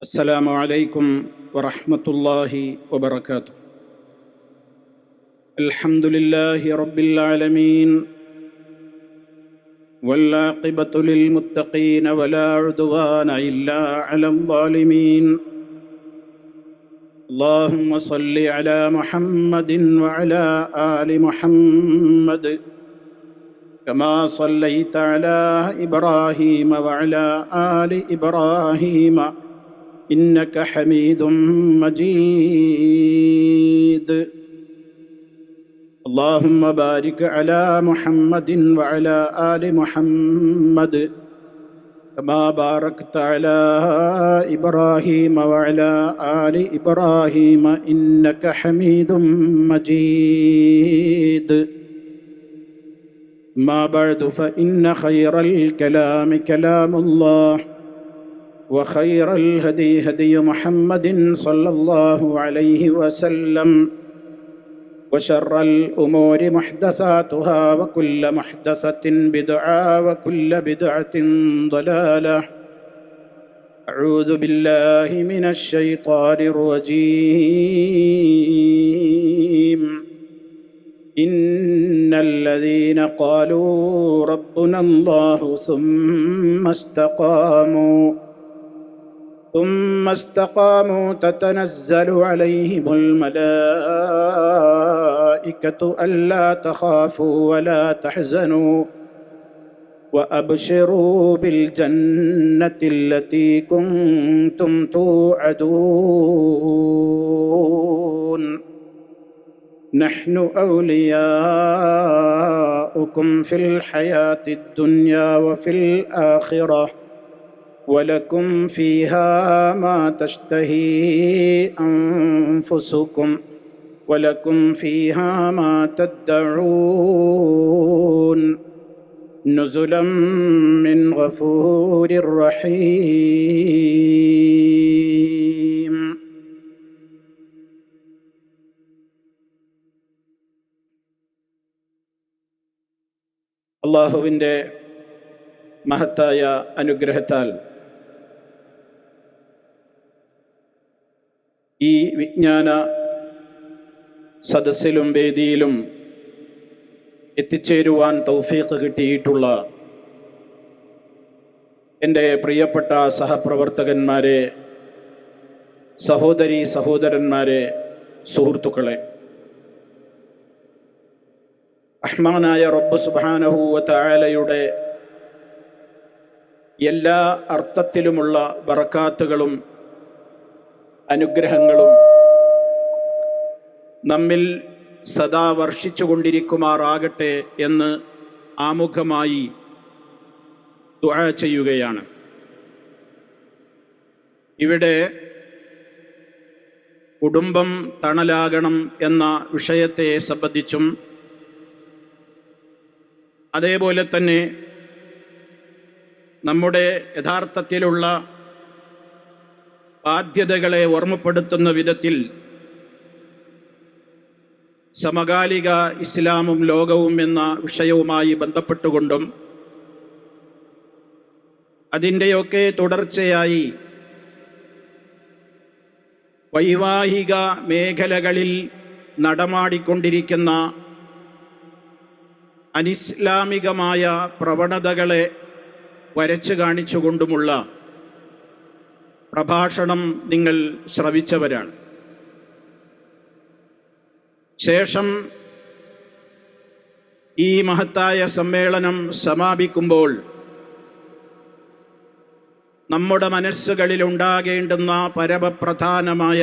السلام عليكم ورحمة الله وبركاته. الحمد لله رب العالمين، والعاقبة للمتقين ولا عدوان إلا على الظالمين. اللهم صل على محمد وعلى آل محمد كما صليت على إبراهيم وعلى آل إبراهيم إنك حميد مجيد. اللهم بارك على محمد وعلى آل محمد كما باركت على إبراهيم وعلى آل إبراهيم إنك حميد مجيد. ما بعد، فإن خير الكلام كلام الله، وخير الهدي هدي محمد صلى الله عليه وسلم، وشر الأمور محدثاتها، وكل محدثة بدعة، وكل بدعة ضلالة. أعوذ بالله من الشيطان الرجيم. إن الذين قالوا ربنا الله ثم استقاموا تتنزل عليهم الملائكة ألا تخافوا ولا تحزنوا وأبشروا بالجنة التي كنتم توعدون. نحن أولياؤكم في الحياة الدنيا وفي الآخرة، ولكم فيها ما تشتهي أنفسكم، ولكم فيها ما تدعون، نزلا من غفور رحيم. അല്ലാഹുവിൻ്റെ മഹത്തായ അനുഗ്രഹത്താൽ ഈ വിജ്ഞാന സദസ്സിലും വേദിയിലും എത്തിച്ചേരുവാൻ തൗഫീഖ് കിട്ടിയിട്ടുള്ള എൻ്റെ പ്രിയപ്പെട്ട സഹപ്രവർത്തകന്മാരെ, സഹോദരീ സഹോദരന്മാരെ, സുഹൃത്തുക്കളെ, റഹ്മാനായ റബ്ബ് സുബ്ഹാനഹു വ തആലയുടെ എല്ലാ അർത്ഥത്തിലുമുള്ള ബറകാത്തുകളും അനുഗ്രഹങ്ങളും നമ്മിൽ സദാ വർഷിച്ചുകൊണ്ടിരിക്കുമാറാകട്ടെ എന്ന് ആമുഖമായി ദുആ ചെയ്യുകയാണ്. ഇവിടെ കുടുംബം തണലാകണം എന്ന വിഷയത്തെ സംബന്ധിച്ചും അതേപോലെ തന്നെ നമ്മുടെ യഥാർത്ഥത്തിലുള്ള ബാധ്യതകളെ ഓർമ്മപ്പെടുത്തുന്ന വിധത്തിൽ സമകാലിക ഇസ്ലാമും ലോകവും എന്ന വിഷയവുമായി ബന്ധപ്പെട്ടുകൊണ്ടും അതിൻ്റെയൊക്കെ തുടർച്ചയായി വൈവാഹിക മേഖലകളിൽ നടമാടിക്കൊണ്ടിരിക്കുന്ന അനിസ്ലാമികമായ പ്രവണതകളെ വരച്ചു കാണിച്ചുകൊണ്ടുമുള്ള പ്രഭാഷണം നിങ്ങൾ ശ്രവിച്ചവരാണ്. ശേഷം ഈ മഹത്തായ സമ്മേളനം സമാപിക്കുമ്പോൾ നമ്മുടെ മനസ്സുകളിൽ ഉണ്ടാകേണ്ടുന്ന പരമപ്രധാനമായ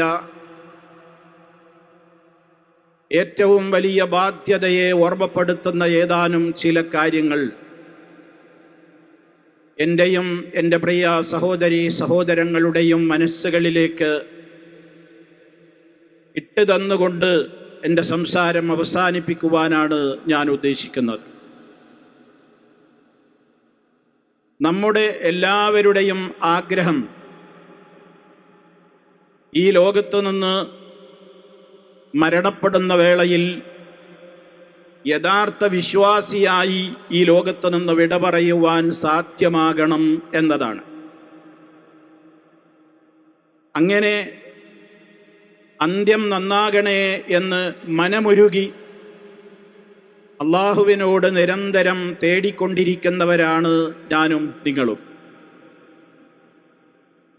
ഏറ്റവും വലിയ ബാധ്യതയെ ഓർമ്മപ്പെടുത്തുന്ന ഏതാനും ചില കാര്യങ്ങൾ എൻ്റെയും എൻ്റെ പ്രിയ സഹോദരീ സഹോദരങ്ങളുടെയും മനസ്സുകളിലേക്ക് ഇട്ട് തന്നുകൊണ്ട് എൻ്റെ സംസാരം അവസാനിപ്പിക്കുവാനാണ് ഞാൻ ഉദ്ദേശിക്കുന്നത്. നമ്മുടെ എല്ലാവരുടെയും ആഗ്രഹം ഈ ലോകത്തു നിന്ന് മരണപ്പെടുന്ന വേളയിൽ യഥാർത്ഥ വിശ്വാസിയായി ഈ ലോകത്തു നിന്ന് വിട പറയുവാൻ സാധ്യമാകണം എന്നതാണ്. അങ്ങനെ അന്ത്യം നന്നാകണേ എന്ന് മനമുരുകി അള്ളാഹുവിനോട് നിരന്തരം തേടിക്കൊണ്ടിരിക്കുന്നവരാണ് ഞാനും നിങ്ങളും.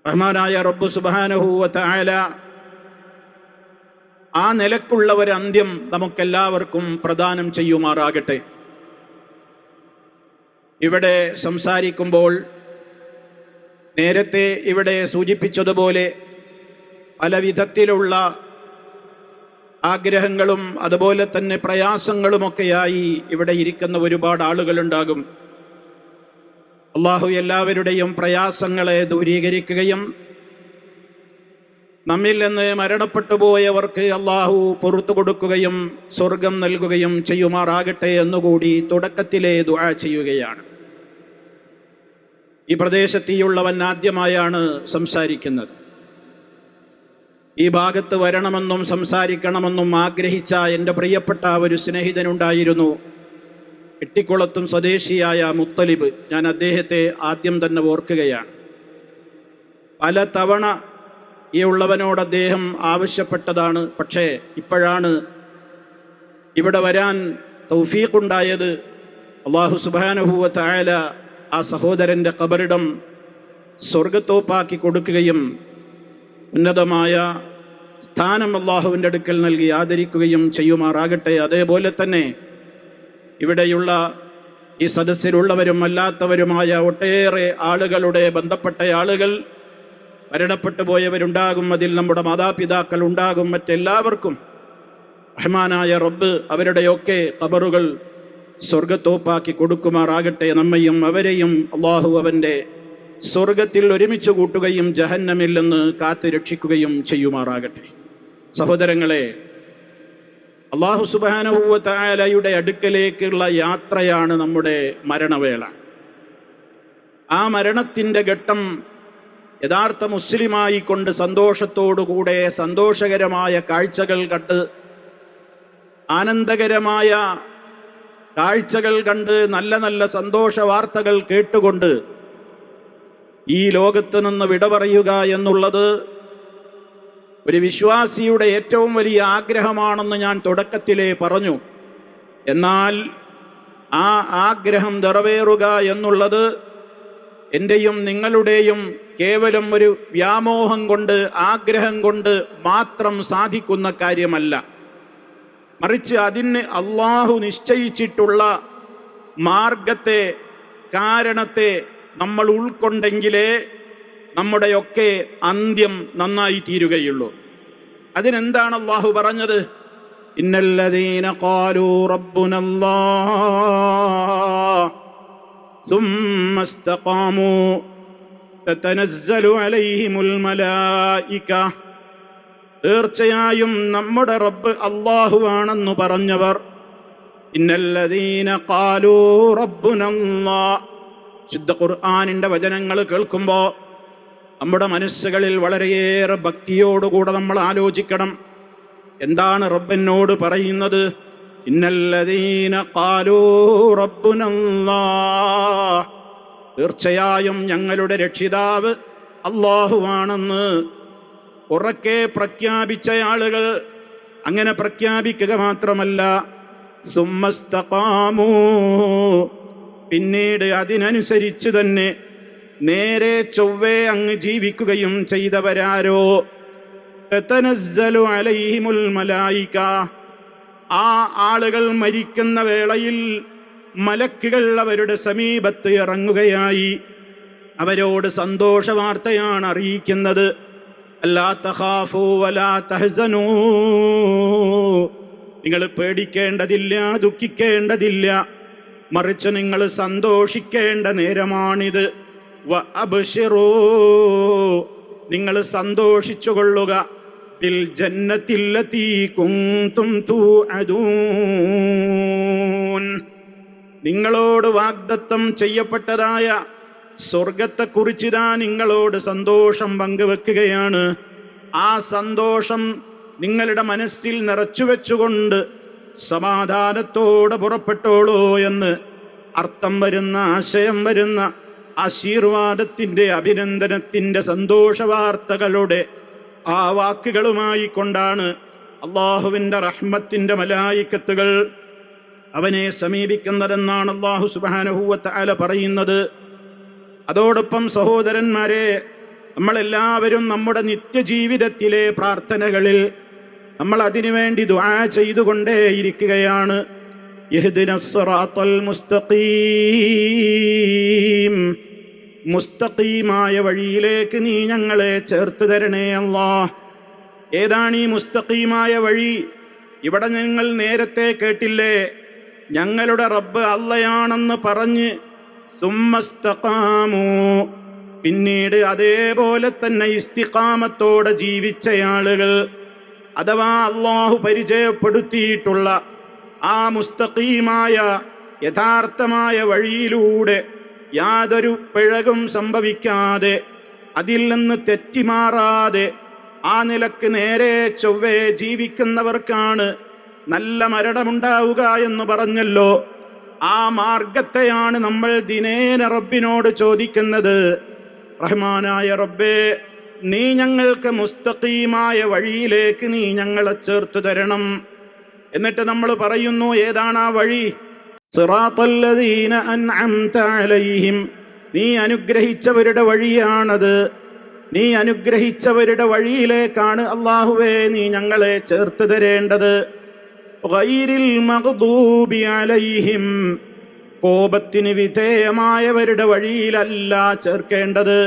റഹ്മാനായ റബ്ബ് സുബ്ഹാനഹു വ തആല ആ നിലക്കുള്ള ഒരു അന്ത്യം നമുക്കെല്ലാവർക്കും പ്രദാനം ചെയ്യുമാറാകട്ടെ. ഇവിടെ സംസാരിക്കുമ്പോൾ നേരത്തെ ഇവിടെ സൂചിപ്പിച്ചതുപോലെ പല വിധത്തിലുള്ള ആഗ്രഹങ്ങളും അതുപോലെ തന്നെ പ്രയാസങ്ങളുമൊക്കെയായി ഇവിടെ ഇരിക്കുന്ന ഒരുപാട് ആളുകളുണ്ടാകും. അള്ളാഹു എല്ലാവരുടെയും പ്രയാസങ്ങളെ ദൂരീകരിക്കുകയും നമ്മിൽ നിന്ന് മരണപ്പെട്ടു പോയവർക്ക് അള്ളാഹു പുറത്തു കൊടുക്കുകയും സ്വർഗം നൽകുകയും ചെയ്യുമാറാകട്ടെ എന്നുകൂടി തുടക്കത്തിലെ ദുആ ചെയ്യുകയാണ്. ഈ പ്രദേശത്തെയുള്ളവൻ ആദ്യമായാണ് സംസാരിക്കുന്നത്. ഈ ഭാഗത്ത് വരണമെന്നും സംസാരിക്കണമെന്നും ആഗ്രഹിച്ച എൻ്റെ പ്രിയപ്പെട്ട ഒരു സ്നേഹിതനുണ്ടായിരുന്നു, എട്ടിക്കുളത്തും സ്വദേശിയായ മുത്തലിബ്. ഞാൻ അദ്ദേഹത്തെ ആദ്യം തന്നെ ഓർക്കുകയാണ്. പല തവണ ഈ ഉള്ളവനോട് അദ്ദേഹം ആവശ്യപ്പെട്ടതാണ്. പക്ഷേ ഇപ്പോഴാണ് ഇവിടെ വരാൻ തൗഫീഖുണ്ടായത്. അല്ലാഹു സുബ്ഹാനഹു വ തആല ആ സഹോദരൻ്റെ ഖബറിടം സ്വർഗത്തോപ്പാക്കി കൊടുക്കുകയും ഉന്നതമായ സ്ഥാനം അള്ളാഹുവിൻ്റെ അടുക്കൽ നൽകി ആദരിക്കുകയും ചെയ്യുമാറാകട്ടെ. അതേപോലെ തന്നെ ഇവിടെയുള്ള ഈ സദസ്സിലുള്ളവരും അല്ലാത്തവരുമായ ഒട്ടേറെ ആളുകളുടെ ബന്ധപ്പെട്ട ആളുകൾ മരണപ്പെട്ടു പോയവരുണ്ടാകും, അതിൽ നമ്മുടെ മാതാപിതാക്കൾ ഉണ്ടാകും, മറ്റെല്ലാവർക്കും റഹ്മാനായ റബ്ബ് അവരുടെയൊക്കെ ഖബറുകൾ സ്വർഗത്തോപ്പാക്കി കൊടുക്കുമാറാകട്ടെ. നമ്മയും അവരെയും അള്ളാഹു അവൻ്റെ സ്വർഗത്തിൽ ഒരുമിച്ച് കൂട്ടുകയും ജഹന്നമിൽ നിന്ന് കാത്തു രക്ഷിക്കുകയും ചെയ്യുമാറാകട്ടെ. സഹോദരങ്ങളെ, അല്ലാഹു സുബ്ഹാനഹു വ തആലയുടെ അടുക്കലേക്കുള്ള യാത്രയാണ് നമ്മുടെ മരണവേള. ആ മരണത്തിൻ്റെ ഘട്ടം യഥാർത്ഥ മുസ്ലിമായി കൊണ്ട് സന്തോഷത്തോടുകൂടെ സന്തോഷകരമായ കാഴ്ചകൾ കണ്ട്, ആനന്ദകരമായ കാഴ്ചകൾ കണ്ട്, നല്ല നല്ല സന്തോഷ വാർത്തകൾ കേട്ടുകൊണ്ട് ഈ ലോകത്ത് നിന്ന് വിട പറയുക എന്നുള്ളത് ഒരു വിശ്വാസിയുടെ ഏറ്റവും വലിയ ആഗ്രഹമാണെന്ന് ഞാൻ തുടക്കത്തിലേ പറഞ്ഞു. എന്നാൽ ആ ആഗ്രഹം നിറവേറുക എന്നുള്ളത് എൻ്റെയും നിങ്ങളുടെയും കേവലം ഒരു വ്യാമോഹം കൊണ്ട്, ആഗ്രഹം കൊണ്ട് മാത്രം സാധിക്കുന്ന കാര്യമല്ല. മറിച്ച് അതിന് അള്ളാഹു നിശ്ചയിച്ചിട്ടുള്ള മാർഗത്തെ, കാരണത്തെ നമ്മൾ ഉൾക്കൊണ്ടെങ്കിലേ നമ്മുടെയൊക്കെ അന്ത്യം നന്നായി തീരുകയുള്ളൂ. അതിനെന്താണ് അള്ളാഹു പറഞ്ഞത്? ഇന്നല്ലദീന ഖാലൂ റബ്ബുനല്ലാഹ് സുമ്മ ഇസ്തഖാമൂ തതനസ്സലു അലൈഹിമുൽ മലായിക. തീർച്ചയായും നമ്മുടെ റബ്ബ് അല്ലാഹുവാണെന്ന് പറഞ്ഞവർ, ഇന്നല്ലദീന ഖാലൂ റബ്ബുനല്ലാഹ്. ശുദ്ധ ഖുർആനിൻ്റെ വചനങ്ങൾ കേൾക്കുമ്പോൾ നമ്മുടെ മനസ്സുകളിൽ വളരെയേറെ ഭക്തിയോടുകൂടെ നമ്മൾ ആലോചിക്കണം. എന്താണ് റബ്ബിനോട് പറയുന്നത്? ഇന്നല്ലദീന ഖാലൂ റബ്ബുനല്ലാഹ്. തീർച്ചയായും ഞങ്ങളുടെ രക്ഷിതാവ് അല്ലാഹുവാണെന്ന് ഉറക്കെ പ്രഖ്യാപിച്ച ആളുകൾ അങ്ങനെ പ്രഖ്യാപിക്കുക മാത്രമല്ല, സുമ്മസ്തഖാമൂ, പിന്നീട് അതിനനുസരിച്ച് തന്നെ നേരെ ചൊവ്വേ അങ്ങ് ജീവിക്കുകയും ചെയ്തവരാരോ, തതനസ്സലു അലൈഹിമുൽ മലായിക. ആ ആളുകൾ മരിക്കുന്ന വേളയിൽ മലക്കുകൾ അവരുടെ സമീപത്ത് ഇറങ്ങുകയായി അവരോട് സന്തോഷ വാർത്തയാണ് അറിയിക്കുന്നത്. അല്ലാ തഖാഫൂ വലാ തഹ്സനൂ, നിങ്ങൾ പേടിക്കേണ്ടതില്ല, ദുഃഖിക്കേണ്ടതില്ല, മറിച്ച് നിങ്ങൾ സന്തോഷിക്കേണ്ട നേരമാണിത്. വ അബ്ശിറൂ, നിങ്ങൾ സന്തോഷിച്ചുകൊള്ളുക. ബിൽ ജന്നത്തില്ലതീ കുന്തും തൂഅദൂൻ, നിങ്ങളോട് വാഗ്ദത്തം ചെയ്യപ്പെട്ടതായ സ്വർഗത്തെക്കുറിച്ചിതാ നിങ്ങളോട് സന്തോഷം പങ്കുവെക്കുകയാണ്. ആ സന്തോഷം നിങ്ങളുടെ മനസ്സിൽ നിറച്ചുവെച്ചുകൊണ്ട് സമാധാനത്തോടെ പുറപ്പെട്ടോളൂ എന്ന് അർത്ഥം വരുന്ന, ആശയം വരുന്ന ആശീർവാദത്തിൻ്റെ, അഭിനന്ദനത്തിൻ്റെ, സന്തോഷ വാർത്തകളുടെ ആ വാക്കുകളുമായി കൊണ്ടാണ് അള്ളാഹുവിൻ്റെ റഹ്മത്തിൻ്റെ മലായിക്കത്തുകൾ അവനെ സമീപിക്കുന്നതെന്നാണ് അള്ളാഹു സുബ്ഹാനഹു വ തആല പറയുന്നത്. അതോടൊപ്പം സഹോദരന്മാരെ, നമ്മളെല്ലാവരും നമ്മുടെ നിത്യജീവിതത്തിലെ പ്രാർത്ഥനകളിൽ നമ്മൾ അതിനുവേണ്ടി ദുആ ചെയ്തുകൊണ്ടേയിരിക്കുകയാണ്. ഇഹ്ദിനസ് സിറാത്തൽ മുസ്തഖീം, മുസ്തഖീമായ വഴിയിലേക്ക് നീ ഞങ്ങളെ ചേർത്ത് തരണേ അല്ലാഹ്. ഏതാണ് ഈ മുസ്തഖീമായ വഴി? ഇവിടെ നിങ്ങൾ നേരത്തെ കേട്ടില്ലേ, ഞങ്ങളുടെ റബ്ബ് അള്ളയാണെന്ന് പറഞ്ഞ് സുമ്മസ്തഖാമു, പിന്നീട് അതേപോലെ തന്നെ ഇസ്തിഖാമത്തോടെ ജീവിച്ച ആളുകൾ, അഥവാ അള്ളാഹു പരിചയപ്പെടുത്തിയിട്ടുള്ള ആ മുസ്തഖീമായ യഥാർത്ഥമായ വഴിയിലൂടെ യാതൊരു പിഴകും സംഭവിക്കാതെ അതിൽ നിന്ന് തെറ്റിമാറാതെ ആ നിലക്ക് നേരെ ചൊവ്വേ ജീവിക്കുന്നവർക്കാണ് നല്ല മരണമുണ്ടാവുക എന്ന് പറഞ്ഞല്ലോ. ആ മാർഗത്തെയാണ് നമ്മൾ ദിനേന റബ്ബിനോട് ചോദിക്കുന്നത്. റഹ്മാനായ റബ്ബേ, നീ ഞങ്ങൾക്ക് മുസ്തഖീമായ വഴിയിലേക്ക് നീ ഞങ്ങളെ ചേർത്തു തരണം. എന്നിട്ട് നമ്മൾ പറയുന്നു, ഏതാണ് ആ വഴി? സിറാത്തല്ലദീന അൻഅംത അലൈഹിം, നീ അനുഗ്രഹിച്ചവരുടെ വഴിയാണത്. നീ അനുഗ്രഹിച്ചവരുടെ വഴിയിലേക്കാണ് അല്ലാഹുവേ നീ ഞങ്ങളെ ചേർത്ത് തരേണ്ടത്. ഗൈരിൽ മഗ്ദൂബി അലൈഹിം, കോപത്തിന് വിധേയമായവരുടെ വഴിയിലല്ല ചേർക്കേണ്ടത്.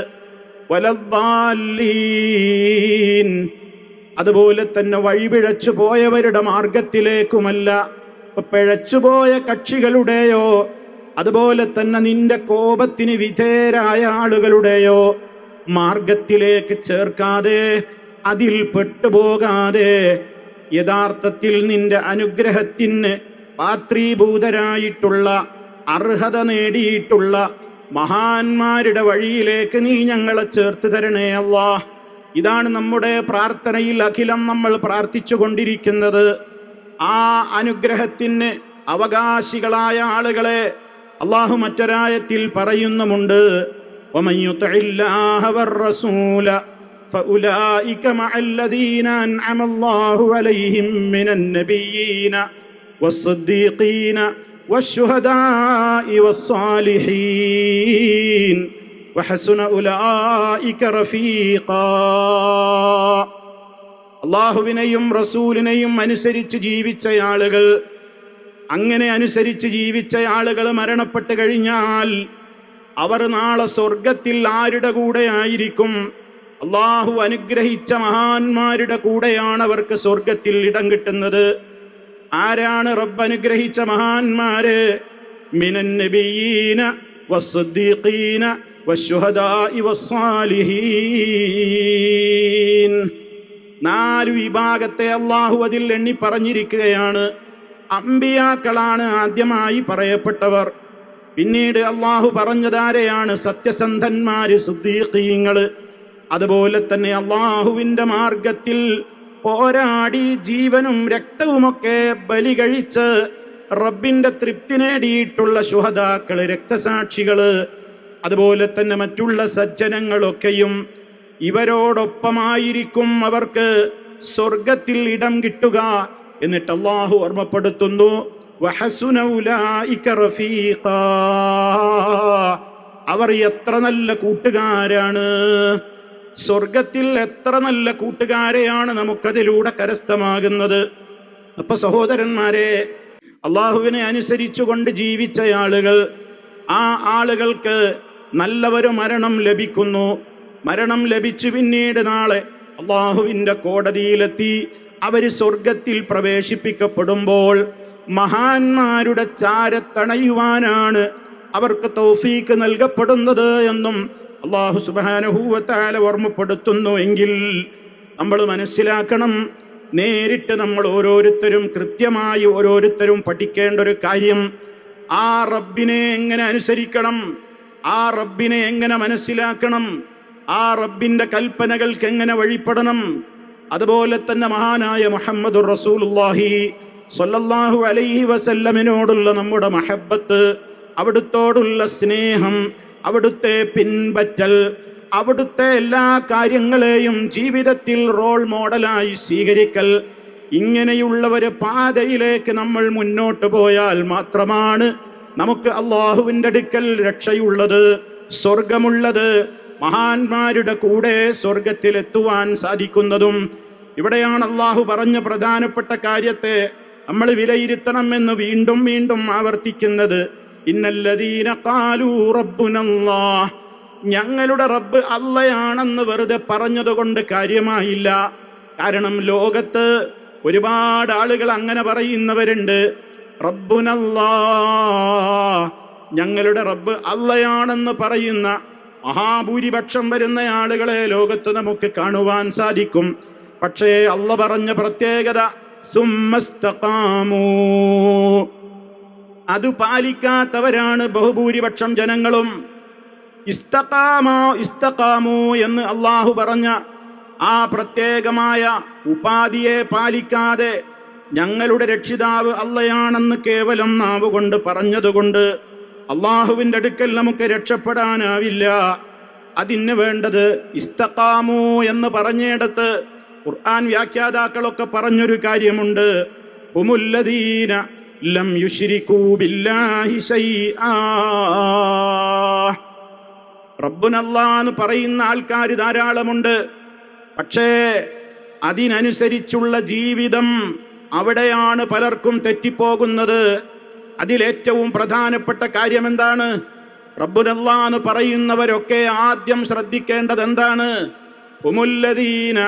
വലദ്ദാല്ലീൻ, അതുപോലെ തന്നെ വഴിപിഴച്ചു പോയവരുടെ മാർഗത്തിലേക്കുമല്ല. പിഴച്ചുപോയ കക്ഷികളുടെയോ അതുപോലെ തന്നെ നിന്റെ കോപത്തിന് വിധേയരായ ആളുകളുടെയോ മാർഗത്തിലേക്ക് ചേർക്കാതെ, അതിൽ പെട്ടുപോകാതെ, യഥാർത്ഥത്തിൽ നിന്റെ അനുഗ്രഹത്തിന് പാത്രീഭൂതരായിട്ടുള്ള അർഹത നേടിയിട്ടുള്ള മഹാന്മാരുടെ വഴിയിലേക്ക് നീ ഞങ്ങളെ ചേർത്ത് തരണേ അല്ലാഹ്. ഇതാണ് നമ്മുടെ പ്രാർത്ഥനയിൽ അഖിലം നമ്മൾ പ്രാർത്ഥിച്ചു കൊണ്ടിരിക്കുന്നത്. ആ അനുഗ്രഹത്തിന് അവകാശികളായ ആളുകളെ അള്ളാഹു മറ്റൊരായത്തിൽ പറയുന്നുമുണ്ട്, വമൻ യുതിഇല്ലാഹ വർ-റസൂല ഫഉലൈക മഅല്ലദീന അൻഅമല്ലാഹു അലൈഹിം മിനൻ നബിയ്യീന വസ്സദ്ദീഖീന വശുഹദാഇ വസ്സാലിഹീൻ വഹസുന ഉലൈക റഫീഖാ. അള്ളാഹുവിനെയും റസൂലിനെയും അനുസരിച്ച് ജീവിച്ച ആളുകൾ, അങ്ങനെ അനുസരിച്ച് ജീവിച്ച ആളുകൾ മരണപ്പെട്ട് കഴിഞ്ഞാൽ അവർ നാളെ സ്വർഗത്തിൽ ആരുടെ കൂടെ ആയിരിക്കും? അള്ളാഹു അനുഗ്രഹിച്ച മഹാന്മാരുടെ കൂടെയാണ് അവർക്ക് സ്വർഗത്തിൽ ഇടം കിട്ടുന്നത്. ആരാണ് റബ്ബ് അനുഗ്രഹിച്ച മഹാന്മാര്? മിനൻ നബിയ്യീന വസ്സദ്ദീഖീന വശുഹദാഇ വസ്സാലിഹീൻ. 4 വിഭാഗത്തെ അള്ളാഹു അതിൽ എണ്ണി പറഞ്ഞിരിക്കുകയാണ്. അമ്പിയാക്കളാണ് ആദ്യമായി പറയപ്പെട്ടവർ. പിന്നീട് അള്ളാഹു പറഞ്ഞതാരെയാണ്? സത്യസന്ധന്മാര്, സിദ്ദീഖീങ്ങള്. അതുപോലെ തന്നെ അള്ളാഹുവിൻ്റെ മാർഗത്തിൽ പോരാടി ജീവനും രക്തവുമൊക്കെ ബലി കഴിച്ച് റബ്ബിൻ്റെ തൃപ്തി നേടിയിട്ടുള്ള ശുഹദാക്കള്, രക്തസാക്ഷികള്. അതുപോലെ തന്നെ മറ്റുള്ള സജ്ജനങ്ങളൊക്കെയും ഇവരോടൊപ്പമായിരിക്കും അവർക്ക് സ്വർഗത്തിൽ ഇടം കിട്ടുക. എന്നിട്ട് അള്ളാഹു ഓർമ്മപ്പെടുത്തുന്നു, വഹസുന ഉലൈക റഫീഖാ, അവർ എത്ര നല്ല കൂട്ടുകാരാണ്. സ്വർഗത്തിൽ എത്ര നല്ല കൂട്ടുകാരെയാണ് നമുക്കതിലൂടെ കരസ്ഥമാകുന്നത്. അപ്പൊ സഹോദരന്മാരെ, അള്ളാഹുവിനെ അനുസരിച്ചുകൊണ്ട് ജീവിച്ച ആളുകൾ, ആ ആളുകൾക്ക് നല്ലൊരു മരണം ലഭിക്കുന്നു. മരണം ലഭിച്ചു പിന്നീട് നാളെ അള്ളാഹുവിൻ്റെ കോടതിയിലെത്തി അവര് സ്വർഗത്തിൽ പ്രവേശിപ്പിക്കപ്പെടുമ്പോൾ മഹാന്മാരുടെ ചാരത്തണയുവാനാണ് അവർക്ക് തൗഫീക്ക് നൽകപ്പെടുന്നത് എന്നും അല്ലാഹു സുബ്ഹാനഹു വ തആല ഓർമ്മപ്പെടുത്തുന്നു. എങ്കിൽ നമ്മൾ മനസ്സിലാക്കണം, നേരിട്ട് നമ്മൾ ഓരോരുത്തരും കൃത്യമായി ഓരോരുത്തരും പഠിക്കേണ്ട ഒരു കാര്യം, ആ റബ്ബിനെ എങ്ങനെ അനുസരിക്കണം, ആ റബ്ബിനെ എങ്ങനെ മനസ്സിലാക്കണം, ആ റബ്ബിൻ്റെ കൽപ്പനകൾക്ക് എങ്ങനെ വഴിപ്പെടണം. അതുപോലെ തന്നെ മഹാനായ മുഹമ്മദുർ റസൂലുള്ളാഹി സ്വല്ലല്ലാഹു അലൈഹി വസല്ലമിനോടുള്ള നമ്മുടെ മഹബ്ബത്ത്, അവിടുത്തോടുള്ള സ്നേഹം, അവിടുത്തെ പിൻപറ്റൽ, അവിടുത്തെ എല്ലാ കാര്യങ്ങളെയും ജീവിതത്തിൽ റോൾ മോഡലായി സ്വീകരിക്കൽ, ഇങ്ങനെയുള്ളവര് പാതയിലേക്ക് നമ്മൾ മുന്നോട്ട് പോയാൽ മാത്രമാണ് നമുക്ക് അള്ളാഹുവിൻ്റെ അടുക്കൽ രക്ഷയുള്ളത്, സ്വർഗമുള്ളത്, മഹാന്മാരുടെ കൂടെ സ്വർഗത്തിലെത്തുവാൻ സാധിക്കുന്നതും. ഇവിടെയാണ് അള്ളാഹു പറഞ്ഞ പ്രധാനപ്പെട്ട കാര്യത്തെ നമ്മൾ വിലയിരുത്തണമെന്ന് വീണ്ടും വീണ്ടും ആവർത്തിക്കുന്നത്. ഇന്നല്ലദീന ഖാലൂ റബ്ബുനല്ലാഹ്, ഞങ്ങളുടെ റബ്ബ് അള്ളയാണെന്ന് വെറുതെ പറഞ്ഞതുകൊണ്ട് കാര്യമായില്ല. കാരണം ലോകത്ത് ഒരുപാട് ആളുകൾ അങ്ങനെ പറയുന്നവരുണ്ട്. റബ്ബുനല്ലാഹ്, ഞങ്ങളുടെ റബ്ബ് അള്ളയാണെന്ന് പറയുന്ന മഹാഭൂരിപക്ഷം വരുന്ന ആളുകളെ ലോകത്ത് നമുക്ക് കാണുവാൻ സാധിക്കും. പക്ഷേ അള്ള പറഞ്ഞ പ്രത്യേകത സുമ്മസ്തഖാമൂ, അത് പാലിക്കാത്തവരാണ് ബഹുഭൂരിപക്ഷം ജനങ്ങളും. ഇസ്തഖാമു എന്ന് അള്ളാഹു പറഞ്ഞ ആ പ്രത്യേകമായ ഉപാധിയെ പാലിക്കാതെ ഞങ്ങളുടെ രക്ഷിതാവ് അള്ളയാണെന്ന് കേവലം നാവുകൊണ്ട് പറഞ്ഞതുകൊണ്ട് അള്ളാഹുവിൻ്റെ അടുക്കൽ നമുക്ക് രക്ഷപ്പെടാനാവില്ല. അതിന് വേണ്ടത് ഇസ്തഖാമു എന്ന് പറഞ്ഞിടത്ത് ഖുർആൻ വ്യാഖ്യാതാക്കളൊക്കെ പറഞ്ഞൊരു കാര്യമുണ്ട്. ഹുമുല്ലദീന ലം യുശ്രികൂ ബില്ലാഹി ശൈആ. റബ്ബുനല്ലാഹ് പറയുന്ന ആൾക്കാർ ധാരാളമുണ്ട്. പക്ഷേ അതിനനുസരിച്ചുള്ള ജീവിതം അവിടെയാണ് പലർക്കും തെറ്റിപ്പോകുന്നത്. അതിലേറ്റവും പ്രധാനപ്പെട്ട കാര്യം എന്താണ്? റബ്ബുനല്ലാഹ് പറയുന്നവരൊക്കെ ആദ്യം ശ്രദ്ധിക്കേണ്ടത് എന്താണ്? ഹുമുല്ലദീന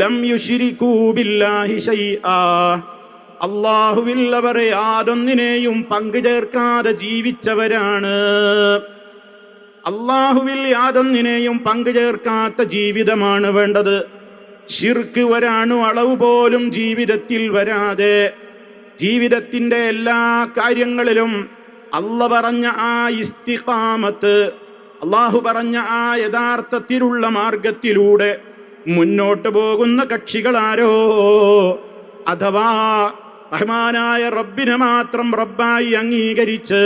ലം യുശ്രികൂ ബില്ലാഹി ശൈആ. അല്ലാഹുവിൽ അവർ യാതൊന്നിനെയും പങ്കു ചേർക്കാതെ ജീവിച്ചവരാണ്. അല്ലാഹുവിൽ യാതൊന്നിനെയും പങ്കു ചേർക്കാത്ത ജീവിതമാണ് വേണ്ടത്. ശിർക്ക് ഒരണു അളവ് പോലും ജീവിതത്തിൽ വരാതെ ജീവിതത്തിൻ്റെ എല്ലാ കാര്യങ്ങളിലും അല്ല പറഞ്ഞ ആ ഇസ്തിഖാമത്ത്, അല്ലാഹു പറഞ്ഞ ആ യഥാർത്ഥത്തിലുള്ള മാർഗത്തിലൂടെ മുന്നോട്ട് പോകുന്ന കക്ഷികളാരോ, അഥവാ റഹ്മാനായ റബ്ബിനെ മാത്രം റബ്ബായി അംഗീകരിച്ച്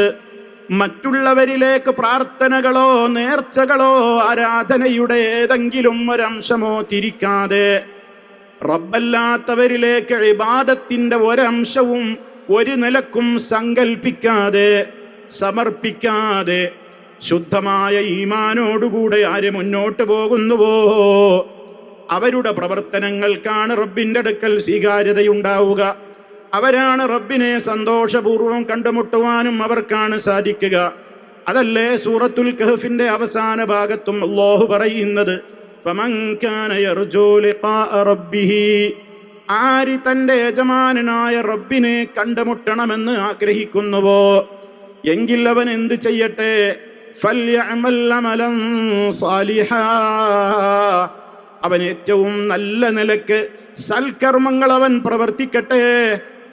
മറ്റുള്ളവരിലേക്ക് പ്രാർത്ഥനകളോ നേർച്ചകളോ ആരാധനയുടെ ഏതെങ്കിലും ഒരംശമോ തിരിക്കാതെ, റബ്ബല്ലാത്തവരിലേക്ക് ഇബാദത്തിന്റെ ഒരംശവും ഒരു നിലക്കും സങ്കൽപ്പിക്കാതെ സമർപ്പിക്കാതെ ശുദ്ധമായ ഈമാനോടുകൂടെ ആര് മുന്നോട്ട് പോകുന്നുവോ അവരുടെ പ്രവർത്തനങ്ങൾക്കാണ് റബ്ബിൻ്റെ അടുക്കൽ സ്വീകാര്യതയുണ്ടാവുക. അവരാണ് റബ്ബിനെ സന്തോഷപൂർവ്വം കണ്ടുമുട്ടുവാനും അവർക്കാണ് സാധിക്കുക. അതല്ലേ സൂറത്തുൽ കഹ്ഫിന്റെ അവസാന ഭാഗത്തും അല്ലാഹു പറയുന്നത്, ഫമൻ കാന യർജൂ ലിഖാഅ റബ്ബിഹി, ആര് തൻ്റെ യജമാനനായ റബ്ബിനെ കണ്ടുമുട്ടണമെന്ന് ആഗ്രഹിക്കുന്നുവോ എങ്കിൽ അവൻ എന്ത് ചെയ്യട്ടെ? ഫൽയഅമൽ അമലൻ സാലിഹാ, അവൻ ഏറ്റവും നല്ല നിലക്ക് സൽക്കർമ്മങ്ങൾ അവൻ പ്രവർത്തിക്കട്ടെ.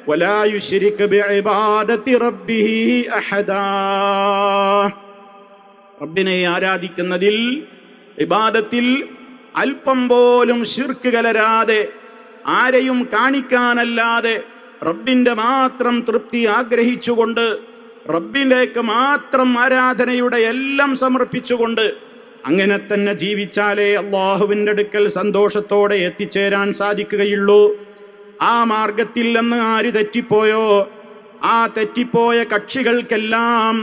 വലാ യുശ്രിക് ബിഇബാദത്തി റബ്ബിഹി അഹദാ, റബ്ബിനെ ആരാധിക്കുന്നതിൽ ഇബാദത്തിൽ അല്പം പോലും ശിർക്ക് കലരാതെ ആരെയും കാണിക്കാനല്ലാതെ റബ്ബിൻ്റെ മാത്രം തൃപ്തി ആഗ്രഹിച്ചുകൊണ്ട് റബ്ബിലേക്ക് മാത്രം ആരാധനയുടെ എല്ലാം സമർപ്പിച്ചുകൊണ്ട് അങ്ങനെ തന്നെ ജീവിച്ചാലേ അള്ളാഹുവിൻ്റെ അടുക്കൽ സന്തോഷത്തോടെ എത്തിച്ചേരാൻ സാധിക്കുകയുള്ളൂ. ആ മാർഗത്തിൽ നിന്ന് ആര് തെറ്റിപ്പോയോ ആ തെറ്റിപ്പോയ കക്ഷികൾക്കെല്ലാം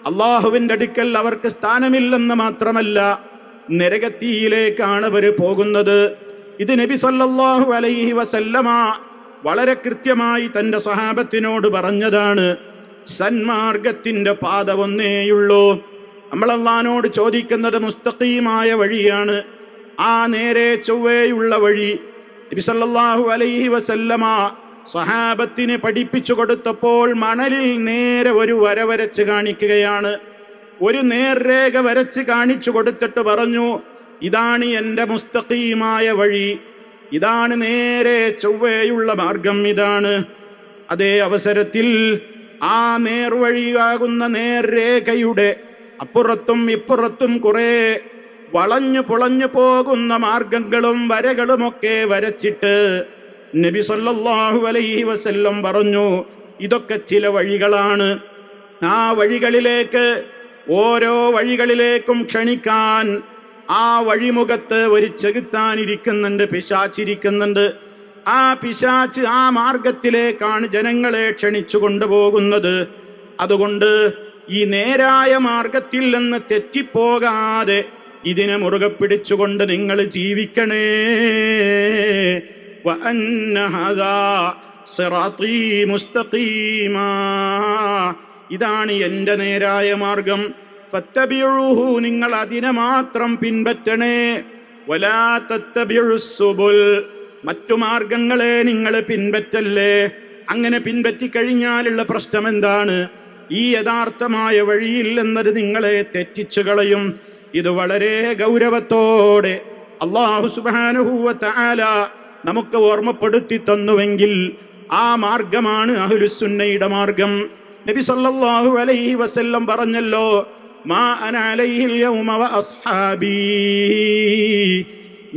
അള്ളാഹുവിൻ്റെ അടുക്കൽ അവർക്ക് സ്ഥാനമില്ലെന്ന് മാത്രമല്ല, നരകത്തിയിലേക്കാണ് അവർ പോകുന്നത്. ഇത് നബി സല്ലല്ലാഹു അലൈഹി വസല്ലമ വളരെ കൃത്യമായി തൻ്റെ സ്വഹാബത്തിനോട് പറഞ്ഞതാണ്. സന്മാർഗത്തിൻ്റെ പാത ഒന്നേയുള്ളൂ. നമ്മൾ അല്ലാഹുവിനോട് ചോദിക്കുന്നത് മുസ്തഖീമായ വഴിയാണ്, ആ നേരെ ചൊവ്വേയുള്ള വഴി. നബി സല്ലല്ലാഹു അലൈഹി വസല്ലമ സ്വഹാബത്തിന് പഠിപ്പിച്ചു കൊടുത്തപ്പോൾ മണലിൽ നേരെ ഒരു വര വരച്ച് കാണിക്കുകയാണ്. ഒരു നേർരേഖ വരച്ച് കാണിച്ചു കൊടുത്തിട്ട് പറഞ്ഞു, ഇതാണ് എൻ്റെ മുസ്തഖീമായ വഴി, ഇതാണ് നേരെ ചൊവ്വേയുള്ള മാർഗം, ഇതാണ്. അതേ അവസരത്തിൽ ആ നേർവഴിയാകുന്ന നേർരേഖയുടെ അപ്പുറത്തും ഇപ്പുറത്തും കുറെ വളഞ്ഞു പുളഞ്ഞു പോകുന്ന മാർഗങ്ങളും വരകളുമൊക്കെ വരച്ചിട്ട് നബി സല്ലല്ലാഹു അലൈഹി വസല്ലം പറഞ്ഞു, ഇതൊക്കെ ചില വഴികളാണ്. ആ വഴികളിലേക്ക്, ഓരോ വഴികളിലേക്കും ക്ഷണിക്കാൻ ആ വഴിമുഖത്ത് ഒരു ചെകുത്താനിരിക്കുന്നുണ്ട്, പിശാച്ചിരിക്കുന്നുണ്ട്. ആ പിശാച്ച് ആ മാർഗത്തിലേക്കാണ് ജനങ്ങളെ ക്ഷണിച്ചു കൊണ്ടുപോകുന്നത്. അതുകൊണ്ട് ഈ നേരായ മാർഗത്തിൽ നിന്ന് തെറ്റിപ്പോകാതെ ഇതിനെ മുറുകെ പിടിച്ചുകൊണ്ട് നിങ്ങൾ ജീവിക്കണേ. വഅന്ന ഹദാ സിറാത്തീ മുസ്തഖീമാ, ഇതാണ് എൻ്റെ നേരായ മാർഗം. ഫത്തബിഊഹു, നിങ്ങൾ അതിനെ മാത്രം പിൻപറ്റണേ. വലാ തത്തബിഉസ് സുബുൽ, മറ്റു മാർഗങ്ങളെ നിങ്ങൾ പിൻപറ്റല്ലേ. അങ്ങനെ പിൻപറ്റിക്കഴിഞ്ഞാലുള്ള പ്രശ്നം എന്താണ്? ഈ യഥാർത്ഥമായ വഴിയിൽ എന്നത് നിങ്ങളെ തെറ്റിച്ചു കളയും. ഇത് വളരെ ഗൗരവത്തോടെ അല്ലാഹു സുബ്ഹാനഹു വ തആല നമുക്ക് ഓർമ്മപ്പെടുത്തി തന്നുവെങ്കിൽ ആ മാർഗമാണ് അഹ്ലുസുന്നയുടെ മാർഗം. നബി സല്ലല്ലാഹു അലൈഹി വസല്ലം പറഞ്ഞല്ലോ, മാ അന അലൈഹിൽ യൗമ വ അസ്ഹാബീ,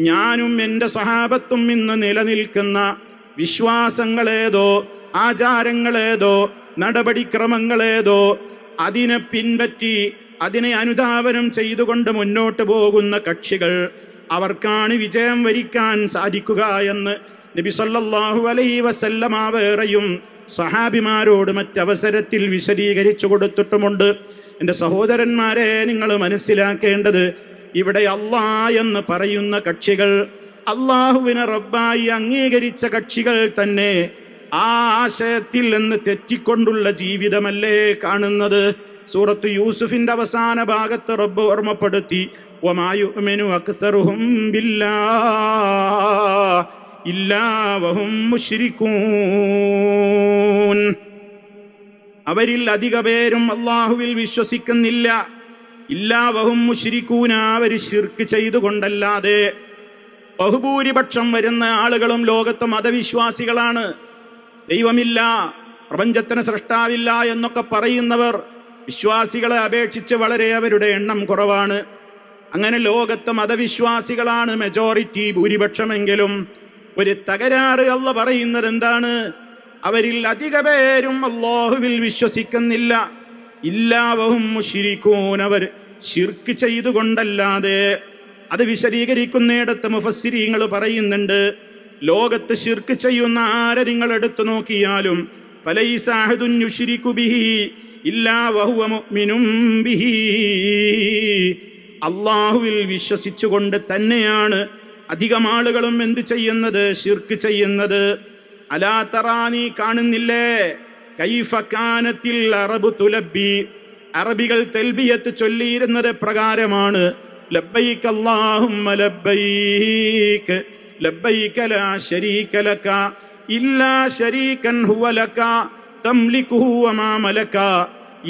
ഞാനും എൻ്റെ സഹാബത്തും ഇന്ന് നിലനിൽക്കുന്ന വിശ്വാസങ്ങളേതോ ആചാരങ്ങളേതോ നടപടിക്രമങ്ങളേതോ അതിനെ പിൻപറ്റി അതിനെ അനുധാവനം ചെയ്തുകൊണ്ട് മുന്നോട്ട് പോകുന്ന കക്ഷികൾ, അവർക്കാണ് വിജയം വരിക്കാൻ സാധിക്കുക എന്ന് നബി സല്ലല്ലാഹു അലൈഹി വസല്ലമ വേറെയും സഹാബിമാരോട് മറ്റവസരത്തിൽ വിശദീകരിച്ചു കൊടുത്തിട്ടുമുണ്ട്. എൻ്റെ സഹോദരന്മാരെ, നിങ്ങൾ മനസ്സിലാക്കേണ്ടത്, ഇവിടെ അല്ലാഹ് എന്ന് പറയുന്ന കക്ഷികൾ അള്ളാഹുവിനെ റബ്ബായി അംഗീകരിച്ച കക്ഷികൾ തന്നെ ആ ആശയത്തിൽ നിന്ന് തെറ്റിക്കൊണ്ടുള്ള ജീവിതമല്ലേ കാണുന്നത്. സൂറത്ത് യൂസുഫിന്റെ അവസാന ഭാഗത്ത് റബ്ബ് ഓർമ്മപ്പെടുത്തി, വമാ യുഅ്മിനു അക്സറുഹും ബില്ലാഹ് ഇല്ലാ വഹും മുശ്രികൂൻ, അവരിൽ അധിക പേരും അള്ളാഹുവിൽ വിശ്വസിക്കുന്നില്ല. ഇല്ലാ വഹും മുശ്രികൂന, അവർ ശിർക്ക് ചെയ്തുകൊണ്ടല്ലാതെ. ബഹുഭൂരിപക്ഷം വരുന്ന ആളുകളും ലോകത്ത് മതവിശ്വാസികളാണ്. ദൈവമില്ല, പ്രപഞ്ചത്തിന് സൃഷ്ടാവില്ല എന്നൊക്കെ പറയുന്നവർ വിശ്വാസികളെ അപേക്ഷിച്ച് വളരെ അവരുടെ എണ്ണം കുറവാണ്. അങ്ങനെ ലോകത്ത് മതവിശ്വാസികളാണ് മെജോറിറ്റി, ഭൂരിപക്ഷമെങ്കിലും ഒരു തകരാറ് അള്ള പറയുന്നത് എന്താണ്? അവരിൽ അധിക പേരും അല്ലാഹുവിൽ വിശ്വസിക്കുന്നില്ല. ഇല്ലാ വഹും മുശ്രികൂൻ, അവർ ശിർക്ക് ചെയ്തുകൊണ്ടല്ലാതെ. അത് വിശദീകരിക്കുന്നിടത്ത് മുഫസ്സിരീങ്ങൾ പറയുന്നുണ്ട്, ലോകത്ത് ശിർക്ക് ചെയ്യുന്ന ആരെ നിങ്ങൾ എടുത്തു നോക്കിയാലും ഫലൈസ അഹദുൻ യുശ്രികു ബിഹി ഇല്ലാ വഹുവ മുഅ്മിനും ബിഹി, അല്ലാഹുവിൽ വിശ്വസിച്ചുകൊണ്ട് തന്നെയാണ് അധികം ആളുകളും എന്ത് ചെയ്യുന്നത്? ശിർക്ക് ചെയ്യുന്നത്. അലാ തറാ, നീ കാണുന്നില്ലേ? കൈഫ കാനത്തിൽ അറബു തുലബ്ബി, അറബികൾ തൽബിയത്ത് ചൊല്ലിയിരുന്നത് പ്രകാരമാണ്. ലബ്ബൈക അല്ലാഹുമ്മ ലബ്ബൈക ലബ്ബൈക ലാ ശരീക ലക ഇല്ലാ ശരീകൻ ഹുവ ലക തംലികുഹു വമാ മലക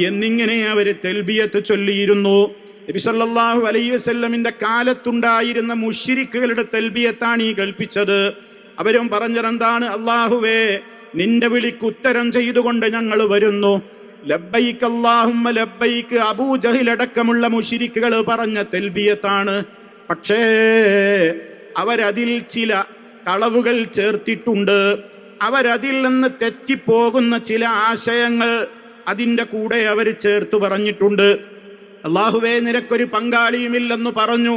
എന്നിങ്ങനെ അവർ തൽബിയത്ത് ചൊല്ലിയിരുന്നു. നബി സല്ലല്ലാഹു അലൈഹി വസല്ലമിന്റെ കാലത്തുണ്ടായിരുന്ന മുശ്രിക്കുകളുടെ തൽബിയത്താണ് ഈ കൽപ്പിച്ചത്. അവരും പറഞ്ഞതെന്താണ്? അല്ലാഹുവേ, നിന്റെ വിളിക്ക് ഉത്തരം ചെയ്തുകൊണ്ട് ഞങ്ങൾ വരുന്നു. ലബ്ബൈക് അല്ലാഹുമ്മ ലബ്ബൈക് അബൂജഹിൽ അടക്കമുള്ള മുശ്രിക്കുകൾ പറഞ്ഞ തൽബിയത്താണ്. പക്ഷേ അവരതിൽ ചില കളവുകൾ ചേർത്തിട്ടുണ്ട്. അവരതിൽ നിന്ന് തെറ്റിപ്പോകുന്ന ചില ആശയങ്ങൾ അതിൻ്റെ കൂടെ അവർ ചേർത്ത് പറഞ്ഞിട്ടുണ്ട്. അല്ലാഹുവേ, നിനക്കൊരു പങ്കാളിയുമില്ലെന്ന് പറഞ്ഞു.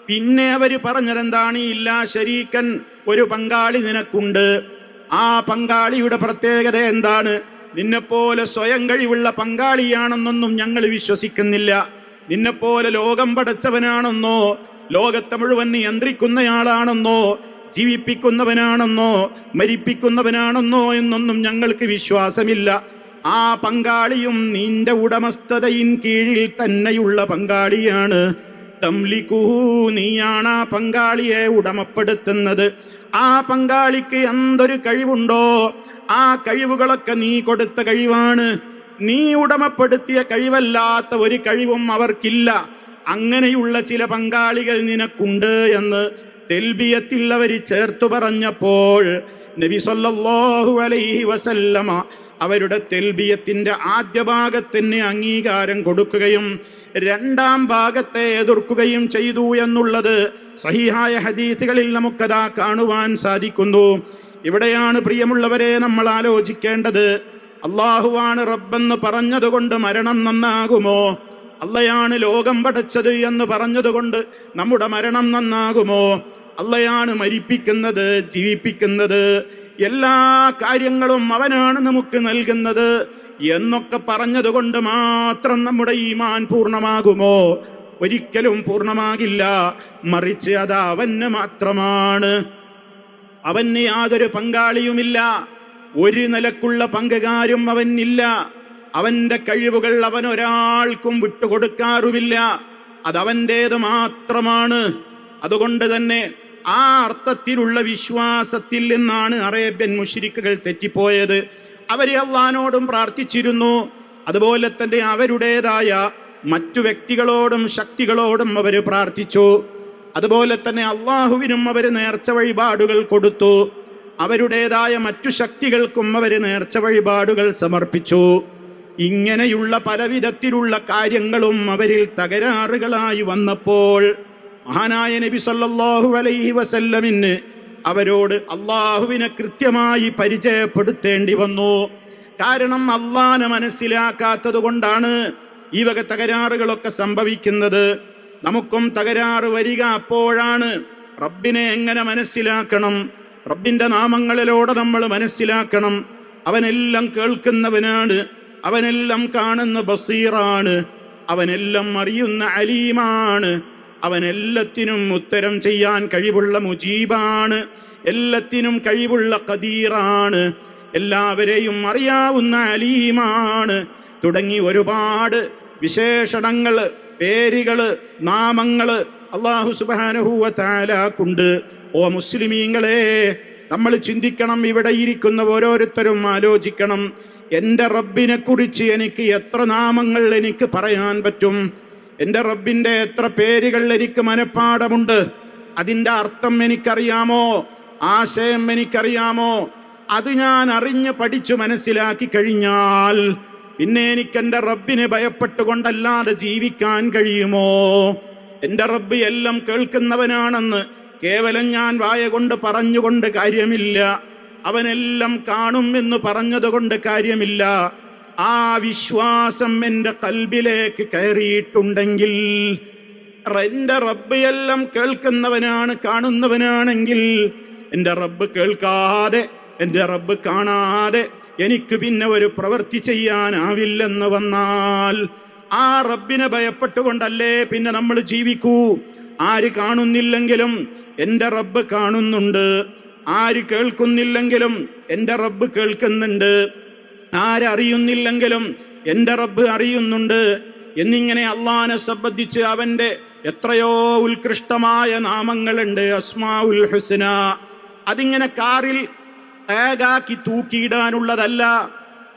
പിന്നെ അവർ പറഞ്ഞതെന്താണ്? ഇല്ലാ ശരീക്കൻ, ഒരു പങ്കാളി നിനക്കുണ്ട്. ആ പങ്കാളിയുടെ പ്രത്യേകത എന്താണ്? നിന്നെപ്പോലെ സ്വയം കഴിവുള്ള പങ്കാളിയാണെന്നൊന്നും ഞങ്ങൾ വിശ്വസിക്കുന്നില്ല. നിന്നെപ്പോലെ ലോകം പടച്ചവനാണെന്നോ ലോകത്തെ മുഴുവൻ നിയന്ത്രിക്കുന്നയാളാണെന്നോ ജീവിപ്പിക്കുന്നവനാണെന്നോ മരിപ്പിക്കുന്നവനാണെന്നോ എന്നൊന്നും ഞങ്ങൾക്ക് വിശ്വാസമില്ല. ആ പങ്കാളിയും നിന്റെ ഉടമസ്ഥതയിൻ കീഴിൽ തന്നെയുള്ള പങ്കാളിയാണ്. തംലികുഹു, നീയാണ് ആ പങ്കാളിയെ ഉടമപ്പെടുത്തുന്നത്. ആ പങ്കാളിക്ക് എന്തൊരു കഴിവുണ്ടോ ആ കഴിവുകളൊക്കെ നീ കൊടുത്ത കഴിവാണ്. നീ ഉടമപ്പെടുത്തിയ കഴിവല്ലാത്ത ഒരു കഴിവും അവർക്കില്ല. അങ്ങനെയുള്ള ചില പങ്കാളികൾ നിനക്കുണ്ട് എന്ന് തെൽബിയത്തിൽ അവർ ചേർത്തു പറഞ്ഞപ്പോൾ നബി സല്ലല്ലാഹു അലൈഹി വസല്ലമ അവരുടെ തെൽബിയത്തിന്റെ ആദ്യ ഭാഗത്തിന് അംഗീകാരം കൊടുക്കുകയും രണ്ടാം ഭാഗത്തെ എതിർക്കുകയും ചെയ്തു എന്നുള്ളത് സഹീഹായ ഹദീസുകളിൽ നമുക്കതാ കാണുവാൻ സാധിക്കുന്നു. ഇവിടെയാണ് പ്രിയമുള്ളവരെ നമ്മൾ ആലോചിക്കേണ്ടത്. അല്ലാഹുവാണ് റബ്ബെന്ന് പറഞ്ഞതുകൊണ്ട് മരണം നന്നാകുമോ? അള്ളയാണ് ലോകം പടച്ചത് എന്ന് പറഞ്ഞതുകൊണ്ട് നമ്മുടെ മരണം നന്നാകുമോ? അള്ളയാണ് മരിപ്പിക്കുന്നത്, ജീവിപ്പിക്കുന്നത്, എല്ലാ കാര്യങ്ങളും അവനാണ് നമുക്ക് നൽകുന്നത് എന്നൊക്കെ പറഞ്ഞതുകൊണ്ട് മാത്രം നമ്മുടെ ഈമാൻ പൂർണ്ണമാകുമോ? ഒരിക്കലും പൂർണ്ണമാകില്ല. മറിച്ച് അത് അവന് മാത്രമാണ്. അവന് യാതൊരു പങ്കാളിയുമില്ല, ഒരു നിലക്കുള്ള പങ്കുകാരും അവനില്ല. അവന്റെ കഴിവുകൾ അവൻ ഒരാൾക്കും വിട്ടുകൊടുക്കാറുമില്ല, അതവൻ്റേത് മാത്രമാണ്. അതുകൊണ്ട് തന്നെ ആ അർത്ഥത്തിലുള്ള വിശ്വാസത്തിൽ നിന്നാണ് അറേബ്യൻ മുശ്രിക്കുകൾ തെറ്റിപ്പോയത്. അവർ അള്ളാഹിനോടും പ്രാർത്ഥിച്ചിരുന്നു, അതുപോലെ തന്നെ അവരുടേതായ മറ്റു വ്യക്തികളോടും ശക്തികളോടും അവർ പ്രാർത്ഥിച്ചു. അതുപോലെ തന്നെ അള്ളാഹുവിനും അവർ നേർച്ച വഴിപാടുകൾ കൊടുത്തു. അവരുടേതായ മറ്റു ശക്തികൾക്കും അവർ നേർച്ച വഴിപാടുകൾ സമർപ്പിച്ചു. ഇങ്ങനെയുള്ള പലവിധത്തിലുള്ള കാര്യങ്ങളും അവരിൽ തകരാറുകളായി വന്നപ്പോൾ മഹാനായ നബി സല്ലല്ലാഹു അലൈഹി വസല്ലമിന് അവരോട് അള്ളാഹുവിനെ കൃത്യമായി പരിചയപ്പെടുത്തേണ്ടി വന്നു. കാരണം അള്ളാഹിനെ മനസ്സിലാക്കാത്തത് കൊണ്ടാണ് ഈ വക തകരാറുകളൊക്കെ സംഭവിക്കുന്നത്. നമുക്കും തകരാറ് വരിക അപ്പോഴാണ്. റബ്ബിനെ എങ്ങനെ മനസ്സിലാക്കണം? റബ്ബിന്റെ നാമങ്ങളിലൂടെ നമ്മൾ മനസ്സിലാക്കണം. അവനെല്ലാം കേൾക്കുന്നവനാണ്, അവനെല്ലാം കാണുന്ന ബസീറാണ്, അവനെല്ലാം അറിയുന്ന അലീമാണ്, അവനെല്ലാത്തിനും ഉത്തരം ചെയ്യാൻ കഴിവുള്ള മുജീബാണ്, എല്ലാത്തിനും കഴിവുള്ള ഖദീറാണ്, എല്ലാവരെയും അറിയാവുന്ന അലീമാണ് തുടങ്ങി ഒരുപാട് വിശേഷണങ്ങൾ, പേരുകള്, നാമങ്ങള് അല്ലാഹു സുബ്ഹാനഹു വ തആലക്കുണ്ട്. ഓ മുസ്ലിമീങ്ങളെ, നമ്മൾ ചിന്തിക്കണം. ഇവിടെ ഇരിക്കുന്ന ഓരോരുത്തരും ആലോചിക്കണം, എൻ്റെ റബ്ബിനെ കുറിച്ച് എനിക്ക് എത്ര നാമങ്ങൾ എനിക്ക് പറയാൻ പറ്റും? എൻ്റെ റബ്ബിൻ്റെ എത്ര പേരുകൾ എനിക്ക് മനഃപ്പാടമുണ്ട്? അതിൻ്റെ അർത്ഥം എനിക്കറിയാമോ? ആശയം എനിക്കറിയാമോ? അത് ഞാൻ അറിഞ്ഞ് പഠിച്ചു മനസ്സിലാക്കി കഴിഞ്ഞാൽ പിന്നെ എനിക്ക് എൻ്റെ റബ്ബിനെ ഭയപ്പെട്ടുകൊണ്ടല്ലാതെ ജീവിക്കാൻ കഴിയുമോ? എൻ്റെ റബ്ബ് എല്ലാം കേൾക്കുന്നവനാണെന്ന് കേവലം ഞാൻ വായ കൊണ്ട് പറഞ്ഞുകൊണ്ട് കാര്യമില്ല. അവനെല്ലാം കാണും എന്ന് പറഞ്ഞതുകൊണ്ട് കാര്യമില്ല. ആ വിശ്വാസം എൻ്റെ കൽബിലേക്ക് കയറിയിട്ടുണ്ടെങ്കിൽ, എൻ്റെ റബ്ബ് എല്ലാം കേൾക്കുന്നവനാണ്, കാണുന്നവനാണെങ്കിൽ, എൻ്റെ റബ്ബ് കേൾക്കാതെ, എൻ്റെ റബ്ബ് കാണാതെ എനിക്ക് പിന്നെ ഒരു പ്രവൃത്തി ചെയ്യാനാവില്ലെന്ന് വന്നാൽ ആ റബ്ബിനെ ഭയപ്പെട്ടുകൊണ്ടല്ലേ പിന്നെ നമ്മൾ ജീവിക്കൂ. ആര് കാണുന്നില്ലെങ്കിലും എൻ്റെ റബ്ബ് കാണുന്നുണ്ട്, ആര് കേൾക്കുന്നില്ലെങ്കിലും എൻ്റെ റബ്ബ് കേൾക്കുന്നുണ്ട്, ആരറിയുന്നില്ലെങ്കിലും എൻ്റെ റബ്ബ് അറിയുന്നുണ്ട് എന്നിങ്ങനെ അള്ളാഹിനെ സംബന്ധിച്ച് അവൻ്റെ എത്രയോ ഉത്കൃഷ്ടമായ നാമങ്ങളുണ്ട്. അസ്മാഉൽ ഹുസ്ന. അതിങ്ങനെ കാറിൽ ടാഗാക്കി തൂക്കിയിടാനുള്ളതല്ല,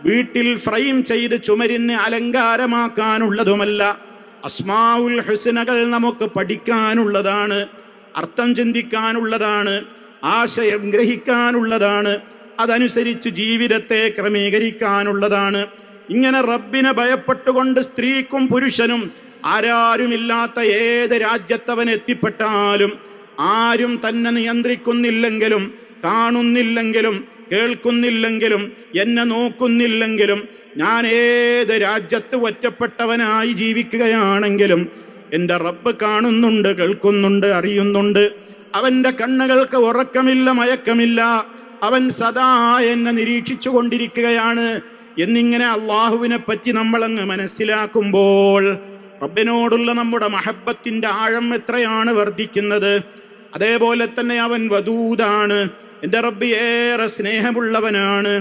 വീട്ടിൽ ഫ്രെയിം ചെയ്ത് ചുമരിന് അലങ്കാരമാക്കാനുള്ളതുമല്ല. അസ്മാഉൽ ഹുസ്നകൾ നമുക്ക് പഠിക്കാനുള്ളതാണ്, അർത്ഥം ചിന്തിക്കാനുള്ളതാണ്, ആശയം ഗ്രഹിക്കാനുള്ളതാണ്, അതനുസരിച്ച് ജീവിതത്തെ ക്രമീകരിക്കാനുള്ളതാണ്. ഇങ്ങനെ റബ്ബിനെ ഭയപ്പെട്ടുകൊണ്ട് സ്ത്രീക്കും പുരുഷനും ആരാരുമില്ലാത്ത ഏത് രാജ്യത്തവൻ എത്തിപ്പെട്ടാലും, ആരും തന്നെ നിയന്ത്രിക്കുന്നില്ലെങ്കിലും, കാണുന്നില്ലെങ്കിലും, കേൾക്കുന്നില്ലെങ്കിലും, എന്നെ നോക്കുന്നില്ലെങ്കിലും, ഞാൻ ഏത് രാജ്യത്ത് ഒറ്റപ്പെട്ടവനായി ജീവിക്കുകയാണെങ്കിലും എൻ്റെ റബ്ബ് കാണുന്നുണ്ട്, കേൾക്കുന്നുണ്ട്, അറിയുന്നുണ്ട്. അവൻ്റെ കണ്ണുകൾക്ക് ഉറക്കമില്ല, മയക്കമില്ല. അവൻ സദാ എന്നെ നിരീക്ഷിച്ചു കൊണ്ടിരിക്കുകയാണ് എന്നിങ്ങനെ അള്ളാഹുവിനെ പറ്റി നമ്മളങ്ങ് മനസ്സിലാക്കുമ്പോൾ റബ്ബിനോടുള്ള നമ്മുടെ മഹബത്തിൻ്റെ ആഴം എത്രയാണ് വർദ്ധിക്കുന്നത്. അതേപോലെ തന്നെ അവൻ വദൂദാണ്. എൻ്റെ റബ്ബ് ഏറെ സ്നേഹമുള്ളവനാണ്,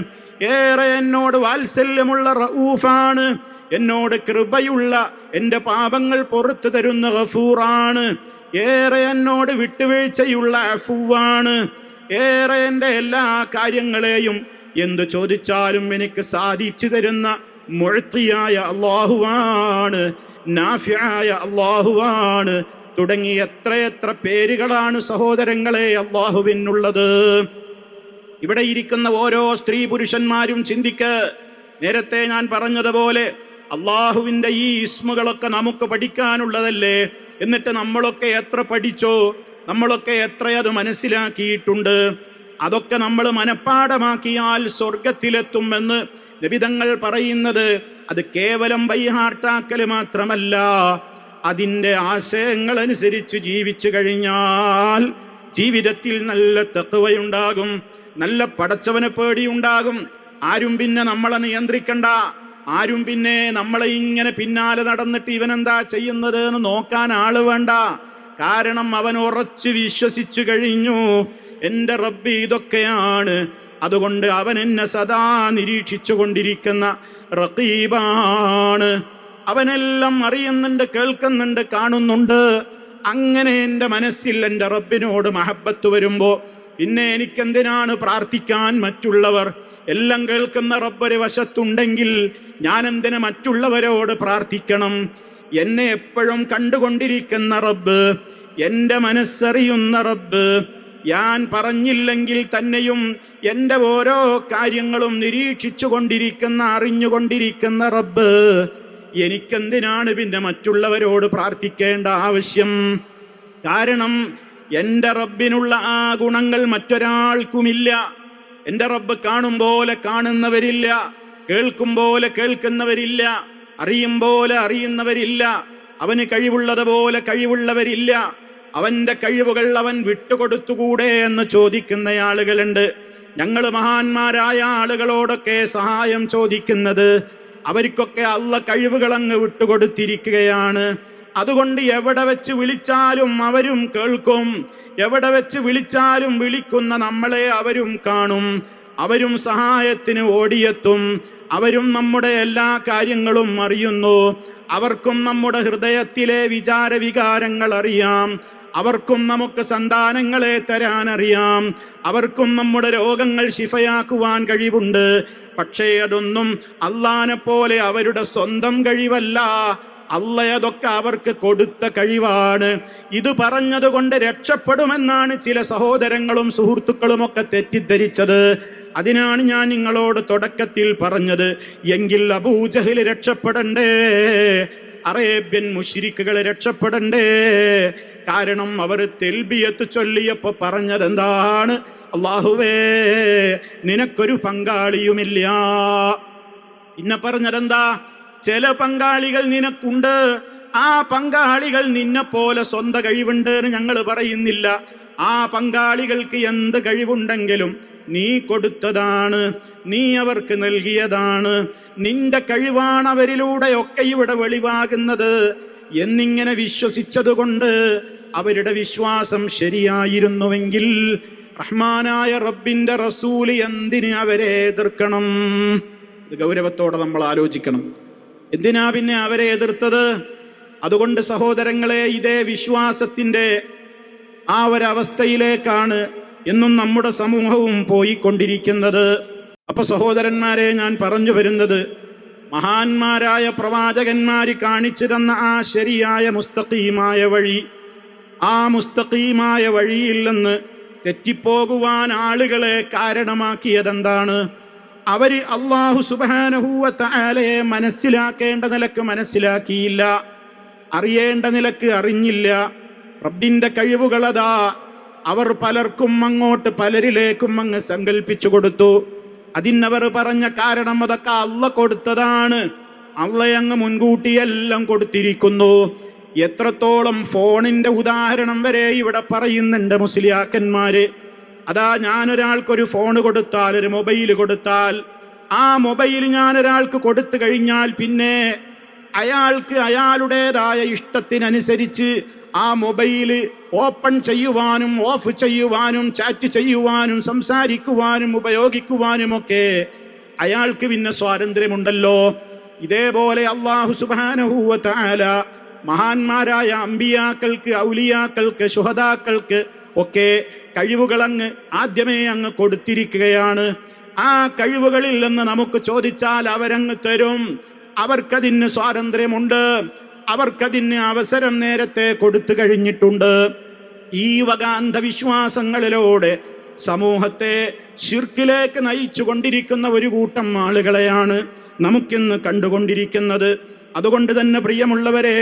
ഏറെ എന്നോട് വാത്സല്യമുള്ള റഊഫാണ്, എന്നോട് കൃപയുള്ള, എൻ്റെ പാപങ്ങൾ പുറത്തു തരുന്ന ഗഫൂറാണ്, ഏറെ എന്നോട് വിട്ടുവീഴ്ചയുള്ള അഫുവാണ്, ഏറെ എൻ്റെ എല്ലാ കാര്യങ്ങളെയും എന്തു ചോദിച്ചാലും എനിക്ക് സാധിച്ചു തരുന്ന മുഅ്തിയായ അല്ലാഹുവാണ്, നാഫിയായ അല്ലാഹുവാണ് തുടങ്ങി എത്രയെത്ര പേരുകളാണ് സഹോദരങ്ങളെ അല്ലാഹുവിനുള്ളത്. ഇവിടെ ഇരിക്കുന്ന ഓരോ സ്ത്രീ പുരുഷന്മാരും ചിന്തിക്ക്. നേരത്തെ ഞാൻ പറഞ്ഞതുപോലെ അള്ളാഹുവിൻ്റെ ഈ ഇസ്മുകളൊക്കെ നമുക്ക് പഠിക്കാനുള്ളതല്ലേ? എന്നിട്ട് നമ്മളൊക്കെ എത്ര പഠിച്ചോ? നമ്മളൊക്കെ എത്രയത് മനസ്സിലാക്കിയിട്ടുണ്ട്? അതൊക്കെ നമ്മൾ മനഃപ്പാടമാക്കിയാൽ സ്വർഗത്തിലെത്തുമെന്ന് നബിതങ്ങൾ പറയുന്നത് അത് കേവലം ബൈഹാർട്ടാക്കൽ മാത്രമല്ല, അതിൻ്റെ ആശയങ്ങളനുസരിച്ച് ജീവിച്ചു കഴിഞ്ഞാൽ ജീവിതത്തിൽ നല്ല തഖ്വയുണ്ടാകും, നല്ല പടച്ചവനെ പേടിയുണ്ടാകും. ആരും പിന്നെ നമ്മളെ നിയന്ത്രിക്കണ്ട, ആരും പിന്നെ നമ്മളെ ഇങ്ങനെ പിന്നാലെ നടന്നിട്ട് ഇവനെന്താ ചെയ്യുന്നത് എന്ന് നോക്കാൻ ആള് വേണ്ട. കാരണം അവൻ ഉറച്ചു വിശ്വസിച്ചു കഴിഞ്ഞു, എൻ്റെ റബ്ബ് ഇതൊക്കെയാണ്. അതുകൊണ്ട് അവൻ എന്നെ സദാ നിരീക്ഷിച്ചു കൊണ്ടിരിക്കുന്ന റഖീബാണ്. അവനെല്ലാം അറിയുന്നുണ്ട്, കേൾക്കുന്നുണ്ട്, കാണുന്നുണ്ട്. അങ്ങനെ എൻ്റെ മനസ്സിൽ എൻ്റെ റബ്ബിനോട് മഹബത്ത് വരുമ്പോൾ പിന്നെ എനിക്കെന്തിനാണ് പ്രാർത്ഥിക്കാൻ? മറ്റുള്ളവർ എല്ലാം കേൾക്കുന്ന റബ്ബൊരു വശത്തുണ്ടെങ്കിൽ ഞാൻ എന്തിന് മറ്റുള്ളവരോട് പ്രാർത്ഥിക്കണം? എന്നെ എപ്പോഴും കണ്ടുകൊണ്ടിരിക്കുന്ന റബ്ബ്, എൻ്റെ മനസ്സറിയുന്ന റബ്ബ്, ഞാൻ പറഞ്ഞില്ലെങ്കിൽ തന്നെയും എൻ്റെ ഓരോ കാര്യങ്ങളും നിരീക്ഷിച്ചു കൊണ്ടിരിക്കുന്ന, അറിഞ്ഞുകൊണ്ടിരിക്കുന്ന റബ്ബ്, എനിക്കെന്തിനാണ് പിന്നെ മറ്റുള്ളവരോട് പ്രാർത്ഥിക്കേണ്ട ആവശ്യം? കാരണം എൻ്റെ റബ്ബിനുള്ള ആ ഗുണങ്ങൾ മറ്റൊരാൾക്കുമില്ല. എൻ്റെ റബ്ബ് കാണും പോലെ കാണുന്നവരില്ല, കേൾക്കും പോലെ കേൾക്കുന്നവരില്ല, അറിയും പോലെ അറിയുന്നവരില്ല, അവന് കഴിവുള്ളതുപോലെ കഴിവുള്ളവരില്ല. അവൻ്റെ കഴിവുകൾ അവൻ വിട്ടുകൊടുത്തുകൂടെ എന്ന് ചോദിക്കുന്ന ആളുകളുണ്ട്. ഞങ്ങൾ മഹാന്മാരായ ആളുകളോടൊക്കെ സഹായം ചോദിക്കുന്നത് അവർക്കൊക്കെ അള്ള കഴിവുകൾ അങ്ങ് വിട്ടുകൊടുത്തിരിക്കുകയാണ്. അതുകൊണ്ട് എവിടെ വെച്ച് വിളിച്ചാലും അവരും കേൾക്കും, എവിടെ വെച്ച് വിളിച്ചാലും വിളിക്കുന്ന നമ്മളെ അവരും കാണും, അവരും സഹായത്തിന് ഓടിയെത്തും, അവരും നമ്മുടെ എല്ലാ കാര്യങ്ങളും അറിയുന്നു. അവർക്കും നമ്മുടെ ഹൃദയത്തിലെ വിചാരവികാരങ്ങൾ അറിയാം, അവർക്കും നമുക്ക് സന്താനങ്ങളെ തരാൻ അറിയാം, അവർക്കും നമ്മുടെ രോഗങ്ങൾ ശിഫയാക്കുവാൻ കഴിവുണ്ട്. പക്ഷേ അതൊന്നും അള്ളാനെ പോലെ അവരുടെ സ്വന്തം കഴിവല്ല, അള്ള അതൊക്കെ അവർക്ക് കൊടുത്ത കഴിവാണ്. ഇത് പറഞ്ഞതുകൊണ്ട് രക്ഷപ്പെടുമെന്നാണ് ചില സഹോദരങ്ങളും സുഹൃത്തുക്കളുമൊക്കെ തെറ്റിദ്ധരിച്ചത്. അതിനാണ് ഞാൻ നിങ്ങളോട് തുടക്കത്തിൽ പറഞ്ഞത്, എങ്കിൽ അബൂജഹൽ രക്ഷപ്പെടണ്ടേ, അറേബ്യൻ മുശ്രിക്കുകൾ രക്ഷപ്പെടണ്ടേ? കാരണം അവർ തെൽബിയത്ത് ചൊല്ലിയപ്പോൾ പറഞ്ഞത് എന്താണ്? അല്ലാഹുവേ നിനക്കൊരു പങ്കാളിയുമില്ല. പിന്നെ പറഞ്ഞതെന്താ? ചില പങ്കാളികൾ നിനക്കുണ്ട്, ആ പങ്കാളികൾ നിന്നെ പോലെ സ്വന്തം കഴിവുണ്ട് എന്ന് ഞങ്ങൾ പറയുന്നില്ല. ആ പങ്കാളികൾക്ക് എന്ത് കഴിവുണ്ടെങ്കിലും നീ കൊടുത്തതാണ്, നീ അവർക്ക് നൽകിയതാണ്, നിന്റെ കഴിവാണ് അവരിലൂടെയൊക്കെ ഇവിടെ വെളിവാകുന്നത് എന്നിങ്ങനെ വിശ്വസിച്ചതുകൊണ്ട് അവരുടെ വിശ്വാസം ശരിയായിരുന്നുവെങ്കിൽ റഹ്മാനായ റബ്ബിന്റെ റസൂല് എന്തിന് അവരെ എതിർക്കണം? ഇത് ഗൗരവത്തോടെ നമ്മൾ ആലോചിക്കണം. എന്തിനാ പിന്നെ അവരെ എതിർത്തത്? അതുകൊണ്ട് സഹോദരങ്ങളെ, ഇതേ വിശ്വാസത്തിൻ്റെ ആ ഒരവസ്ഥയിലേക്കാണ് എന്നും നമ്മുടെ സമൂഹവും പോയിക്കൊണ്ടിരിക്കുന്നത്. അപ്പൊ സഹോദരന്മാരെ, ഞാൻ പറഞ്ഞു വരുന്നത്, മഹാന്മാരായ പ്രവാചകന്മാർ കാണിച്ചു തന്ന ആ ശരിയായ മുസ്തഖീമായ വഴി, ആ മുസ്തഖീമായ വഴിയിൽ നിന്ന് തെറ്റിപ്പോകുവാൻ ആളുകളെ കാരണമാക്കിയതെന്താണ്? അവര് അല്ലാഹു സുബ്ഹാനഹു വ തആലയെ മനസ്സിലാക്കേണ്ട നിലക്ക് മനസ്സിലാക്കിയില്ല, അറിയേണ്ട നിലക്ക് അറിഞ്ഞില്ല. റബ്ബിന്റെ കഴിവുകളതാ അവർ പലർക്കും അങ്ങോട്ട് പലരിലേക്കും അങ്ങ് സങ്കല്പിച്ചു കൊടുത്തു. അതിനവർ പറഞ്ഞ കാരണം അതൊക്കെ അള്ള കൊടുത്തതാണ്, അള്ള അങ്ങ് മുൻകൂട്ടി എല്ലാം കൊടുത്തിരിക്കുന്നു. എത്രത്തോളം ഫോണിന്റെ ഉദാഹരണം വരെ ഇവിടെ പറയുന്നുണ്ട് മുസ്ലിയാക്കന്മാര്. അതാ, ഞാനൊരാൾക്കൊരു ഫോണ് കൊടുത്താൽ, ഒരു മൊബൈൽ കൊടുത്താൽ, ആ മൊബൈൽ ഞാനൊരാൾക്ക് കൊടുത്തു കഴിഞ്ഞാൽ പിന്നെ അയാൾക്ക് അയാളുടേതായ ഇഷ്ടത്തിനനുസരിച്ച് ആ മൊബൈല് ഓപ്പൺ ചെയ്യുവാനും ഓഫ് ചെയ്യുവാനും ചാറ്റ് ചെയ്യുവാനും സംസാരിക്കുവാനും ഉപയോഗിക്കുവാനുമൊക്കെ അയാൾക്ക് പിന്നെ സ്വാതന്ത്ര്യമുണ്ടല്ലോ. ഇതേപോലെ അല്ലാഹു സുബ്ഹാനഹു വ തആല മഹാന്മാരായ അമ്പിയാക്കൾക്ക്, ഔലിയാക്കൾക്ക്, ശുഹദാക്കൾക്ക് ഒക്കെ കഴിവുകളങ്ങ് ആദ്യമേ അങ്ങ് കൊടുത്തിരിക്കുകയാണ്. ആ കഴിവുകളിൽ നിന്ന് നമുക്ക് ചോദിച്ചാൽ അവരങ്ങ് തരും. അവർക്കതിന് സ്വാതന്ത്ര്യമുണ്ട്, അവർക്കതിന് അവസരം നേരത്തെ കൊടുത്തു കഴിഞ്ഞിട്ടുണ്ട്. ഈ വക അന്ധവിശ്വാസങ്ങളിലൂടെ സമൂഹത്തെ ശിർക്കിലേക്ക് നയിച്ചു കൊണ്ടിരിക്കുന്ന ഒരു കൂട്ടം ആളുകളെയാണ് നമുക്കിന്ന് കണ്ടുകൊണ്ടിരിക്കുന്നത്. അതുകൊണ്ട് തന്നെ പ്രിയമുള്ളവരെ,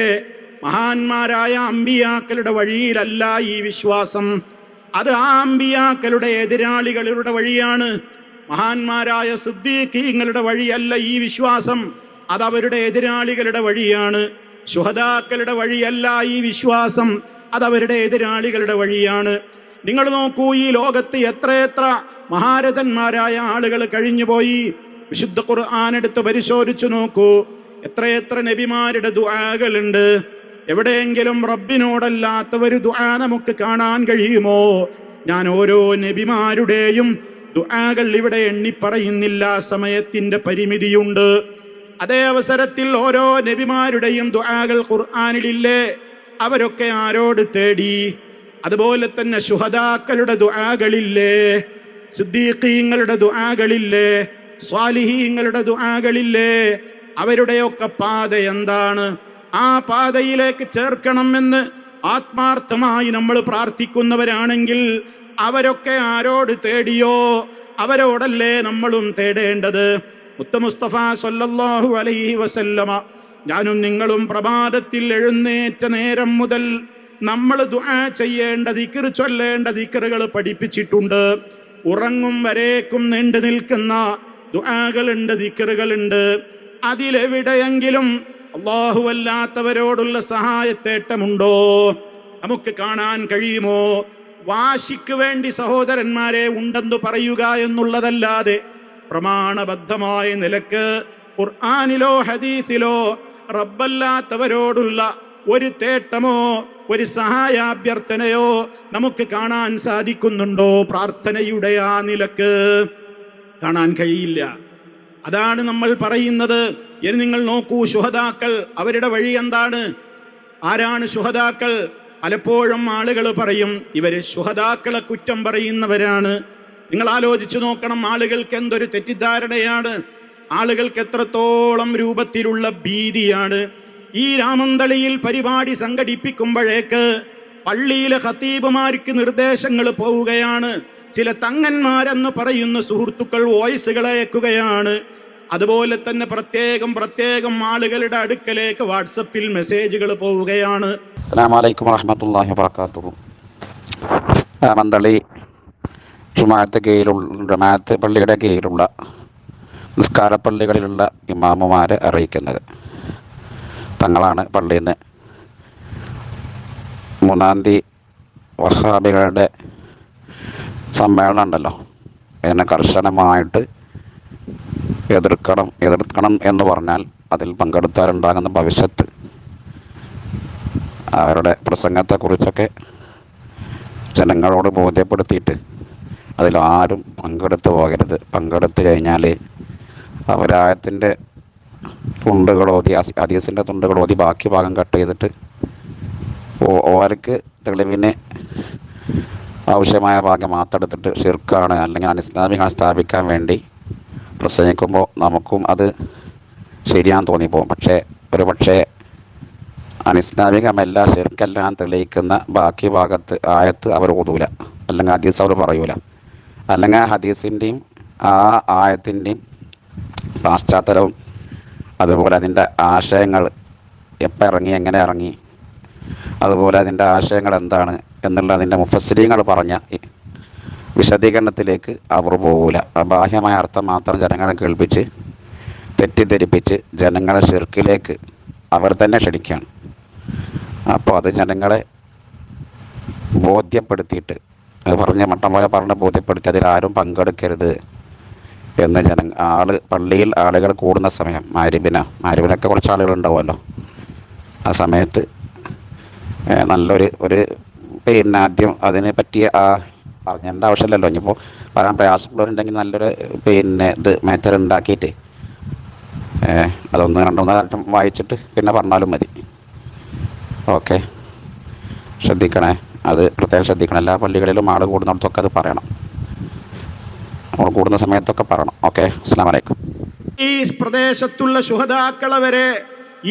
മഹാന്മാരായ അമ്പിയാക്കളുടെ വഴിയിലല്ല ഈ വിശ്വാസം, അത് ആ അമ്പിയാക്കളുടെ എതിരാളികളുടെ വഴിയാണ്. മഹാന്മാരായ സിദ്ദീഖീങ്ങളുടെ വഴിയല്ല ഈ വിശ്വാസം, അതവരുടെ എതിരാളികളുടെ വഴിയാണ്. ശുഹദാക്കളുടെ വഴിയല്ല ഈ വിശ്വാസം, അതവരുടെ എതിരാളികളുടെ വഴിയാണ്. നിങ്ങൾ നോക്കൂ, ഈ ലോകത്ത് എത്രയെത്ര മഹാരഥന്മാരായ ആളുകൾ കഴിഞ്ഞുപോയി. വിശുദ്ധ ഖുർആൻ എടുത്ത് പരിശോധിച്ചു നോക്കൂ, എത്രയെത്ര നബിമാരുടെ ദുആകളുണ്ട്. എവിടെയെങ്കിലും റബ്ബിനോടല്ലാത്ത ഒരു ദുആ നമുക്ക് കാണാൻ കഴിയുമോ? ഞാൻ ഓരോ നബിമാരുടെയും ദുആകൾ ഇവിടെ എണ്ണിപ്പറയുന്നില്ല, സമയത്തിന്റെ പരിമിതിയുണ്ട്. അതേ അവസരത്തിൽ ഓരോ നബിമാരുടെയും ദുആകൾ ഖുർആനിലില്ലേ? അവരൊക്കെ ആരോട് തേടി? അതുപോലെ തന്നെ ശുഹദാക്കളുടെ ദുആകളില്ലേ? സിദ്ദീഖീങ്ങളുടെ ദുആകളില്ലേ? സ്വാലിഹീങ്ങളുടെ ദുആകളില്ലേ? അവരുടെയൊക്കെ പാത എന്താണ്? ആ പാതയിലേക്ക് ചേർക്കണമെന്ന് ആത്മാർത്ഥമായി നമ്മൾ പ്രാർത്ഥിക്കുന്നവരാണെങ്കിൽ അവരൊക്കെ ആരോട് തേടിയോ അവരോടല്ലേ നമ്മളും തേടേണ്ടത്. മുസ്തഫ സല്ലല്ലാഹു അലൈഹി വസല്ലമ ഞാനും നിങ്ങളും പ്രഭാതത്തിൽ എഴുന്നേറ്റ നേരം മുതൽ നമ്മൾ ദുആ ചെയ്യേണ്ട ദിക്ർ, ചൊല്ലേണ്ട ദിക്റുകൾ പഠിപ്പിച്ചിട്ടുണ്ട്. ഉറങ്ങും വരേക്കും നീണ്ടു നിൽക്കുന്ന ദുആകളുണ്ട്, ദിക്റുകളുണ്ട്. അതിലെവിടെയെങ്കിലും അല്ലാഹുവല്ലാത്തവരോടുള്ള സഹായത്തേട്ടമുണ്ടോ? നമുക്ക് കാണാൻ കഴിയുമോ? വാശിക്ക് വേണ്ടി സഹോദരന്മാരെ ഉണ്ടെന്ന് പറയുക എന്നുള്ളതല്ലാതെ പ്രമാണബദ്ധമായ നിലക്ക് ഖുർആനിലോ ഹദീസിലോ റബ്ബല്ലാത്തവരോടുള്ള ഒരു തേട്ടമോ ഒരു സഹായാഭ്യർത്ഥനയോ നമുക്ക് കാണാൻ സാധിക്കുന്നുണ്ടോ? പ്രാർത്ഥനയുടെ ആ നിലക്ക് കാണാൻ കഴിയില്ല. അതാണ് നമ്മൾ പറയുന്നത്. ഇനി നിങ്ങൾ നോക്കൂ, ശുഹദാക്കൾ അവരുടെ വഴി എന്താണ്? ആരാണ് ശുഹദാക്കൾ? പലപ്പോഴും ആളുകൾ പറയും ഇവര് ശുഹദാക്കളെ കുറ്റം പറയുന്നവരാണ്. നിങ്ങൾ ആലോചിച്ചു നോക്കണം, ആളുകൾക്ക് എന്തൊരു തെറ്റിദ്ധാരണയാണ്, ആളുകൾക്ക് എത്രത്തോളം രൂപത്തിലുള്ള ഭീതിയാണ്. ഈ രാമന്തളിയിൽ പരിപാടി സംഘടിപ്പിക്കുമ്പോഴേക്ക് പള്ളിയിലെ ഖത്തീബുമാർക്ക് നിർദ്ദേശങ്ങൾ പോവുകയാണ്. ചില തങ്ങന്മാരെന്ന് പറയുന്ന സുഹൃത്തുക്കൾ വോയിസുകൾ അയക്കുകയാണ്. അതുപോലെ തന്നെ പ്രത്യേകം ആളുകളുടെ അടുക്കലേക്ക് വാട്സപ്പിൽ മെസ്സേജുകൾ പോവുകയാണ്. അസ്സലാമു അലൈക്കും വറഹ്മത്തുള്ളാഹി വബറകാതുഹു. രാമന്തളി ജമാഅത്ത് പള്ളിയുടെ കീഴിലുള്ള നിസ്കാര പള്ളികളിലുള്ള ഇമാമുമാരെ അറിയിക്കുന്നത്, തങ്ങളാണ് പള്ളിയിൽ നിന്ന് 3-ാം തീയതി വഹാബികളുടെ സമ്മേളനം ഉണ്ടല്ലോ, അതിനെ കർശനമായിട്ട് എതിർക്കണം എന്ന് പറഞ്ഞാൽ അതിൽ പങ്കെടുത്താലുണ്ടാകുന്ന ഭവിഷ്യത്ത്, അവരുടെ പ്രസംഗത്തെക്കുറിച്ചൊക്കെ ജനങ്ങളോട് ബോധ്യപ്പെടുത്തിയിട്ട് അതിലാരും പങ്കെടുത്ത് പോകരുത്. പങ്കെടുത്തു കഴിഞ്ഞാൽ അവരായത്തിൻ്റെ തുണ്ടുകളോതി, ഹദീസിൻ്റെ തുണ്ടുകളോതി ബാക്കി ഭാഗം കട്ട് ചെയ്തിട്ട് ഓർക്ക് തെളിവിന് ആവശ്യമായ ഭാഗം മാത്രമെടുത്തിട്ട് ഷിർക്കാണ് അല്ലെങ്കിൽ അനിസ്ലാമിക സ്ഥാപിക്കാൻ വേണ്ടി പ്രസംഗിക്കുമ്പോൾ നമുക്കും അത് ശരിയാന്ന് തോന്നിപ്പോകും. പക്ഷേ അനിസ്ലാമികമല്ല, ഷിർക്കെല്ലാം തെളിയിക്കുന്ന ബാക്കി ഭാഗത്ത് ആയത്ത് അവർ ഓതൂല, അല്ലെങ്കിൽ ഹദീസ് അവർ പറയൂല, അല്ലെങ്കിൽ ആ ഹദീസിൻ്റെയും ആ ആയത്തിൻ്റെയും പാശ്ചാത്തലവും അതുപോലെ അതിൻ്റെ ആശയങ്ങൾ എപ്പോൾ ഇറങ്ങി, എങ്ങനെ ഇറങ്ങി, അതുപോലെ അതിൻ്റെ ആശയങ്ങൾ എന്താണ് എന്നുള്ള അതിൻ്റെ മുഫസ്സിരീങ്ങൾ പറഞ്ഞ വിശദീകരണത്തിലേക്ക് അവർ പോകൂല. ബാഹ്യമായ അർത്ഥം മാത്രം ജനങ്ങളെ കേൾപ്പിച്ച് തെറ്റിദ്ധരിപ്പിച്ച് ജനങ്ങളെ ഷിർക്കിലേക്ക് അവർ തന്നെ ക്ഷണിക്കുകയാണ്. അപ്പോൾ അത് ജനങ്ങളെ ബോധ്യപ്പെടുത്തിയിട്ട് മട്ടം പോലെ പറഞ്ഞ് ബോധ്യപ്പെടുത്തി അതിലാരും പങ്കെടുക്കരുത് എന്ന് പള്ളിയിൽ ആളുകൾ കൂടുന്ന സമയം മാരിബിനൊക്കെ കുറച്ച് ആളുകളുണ്ടാവുമല്ലോ, ആ സമയത്ത് നല്ലൊരു ആദ്യം അതിനെ പറ്റിയ പറഞ്ഞേണ്ട ആവശ്യമില്ലല്ലോ. ഇനിയിപ്പോൾ പറയാൻ പ്രയാസമുള്ളവരുണ്ടെങ്കിൽ നല്ലൊരു മെത്തേഡ് ഉണ്ടാക്കിയിട്ട് അതൊന്ന് 2-3 വട്ടം വായിച്ചിട്ട് പിന്നെ പറഞ്ഞാലും മതി. ഓക്കെ, ശ്രദ്ധിക്കണേ, അത് പ്രത്യേകം ശ്രദ്ധിക്കണം. എല്ലാ പള്ളികളിലും ആൾ കൂടുന്നിടത്തൊക്കെ അത് പറയണം, നമ്മൾ കൂടുന്ന സമയത്തൊക്കെ പറയണം. ഓക്കെ, അസ്സലാമു അലൈക്കും. ഈ പ്രദേശത്തുള്ള ശുഹദാക്കളെ വരെ,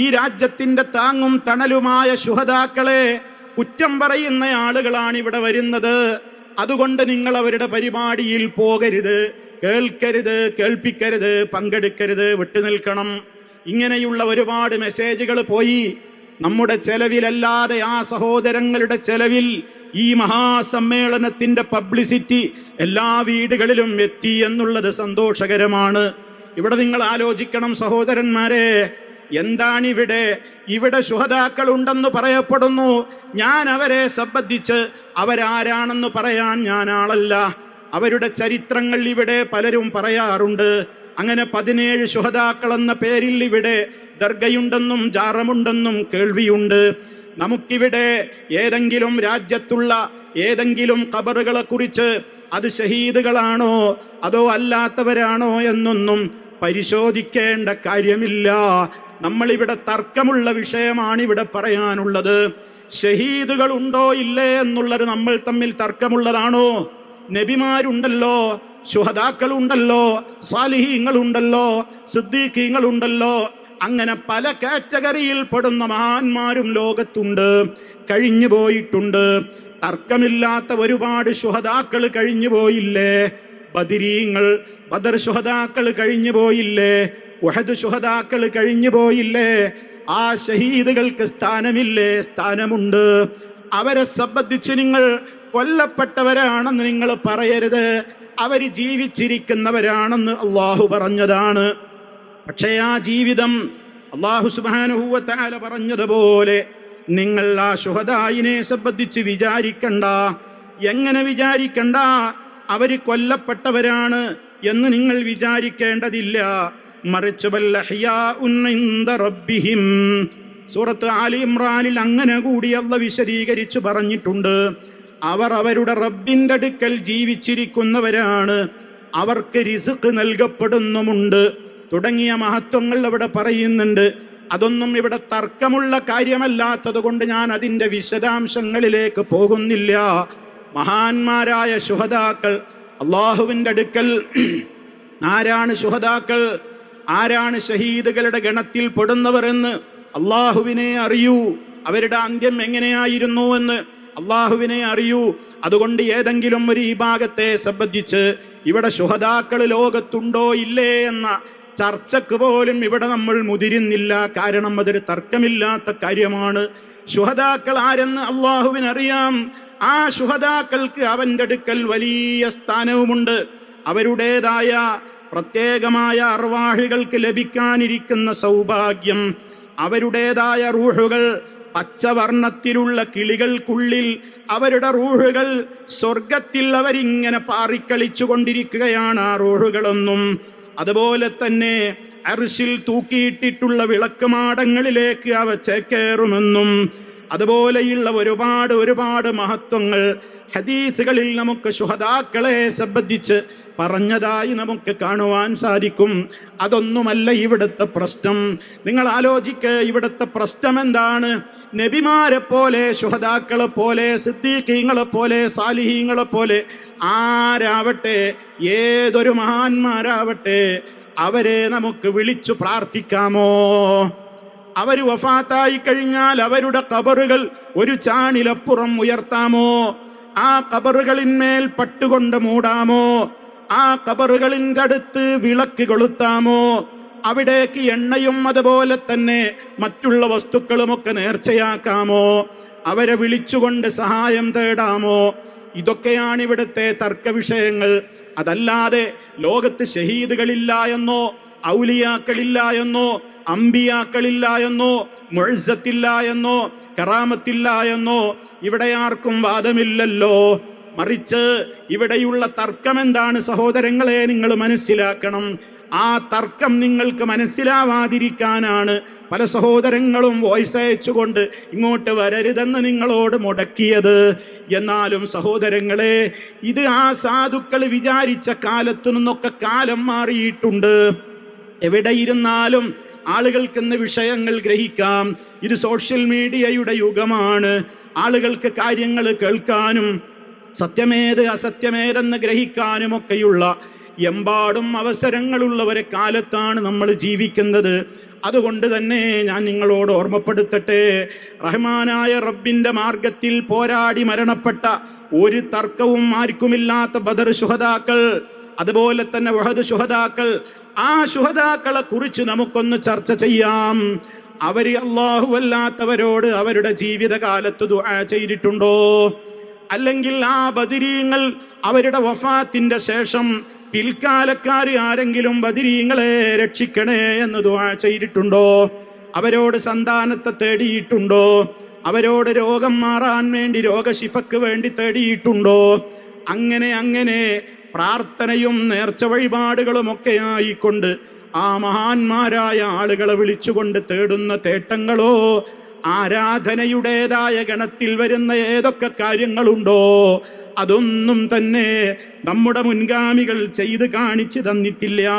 ഈ രാജ്യത്തിന്റെ താങ്ങും തണലുമായ ശുഹദാക്കളെ കുറ്റം പറയുന്ന ആളുകളാണ് ഇവിടെ വരുന്നത്. അതുകൊണ്ട് നിങ്ങൾ അവരുടെ പരിപാടിയിൽ പോകരുത്, കേൾക്കരുത്, കേൾപ്പിക്കരുത്, പങ്കെടുക്കരുത്, വിട്ടുനിൽക്കണം. ഇങ്ങനെയുള്ള ഒരുപാട് മെസ്സേജുകൾ പോയി. നമ്മുടെ ചെലവിലല്ലാതെ ആ സഹോദരങ്ങളുടെ ചെലവിൽ ഈ മഹാസമ്മേളനത്തിന്റെ പബ്ലിസിറ്റി എല്ലാ വീടുകളിലും എത്തി എന്നുള്ളത് സന്തോഷകരമാണ്. ഇവിടെ നിങ്ങൾ ആലോചിക്കണം സഹോദരന്മാരെ, എന്താണിവിടെ? ഇവിടെ ശുഹദാക്കൾ ഉണ്ടെന്ന് പറയപ്പെടുന്നു. ഞാൻ അവരെ സംബന്ധിച്ച് അവരാരാണെന്ന് പറയാൻ ഞാൻ ആളല്ല. അവരുടെ ചരിത്രങ്ങൾ ഇവിടെ പലരും പറയാറുണ്ട്. അങ്ങനെ 17 ശുഹദാക്കൾ എന്ന പേരിൽ ഇവിടെ ദർഗയുണ്ടെന്നും ജാറമുണ്ടെന്നും കേൾവിയുണ്ട്. നമുക്കിവിടെ ഏതെങ്കിലും രാജ്യത്തുള്ള ഏതെങ്കിലും ഖബറുകളെ കുറിച്ച് അത് ഷഹീദുകളാണോ അതോ അല്ലാത്തവരാണോ എന്നൊന്നും പരിശോധിക്കേണ്ട കാര്യമില്ല. നമ്മളിവിടെ തർക്കമുള്ള വിഷയമാണ് ഇവിടെ പറയാനുള്ളത്. ഷഹീദുകൾ ഉണ്ടോ ഇല്ലേ എന്നുള്ളത് നമ്മൾ തമ്മിൽ തർക്കമുള്ളതാണോ? നബിമാരുണ്ടല്ലോ, ശുഹദാക്കളുണ്ടല്ലോ, സാലിഹീങ്ങളുണ്ടല്ലോ, സിദ്ദീഖീങ്ങളുണ്ടല്ലോ. അങ്ങനെ പല കാറ്റഗറിയിൽ പെടുന്ന മഹാന്മാരും ലോകത്തുണ്ട്, കഴിഞ്ഞു പോയിട്ടുണ്ട്. തർക്കമില്ലാത്ത ഒരുപാട് ശുഹദാക്കൾ കഴിഞ്ഞു പോയില്ലേ? ബദരീങ്ങൾ, ബദർ ശുഹദാക്കൾ കഴിഞ്ഞു പോയില്ലേ? ഉഹദ് ശുഹദാക്കൾ കഴിഞ്ഞു പോയില്ലേ? ആ ഷഹീദുകൾക്ക് സ്ഥാനമില്ലേ? സ്ഥാനമുണ്ട്. അവരെ സംബന്ധിച്ച് നിങ്ങൾ കൊല്ലപ്പെട്ടവരാണെന്ന് നിങ്ങൾ പറയരുത്. അവർ ജീവിച്ചിരിക്കുന്നവരാണെന്ന് അള്ളാഹു പറഞ്ഞതാണ്. പക്ഷേ ആ ജീവിതം അള്ളാഹു സുബ്ഹാനഹു വ തആല പറഞ്ഞതുപോലെ നിങ്ങൾ ആ ശുഹദായിനെ സംബന്ധിച്ച് വിചാരിക്കണ്ട. എങ്ങനെ വിചാരിക്കണ്ട? അവർ കൊല്ലപ്പെട്ടവരാണ് എന്ന് നിങ്ങൾ വിചാരിക്കേണ്ടതില്ല. മറിച്ച് റബ്ബിഹിം, സൂറത്ത് ആലി ഇമ്രാനിൽ അങ്ങനെ കൂടി അല്ലാഹു വിശദീകരിച്ചു പറഞ്ഞിട്ടുണ്ട്. അവർ അവരുടെ റബ്ബിൻ്റെ അടുക്കൽ ജീവിച്ചിരിക്കുന്നവരാണ്, അവർക്ക് റിസ്ക് നൽകപ്പെടുന്നുമുണ്ട് തുടങ്ങിയ മഹത്വങ്ങൾ അവിടെ പറയുന്നുണ്ട്. അതൊന്നും ഇവിടെ തർക്കമുള്ള കാര്യമല്ലാത്തത് കൊണ്ട് ഞാൻ അതിൻ്റെ വിശദാംശങ്ങളിലേക്ക് പോകുന്നില്ല. മഹാന്മാരായ ശുഹദാക്കൾ അള്ളാഹുവിൻ്റെ അടുക്കൽ ആരാണ് ശുഹദാക്കൾ, ആരാണ് ഷഹീദുകളുടെ ഗണത്തിൽ പെടുന്നവർ എന്ന് അള്ളാഹുവിനെ അറിയൂ. അവരുടെ അന്ത്യം എങ്ങനെയായിരുന്നു എന്ന് അള്ളാഹുവിനെ അറിയൂ. അതുകൊണ്ട് ഏതെങ്കിലും ഒരു വിഭാഗത്തെ സംബന്ധിച്ച് ഇവിടെ ശുഹദാക്കൾ ലോകത്തുണ്ടോ ഇല്ലേ എന്ന ചർച്ചക്ക് പോലും ഇവിടെ നമ്മൾ മുതിരുന്നില്ല. കാരണം അതൊരു തർക്കമില്ലാത്ത കാര്യമാണ്. ശുഹദാക്കൾ ആരെന്ന് അള്ളാഹുവിനറിയാം. ആ ശുഹദാക്കൾക്ക് അവൻ്റെ അടുക്കൽ വലിയ സ്ഥാനവുമുണ്ട്. അവരുടേതായ പ്രത്യേകമായ അർവാഹികൾക്ക് ലഭിക്കാനിരിക്കുന്ന സൗഭാഗ്യം, അവരുടേതായ റൂഹുകൾ പച്ചവർണ്ണത്തിലുള്ള കിളികൾക്കുള്ളിൽ അവരുടെ റൂഹുകൾ സ്വർഗത്തിൽ അവരിങ്ങനെ പാറിക്കളിച്ചു കൊണ്ടിരിക്കുകയാണ്. ആ റൂഹുകളൊന്നും അതുപോലെ തന്നെ അർശിൽ തൂക്കിയിട്ടിട്ടുള്ള വിളക്കുമാടങ്ങളിലേക്ക് അവ ചേക്കേറുമെന്നും അതുപോലെയുള്ള ഒരുപാട് മഹത്വങ്ങൾ ഹദീസുകളിൽ നമുക്ക് ശുഹദാക്കളെ സംബന്ധിച്ച് പറഞ്ഞതായി നമുക്ക് കാണുവാൻ സാധിക്കും. അതൊന്നുമല്ല ഇവിടുത്തെ പ്രശ്നം. നിങ്ങൾ ആലോചിക്കുക, ഇവിടുത്തെ പ്രശ്നം എന്താണ്? നബിമാരെ പോലെ, ശുഹദാക്കളെ പോലെ, സിദ്ദീഖീങ്ങളെ പോലെ, സാലിഹീങ്ങളെ പോലെ ആരാവട്ടെ, ഏതൊരു മഹാന്മാരാവട്ടെ, അവരെ നമുക്ക് വിളിച്ചു പ്രാർത്ഥിക്കാമോ? അവർ വഫാത്തായി കഴിഞ്ഞാൽ അവരുടെ ഖബറുകൾ ഒരു ചാണിലപ്പുറം ഉയർത്താമോ? ആ ഖബറുകളിന്മേൽ പട്ടുകൊണ്ട് മൂടാമോ? ആ ഖബറുകളിൻ്റെ അടുത്ത് വിളക്ക് കൊളുത്താമോ? അവിടേക്ക് എണ്ണയും അതുപോലെ തന്നെ മറ്റുള്ള വസ്തുക്കളുമൊക്കെ നേർച്ചയാക്കാമോ? അവരെ വിളിച്ചുകൊണ്ട് സഹായം തേടാമോ? ഇതൊക്കെയാണ് ഇവിടുത്തെ തർക്ക വിഷയങ്ങൾ. അതല്ലാതെ ലോകത്ത് ഷഹീദുകളില്ല എന്നോ, ഔലിയാക്കളില്ല എന്നോ, അമ്പിയാക്കളില്ല എന്നോ, മുഅ്സത്തില്ല എന്നോ, കറാമത്തില്ല എന്നോ ഇവിടെ ആർക്കും വാദമില്ലല്ലോ. മറിച്ച് ഇവിടെയുള്ള തർക്കം എന്താണ് സഹോദരങ്ങളെ? നിങ്ങൾ മനസ്സിലാക്കണം. ആ തർക്കം നിങ്ങൾക്ക് മനസ്സിലാവാതിരിക്കാനാണ് പല സഹോദരങ്ങളും വോയിസ് അയച്ചുകൊണ്ട് ഇങ്ങോട്ട് വരരുതെന്ന് നിങ്ങളോട് മുടക്കിയത്. എന്നാലും സഹോദരങ്ങളെ, ഇത് ആ സാധുക്കൾ വിചാരിച്ച കാലത്തു നിന്നൊക്കെ കാലം മാറിയിട്ടുണ്ട്. എവിടെ ഇരുന്നാലും ആളുകൾക്കിന്ന് വിഷയങ്ങൾ ഗ്രഹിക്കാം. ഇത് സോഷ്യൽ മീഡിയയുടെ യുഗമാണ്. ആളുകൾക്ക് കാര്യങ്ങൾ കേൾക്കാനും സത്യമേത് അസത്യമേതെന്ന് ഗ്രഹിക്കാനുമൊക്കെയുള്ള എമ്പാടും അവസരങ്ങളുള്ള ഒരു കാലത്താണ് നമ്മൾ ജീവിക്കുന്നത്. അതുകൊണ്ട് തന്നെ ഞാൻ നിങ്ങളോട് ഓർമ്മപ്പെടുത്തട്ടെ, റഹ്മാനായ റബ്ബിൻ്റെ മാർഗത്തിൽ പോരാടി മരണപ്പെട്ട ഒരു തർക്കവും ആർക്കുമില്ലാത്ത ബദർ ശുഹദാക്കൾ, അതുപോലെ തന്നെ ഉഹദ് ശുഹദാക്കൾ, ആ ശുഹദാക്കളെ കുറിച്ച് നമുക്കൊന്ന് ചർച്ച ചെയ്യാം. അവർ അല്ലാഹു അല്ലാത്തവരോട് അവരുടെ ജീവിതകാലത്ത് ദുആ ചെയ്തിട്ടുണ്ടോ? അല്ലെങ്കിൽ ആ ബദരീങ്ങൾ അവരുടെ വഫാത്തിന്റെ ശേഷം പിൽക്കാലക്കാർ ആരെങ്കിലും ബദരീങ്ങളെ രക്ഷിക്കണേ എന്ന് ദുആ ചെയ്തിട്ടുണ്ടോ? അവരോട് സന്താനത്തെ തേടിയിട്ടുണ്ടോ? അവരോട് രോഗം മാറാൻ വേണ്ടി രോഗശിഫക്ക് വേണ്ടി തേടിയിട്ടുണ്ടോ? അങ്ങനെ പ്രാർത്ഥനയും നേർച്ച വഴിപാടുകളും ഒക്കെ ആയിക്കൊണ്ട് ആ മഹാന്മാരായ ആളുകളെ വിളിച്ചുകൊണ്ട് തേടുന്ന തേട്ടങ്ങളോ ആരാധനയുടേതായ ഗണത്തിൽ വരുന്ന ഏതൊക്കെ കാര്യങ്ങളുണ്ടോ അതൊന്നും തന്നെ നമ്മുടെ മുൻഗാമികൾ ചെയ്ത് കാണിച്ചു തന്നിട്ടില്ല.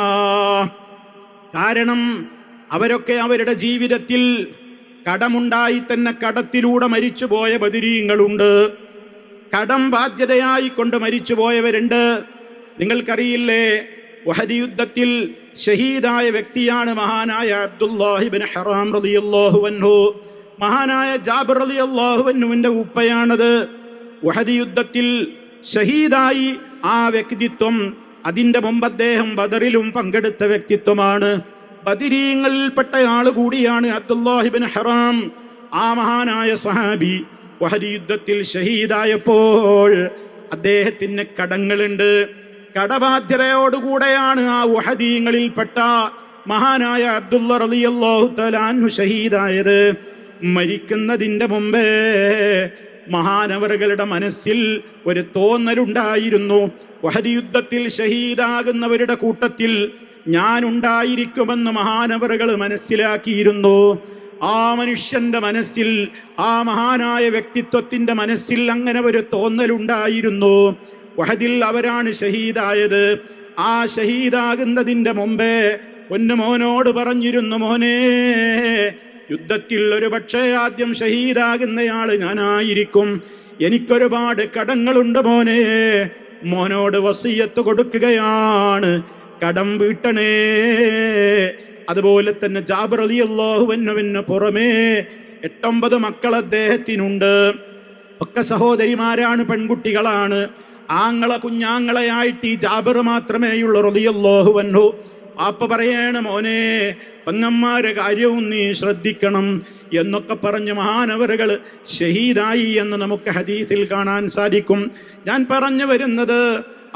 കാരണം അവരൊക്കെ അവരുടെ ജീവിതത്തിൽ കടമുണ്ടായി തന്നെ കടത്തിലൂടെ മരിച്ചുപോയ ബദരീങ്ങളുണ്ട്, കടം ബാധ്യതയായി കൊണ്ട് മരിച്ചുപോയവരുണ്ട്. നിങ്ങൾക്കറിയില്ലേ, ഉഹദ് യുദ്ധത്തിൽ ഷഹീദായ വ്യക്തിയാണ് മഹാനായ അബ്ദുല്ലാഹി ഇബ്നു ഹറാം റളിയല്ലാഹു അൻഹു. മഹാനായ ജാബിർ റളിയല്ലാഹു അൻഹുവിന്റെ ഉപ്പയാണത്. ഉഹദ് യുദ്ധത്തിൽ ഷഹീദായി ആ വ്യക്തിത്വം. അതിന്റെ മുമ്പ് അദ്ദേഹം ബദറിലും പങ്കെടുത്ത വ്യക്തിത്വമാണ്. ബദരീങ്ങളിൽപ്പെട്ട ആള് കൂടിയാണ് അബ്ദുല്ലാഹി ഇബ്നു ഹറാം. ആ മഹാനായ സഹാബി ഉഹദ് യുദ്ധത്തിൽ ഷഹീദായപ്പോൾ അദ്ദേഹത്തിന് കടങ്ങളുണ്ട്. കടബാധ്യതയോടുകൂടെയാണ് ആ ഉഹദീങ്ങളിൽപ്പെട്ട മഹാനായ അബ്ദുള്ള റളിയല്ലാഹു തആല അൻഹു ഷഹീദായത്. മരിക്കുന്നതിൻ്റെ മുമ്പേ മഹാനവറുകളുടെ മനസ്സിൽ ഒരു തോന്നലുണ്ടായിരുന്നു. ഉഹദ് യുദ്ധത്തിൽ ഷഹീദാകുന്നവരുടെ കൂട്ടത്തിൽ ഞാൻ ഉണ്ടായിരിക്കുമെന്ന് മഹാനവറുകൾ മനസ്സിലാക്കിയിരുന്നു. ആ മനുഷ്യന്റെ മനസ്സിൽ, ആ മഹാനായ വ്യക്തിത്വത്തിന്റെ മനസ്സിൽ അങ്ങനെ ഒരു തോന്നലുണ്ടായിരുന്നു. ഉഹദിൽ അവരാണ് ഷഹീദായത്. ആ ഷഹീദാകുന്നതിൻ്റെ മുമ്പേ പൊന്നുമോനോട് പറഞ്ഞിരുന്നു, മോനെ, യുദ്ധത്തിൽ ഒരു പക്ഷേ ആദ്യം ഷഹീദാകുന്നയാള് ഞാനായിരിക്കും, എനിക്കൊരുപാട് കടങ്ങളുണ്ട് മോനെ. മോനോട് വസിയത്ത് കൊടുക്കുകയാണ്, കടം വീട്ടണേ. അതുപോലെ തന്നെ ജാബിർ റളിയല്ലാഹു അൻഹുവിന് പുറമേ 8-9 മക്കൾ അദ്ദേഹത്തിനുണ്ട്. ഒക്കെ സഹോദരിമാരാണ്, പെൺകുട്ടികളാണ്. കുഞ്ഞാങ്ങളെയായിട്ട് ഈ ജാബിർ മാത്രമേയുള്ളൂ റളിയല്ലാഹു അൻഹു. ആപ്പ പറയാണ്, മോനെ, പെങ്ങന്മാരെ കാര്യവും നീ ശ്രദ്ധിക്കണം എന്നൊക്കെ പറഞ്ഞ് മഹാനവറുകൾ ഷഹീദായി എന്ന് നമുക്ക് ഹദീസിൽ കാണാൻ സാധിക്കും. ഞാൻ പറഞ്ഞു വരുന്നത്,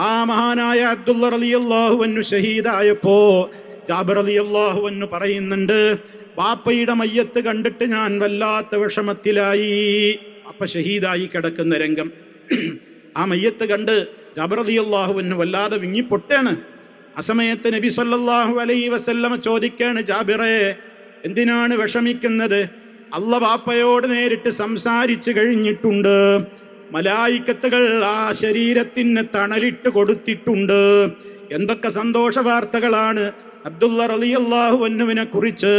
ആ മഹാനായ അബ്ദുള്ള റളിയല്ലാഹു അൻഹു ഷഹീദായപ്പോ ജാബിർ റളിയല്ലാഹു അൻഹു പറയുന്നുണ്ട്, ബാപ്പയുടെ മയ്യത്ത് കണ്ടിട്ട് ഞാൻ വല്ലാത്ത വിഷമത്തിലായി. അപ്പ ഷഹീദായി കിടക്കുന്ന രംഗം, ആ മയ്യത്ത് കണ്ട് ജാബിർ റളിയല്ലാഹു അൻഹു വല്ലാതെ വിങ്ങിപ്പൊട്ടാണ്. ആ സമയത്ത് നബി സല്ലല്ലാഹു അലൈഹി വസല്ലമ ചോദിക്കാണ്, ജാബിറേ, എന്തിനാണ് വിഷമിക്കുന്നത്? അള്ള ബാപ്പയോട് നേരിട്ട് സംസാരിച്ചു കഴിഞ്ഞിട്ടുണ്ട്. മലായിക്കത്തുകൾ ആ ശരീരത്തിന് തണലിട്ട് കൊടുത്തിട്ടുണ്ട്. എന്തൊക്കെ സന്തോഷ വാർത്തകളാണ് അബ്ദുള്ള റളിയല്ലാഹു അൻഹുവിനെ കുറിച്ച്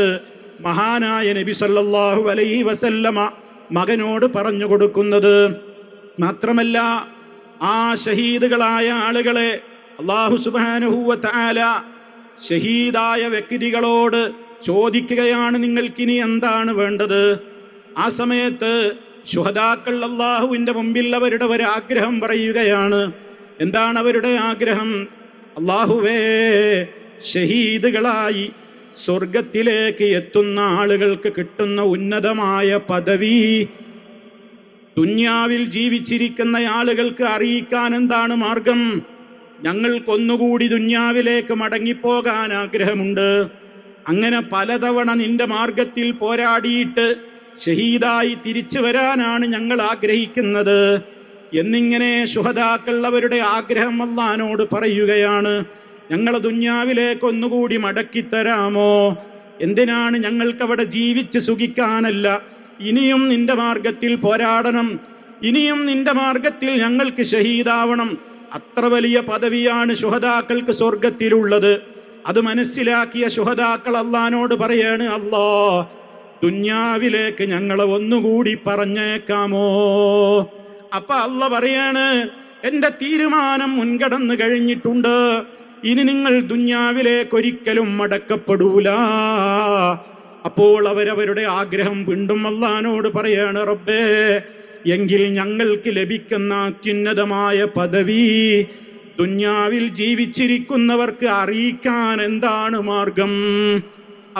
മഹാനായ നബി സല്ലല്ലാഹു അലൈഹി വസല്ലമ മകനോട് പറഞ്ഞു കൊടുക്കുന്നത്. മാത്രമല്ല, ആ ഷഹീദുകളായ ആളുകളെ അല്ലാഹു സുബ്ഹാനഹു വ തആല ഷഹീദായ വ്യക്തികളോട് ചോദിക്കുകയാണ്, നിങ്ങൾക്കിനി എന്താണ് വേണ്ടത്? ആ സമയത്ത് ശുഹദാക്കൾ അല്ലാഹുവിൻ്റെ മുമ്പിൽ അവരുടെ ഒരു ആഗ്രഹം പറയുകയാണ്. എന്താണ് അവരുടെ ആഗ്രഹം? അല്ലാഹുവേ, ഷഹീദുകളായി സ്വർഗത്തിലേക്ക് എത്തുന്ന ആളുകൾക്ക് കിട്ടുന്ന ഉന്നതമായ പദവി ദുന്യാവിൽ ജീവിച്ചിരിക്കുന്ന ആളുകൾക്ക് അറിയിക്കാൻ എന്താണ് മാർഗം? ഞങ്ങൾക്കൊന്നുകൂടി ദുന്യാവിലേക്ക് മടങ്ങിപ്പോകാൻ ആഗ്രഹമുണ്ട്. അങ്ങനെ പലതവണ നിന്റെ മാർഗത്തിൽ പോരാടിയിട്ട് ഷഹീദായി തിരിച്ചു വരാനാണ് ഞങ്ങൾ ആഗ്രഹിക്കുന്നത് എന്നിങ്ങനെ ശുഹദാക്കൾ അവരുടെ ആഗ്രഹം അല്ലാഹുവോട് പറയുകയാണ്. ഞങ്ങൾ ദുന്യാവിലേക്ക് ഒന്നുകൂടി മടക്കിത്തരാമോ? എന്തിനാണ്? ഞങ്ങൾക്കവിടെ ജീവിച്ച് സുഖിക്കാനല്ല, ഇനിയും നിന്റെ മാർഗത്തിൽ പോരാടണം, ഇനിയും നിന്റെ മാർഗത്തിൽ ഞങ്ങൾക്ക് ഷഹീദാവണം. അത്ര വലിയ പദവിയാണ് ശുഹദാക്കൾക്ക് സ്വർഗത്തിലുള്ളത്. അത് മനസ്സിലാക്കിയ ശുഹദാക്കൾ അല്ലാഹുവോട് പറയാണ്, അല്ലാ, ദുന്യാവിലേക്ക് ഞങ്ങളെ ഒന്നുകൂടി പറഞ്ഞേക്കാമോ? അപ്പൊ അല്ലാഹു പറയാണ്, എൻ്റെ തീരുമാനം മുൻകടന്നു കഴിഞ്ഞിട്ടുണ്ട്, ഇനി നിങ്ങൾ ദുന്യാവിലേക്ക് ഒരിക്കലും മടക്കപ്പെടൂല. അപ്പോൾ അവരവരുടെ ആഗ്രഹം വീണ്ടും അല്ലാഹുവോട് പറയാണ്, റബ്ബേ, എങ്കിൽ ഞങ്ങൾക്ക് ലഭിക്കുന്ന അത്യുന്നതമായ പദവി ദുന്യാവിൽ ജീവിച്ചിരിക്കുന്നവർക്ക് അറിയിക്കാൻ എന്താണ് മാർഗം?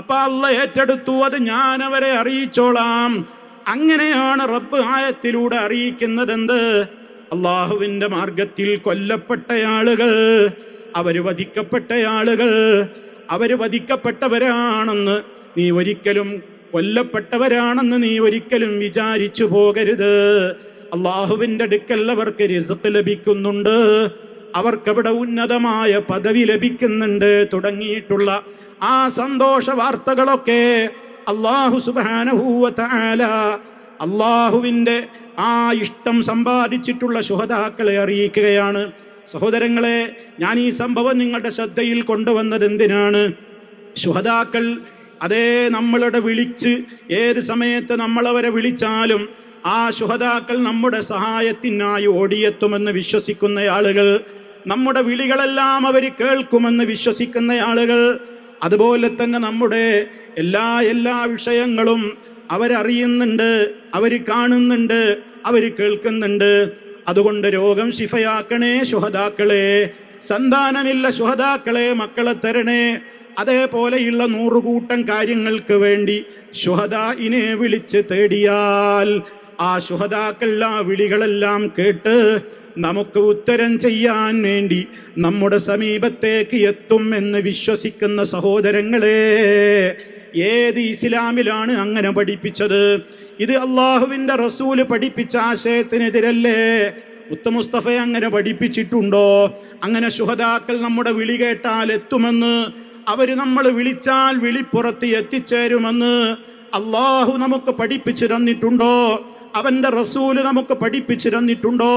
അപ്പൊ അല്ലാഹു ഏറ്റെടുത്തു, അത് ഞാൻ അവരെ അറിയിച്ചോളാം. അങ്ങനെയാണ് റബ്ബ് ആയത്തിലൂടെ അറിയിക്കുന്നത്. എന്ത്? അള്ളാഹുവിൻ്റെ മാർഗത്തിൽ കൊല്ലപ്പെട്ട ആളുകൾ അവര് വധിക്കപ്പെട്ട ആളുകൾ, അവര് വധിക്കപ്പെട്ടവരാണെന്ന് നീ ഒരിക്കലും, കൊല്ലപ്പെട്ടവരാണെന്ന് നീ ഒരിക്കലും വിചാരിച്ചു പോകരുത്. അള്ളാഹുവിൻ്റെ അടുക്കൽ അവർക്ക് റിസ്ക് ലഭിക്കുന്നുണ്ട്, അവർക്കവിടെ ഉന്നതമായ പദവി ലഭിക്കുന്നുണ്ട് തുടങ്ങിയിട്ടുള്ള ആ സന്തോഷ വാർത്തകളൊക്കെ അള്ളാഹു സുബ്ഹാനഹു വ തആല അള്ളാഹുവിൻ്റെ ആ ഇഷ്ടം സമ്പാദിച്ചിട്ടുള്ള ശുഹദാക്കളെ അറിയിക്കുകയാണ്. സഹോദരങ്ങളെ, ഞാൻ ഈ സംഭവം നിങ്ങളുടെ ശ്രദ്ധയിൽ കൊണ്ടുവന്നത് എന്തിനാണ്? ശുഹദാക്കൾ അതേ നമ്മളുടെ വിളിച്ച് ഏത് സമയത്ത് നമ്മളവരെ വിളിച്ചാലും ആ ശുഹദാക്കൾ നമ്മുടെ സഹായത്തിനായി ഓടിയെത്തുമെന്ന് വിശ്വസിക്കുന്ന ആളുകൾ, നമ്മുടെ വിളികളെല്ലാം അവർ കേൾക്കുമെന്ന് വിശ്വസിക്കുന്ന ആളുകൾ, അതുപോലെ തന്നെ നമ്മുടെ എല്ലാ വിഷയങ്ങളും അവരറിയുന്നുണ്ട്, അവർ കാണുന്നുണ്ട്, അവർ കേൾക്കുന്നുണ്ട്. അതുകൊണ്ട് രോഗം ശിഫയാക്കണേ ശുഹദാക്കളെ, സന്താനമില്ല ശുഹദാക്കളെ മക്കളെ തരണേ. അതേപോലെയുള്ള 100 കൂട്ടം കാര്യങ്ങൾക്ക് വേണ്ടി ശുഹദായിനെ വിളിച്ച് തേടിയാൽ ആ ശുഹദാക്കൾ ആ വിളികളെല്ലാം കേട്ട് നമുക്ക് ഉത്തരം ചെയ്യാൻ വേണ്ടി നമ്മുടെ സമീപത്തേക്ക് എത്തും എന്ന് വിശ്വസിക്കുന്ന സഹോദരങ്ങളെ, ഏത് ഇസ്ലാമിലാണ് അങ്ങനെ പഠിപ്പിച്ചത്? ഇത് അള്ളാഹുവിൻ്റെ റസൂല് പഠിപ്പിച്ച ആശയത്തിനെതിരല്ലേ? മുസ്തഫ അങ്ങനെ പഠിപ്പിച്ചിട്ടുണ്ടോ? അങ്ങനെ ശുഹദാക്കൾ നമ്മുടെ വിളി കേട്ടാൽ എത്തുമെന്ന്, അവര് നമ്മൾ വിളിച്ചാൽ വിളിപ്പുറത്ത് എത്തിച്ചേരുമെന്ന് അള്ളാഹു നമുക്ക് പഠിപ്പിച്ചു തന്നിട്ടുണ്ടോ? അവൻ്റെ റസൂല് നമുക്ക് പഠിപ്പിച്ചു തന്നിട്ടുണ്ടോ?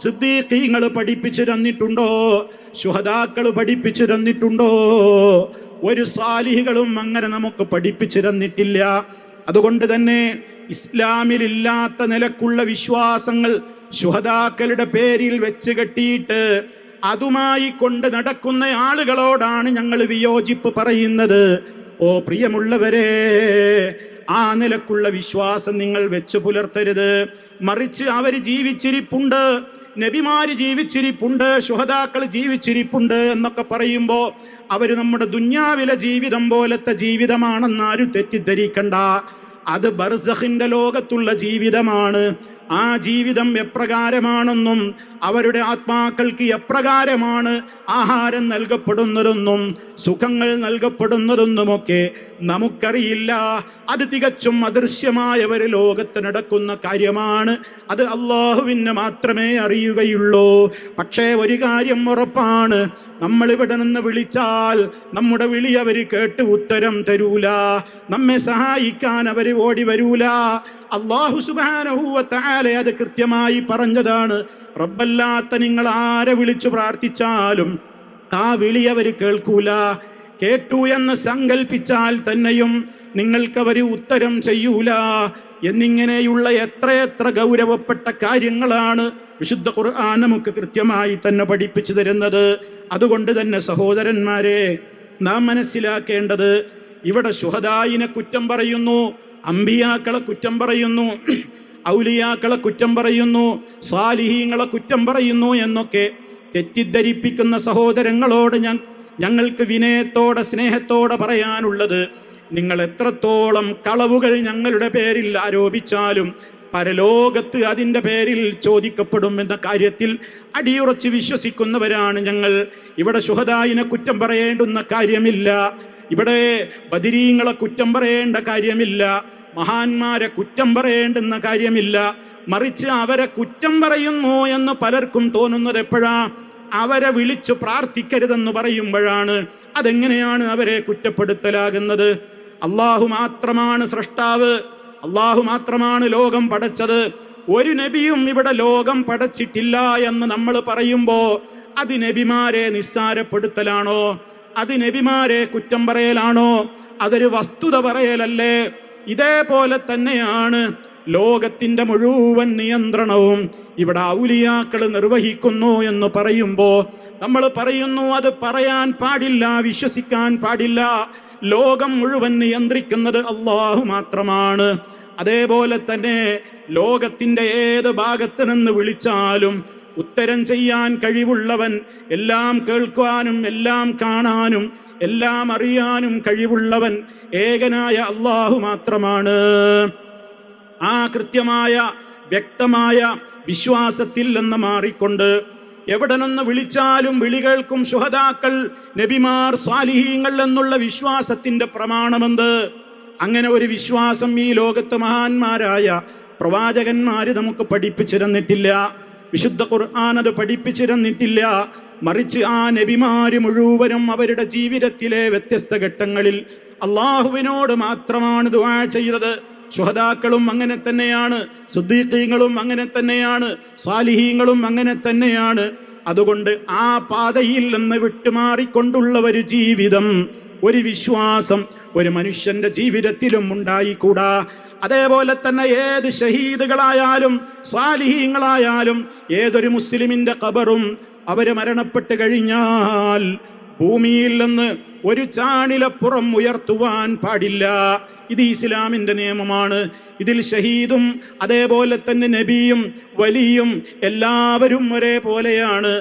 സിദ്ദീഖീങ്ങൾ പഠിപ്പിച്ചു തന്നിട്ടുണ്ടോ? ശുഹദാക്കൾ പഠിപ്പിച്ചു തന്നിട്ടുണ്ടോ? ഒരു സാലിഹികളും അങ്ങനെ നമുക്ക് പഠിപ്പിച്ചു തന്നിട്ടില്ല. അതുകൊണ്ട് തന്നെ ഇസ്ലാമിലില്ലാത്ത നിലക്കുള്ള വിശ്വാസങ്ങൾ ശുഹദാക്കളുടെ പേരിൽ വെച്ച് കെട്ടിയിട്ട് അതുമായി കൊണ്ട് നടക്കുന്ന ആളുകളോടാണ് ഞങ്ങൾ വിയോജിപ്പ് പറയുന്നത്. ഓ പ്രിയമുള്ളവരെ, ആ നിലക്കുള്ള വിശ്വാസം നിങ്ങൾ വെച്ച് പുലർത്തരുത്. മറിച്ച് അവർ ജീവിച്ചിരിപ്പുണ്ട്, നബിമാര് ജീവിച്ചിരിപ്പുണ്ട്, ശുഹദാക്കൾ ജീവിച്ചിരിപ്പുണ്ട് എന്നൊക്കെ പറയുമ്പോൾ അവർ നമ്മുടെ ദുന്യാവിലെ ജീവിതം പോലത്തെ ജീവിതമാണെന്ന് ആരും തെറ്റിദ്ധരിക്കണ്ട. അത് ബർസഖിന്റെ ലോകത്തുള്ള ജീവിതമാണ്. ആ ജീവിതം എപ്രകാരമാണെന്നും അവരുടെ ആത്മാക്കൾക്ക് എപ്രകാരമാണ് ആഹാരം നൽകപ്പെടുന്നതെന്നും സുഖങ്ങൾ നൽകപ്പെടുന്നതെന്നുമൊക്കെ നമുക്കറിയില്ല. അത് തികച്ചും അദൃശ്യമായ ഒരു ലോകത്ത് നടക്കുന്ന കാര്യമാണ്. അത് അള്ളാഹുവിന് മാത്രമേ അറിയുകയുള്ളൂ. പക്ഷേ ഒരു കാര്യം ഉറപ്പാണ്, നമ്മളിവിടെ നിന്ന് വിളിച്ചാൽ നമ്മുടെ വിളി അവർ കേട്ട് ഉത്തരം തരൂല, നമ്മെ സഹായിക്കാൻ അവർ ഓടി വരൂല. അല്ലാഹു സുബ്ഹാനഹു വ തആല അത് കൃത്യമായി പറഞ്ഞതാണ്. റബ്ബല്ലാത്ത നിങ്ങൾ ആരെ വിളിച്ചു പ്രാർത്ഥിച്ചാലും ആ വിളി അവർ കേൾക്കൂല. കേട്ടു എന്ന് സങ്കൽപ്പിച്ചാൽ തന്നെയും നിങ്ങൾക്കവർ ഉത്തരം ചെയ്യൂല. എന്നിങ്ങനെയുള്ള എത്രയെത്ര ഗൗരവപ്പെട്ട കാര്യങ്ങളാണ് വിശുദ്ധ ഖുർആൻ നമുക്ക് കൃത്യമായി തന്നെ പഠിപ്പിച്ചു തരുന്നത്. അതുകൊണ്ട് തന്നെ സഹോദരന്മാരെ, നാം മനസ്സിലാക്കേണ്ടത്, ഇവിടെ ശുഹദായിനെ കുറ്റം പറയുന്നു, അംബിയാക്കളെ കുറ്റം പറയുന്നു, ഔലിയാക്കളെ കുറ്റം പറയുന്നു, സാലിഹീങ്ങളെ കുറ്റം പറയുന്നു എന്നൊക്കെ തെറ്റിദ്ധരിപ്പിക്കുന്ന സഹോദരങ്ങളോട് ഞങ്ങൾക്ക് വിനയത്തോടെ സ്നേഹത്തോടെ പറയാനുള്ളത്, നിങ്ങൾ എത്രത്തോളം കളവുകൾ ഞങ്ങളുടെ പേരിൽ ആരോപിച്ചാലും പരലോകത്ത് അതിൻ്റെ പേരിൽ ചോദിക്കപ്പെടും എന്ന കാര്യത്തിൽ അടിയുറച്ച് വിശ്വസിക്കുന്നവരാണ് ഞങ്ങൾ. ഇവിടെ ശുഹദായിനെ കുറ്റം പറയേണ്ടുന്ന കാര്യമില്ല, ഇവിടെ ബദരീങ്ങളെ കുറ്റം പറയേണ്ട കാര്യമില്ല, മഹാന്മാരെ കുറ്റം പറയേണ്ടുന്ന കാര്യമില്ല. മറിച്ച് അവരെ കുറ്റം പറയുന്നു എന്ന് പലർക്കും തോന്നുന്നത് എപ്പോഴാ? അവരെ വിളിച്ചു പ്രാർത്ഥിക്കരുതെന്ന് പറയുമ്പോഴാണ്. അതെങ്ങനെയാണ് അവരെ കുറ്റപ്പെടുത്തലാകുന്നത്? അള്ളാഹു മാത്രമാണ് സ്രഷ്ടാവ്, അള്ളാഹു മാത്രമാണ് ലോകം പടച്ചത്. ഒരു നബിയും ഇവിടെ ലോകം പടച്ചിട്ടില്ല എന്ന് നമ്മൾ പറയുമ്പോൾ അത് നബിമാരെ നിസ്സാരപ്പെടുത്തലാണോ? അത് നബിമാരെ കുറ്റം പറയലാണോ? അതൊരു വസ്തുത പറയലല്ലേ? ഇതേപോലെ തന്നെയാണ് ലോകത്തിൻ്റെ മുഴുവൻ നിയന്ത്രണവും ഇവിടെ ഔലിയാക്കൾ നിർവഹിക്കുന്നു എന്ന് പറയുമ്പോൾ നമ്മൾ പറയുന്നു അത് പറയാൻ പാടില്ല, വിശ്വസിക്കാൻ പാടില്ല. ലോകം മുഴുവൻ നിയന്ത്രിക്കുന്നത് അള്ളാഹു മാത്രമാണ്. അതേപോലെ തന്നെ ലോകത്തിൻ്റെ ഏത് ഭാഗത്ത് നിന്ന് വിളിച്ചാലും ഉത്തരം ചെയ്യാൻ കഴിവുള്ളവൻ, എല്ലാം കേൾക്കാനും എല്ലാം കാണാനും എല്ലാം അറിയാനും കഴിവുള്ളവൻ ഏകനായ അള്ളാഹു മാത്രമാണ്. ആ കൃത്യമായ വ്യക്തമായ വിശ്വാസത്തിൽ നിന്ന് മാറിക്കൊണ്ട് എവിടെ നിന്ന് വിളിച്ചാലും വിളി കേൾക്കും ശുഹദാക്കൾ, നബിമാർ, സാലിഹീങ്ങൾ എന്നുള്ള വിശ്വാസത്തിന്റെ പ്രമാണമെന്ത്? അങ്ങനെ ഒരു വിശ്വാസം ഈ ലോകത്ത് മഹാന്മാരായ പ്രവാചകന്മാര് നമുക്ക് പഠിപ്പിച്ചിരുന്നിട്ടില്ല. വിശുദ്ധ ഖുർആൻ അത് പഠിപ്പിച്ചിരുന്നിട്ടില്ല. മറിച്ച് ആ നബിമാര് മുഴുവനും അവരുടെ ജീവിതത്തിലെ വ്യത്യസ്ത ഘട്ടങ്ങളിൽ അള്ളാഹുവിനോട് മാത്രമാണ് ദുആ ചെയ്തത്. ശുഹദാക്കളും അങ്ങനെ തന്നെയാണ്, സിദ്ദീഖീങ്ങളും അങ്ങനെ തന്നെയാണ്, സാലിഹീങ്ങളും അങ്ങനെ തന്നെയാണ്. അതുകൊണ്ട് ആ പാതയിൽ നിന്ന് വിട്ടുമാറിക്കൊണ്ടുള്ള ഒരു ജീവിതം, ഒരു വിശ്വാസം ഒരു മനുഷ്യന്റെ ജീവിതത്തിലും ഉണ്ടായിക്കൂടാ. അതേപോലെ തന്നെ ഏത് ഷഹീദുകളായാലും സാലിഹീങ്ങളായാലും ഏതൊരു മുസ്ലിമിന്റെ ഖബറും അവര് മരണപ്പെട്ട് കഴിഞ്ഞാൽ ഭൂമിയിൽ നിന്ന് ഒരു ചാണിലപ്പുറം ഉയർത്തുവാൻ പാടില്ല. ഇത് ഇസ്ലാമിന്റെ നിയമമാണ്. ഇതിൽ ഷഹീദും അതേപോലെ തന്നെ നബിയും വലിയും എല്ലാവരും ഒരേപോലെയാണ്.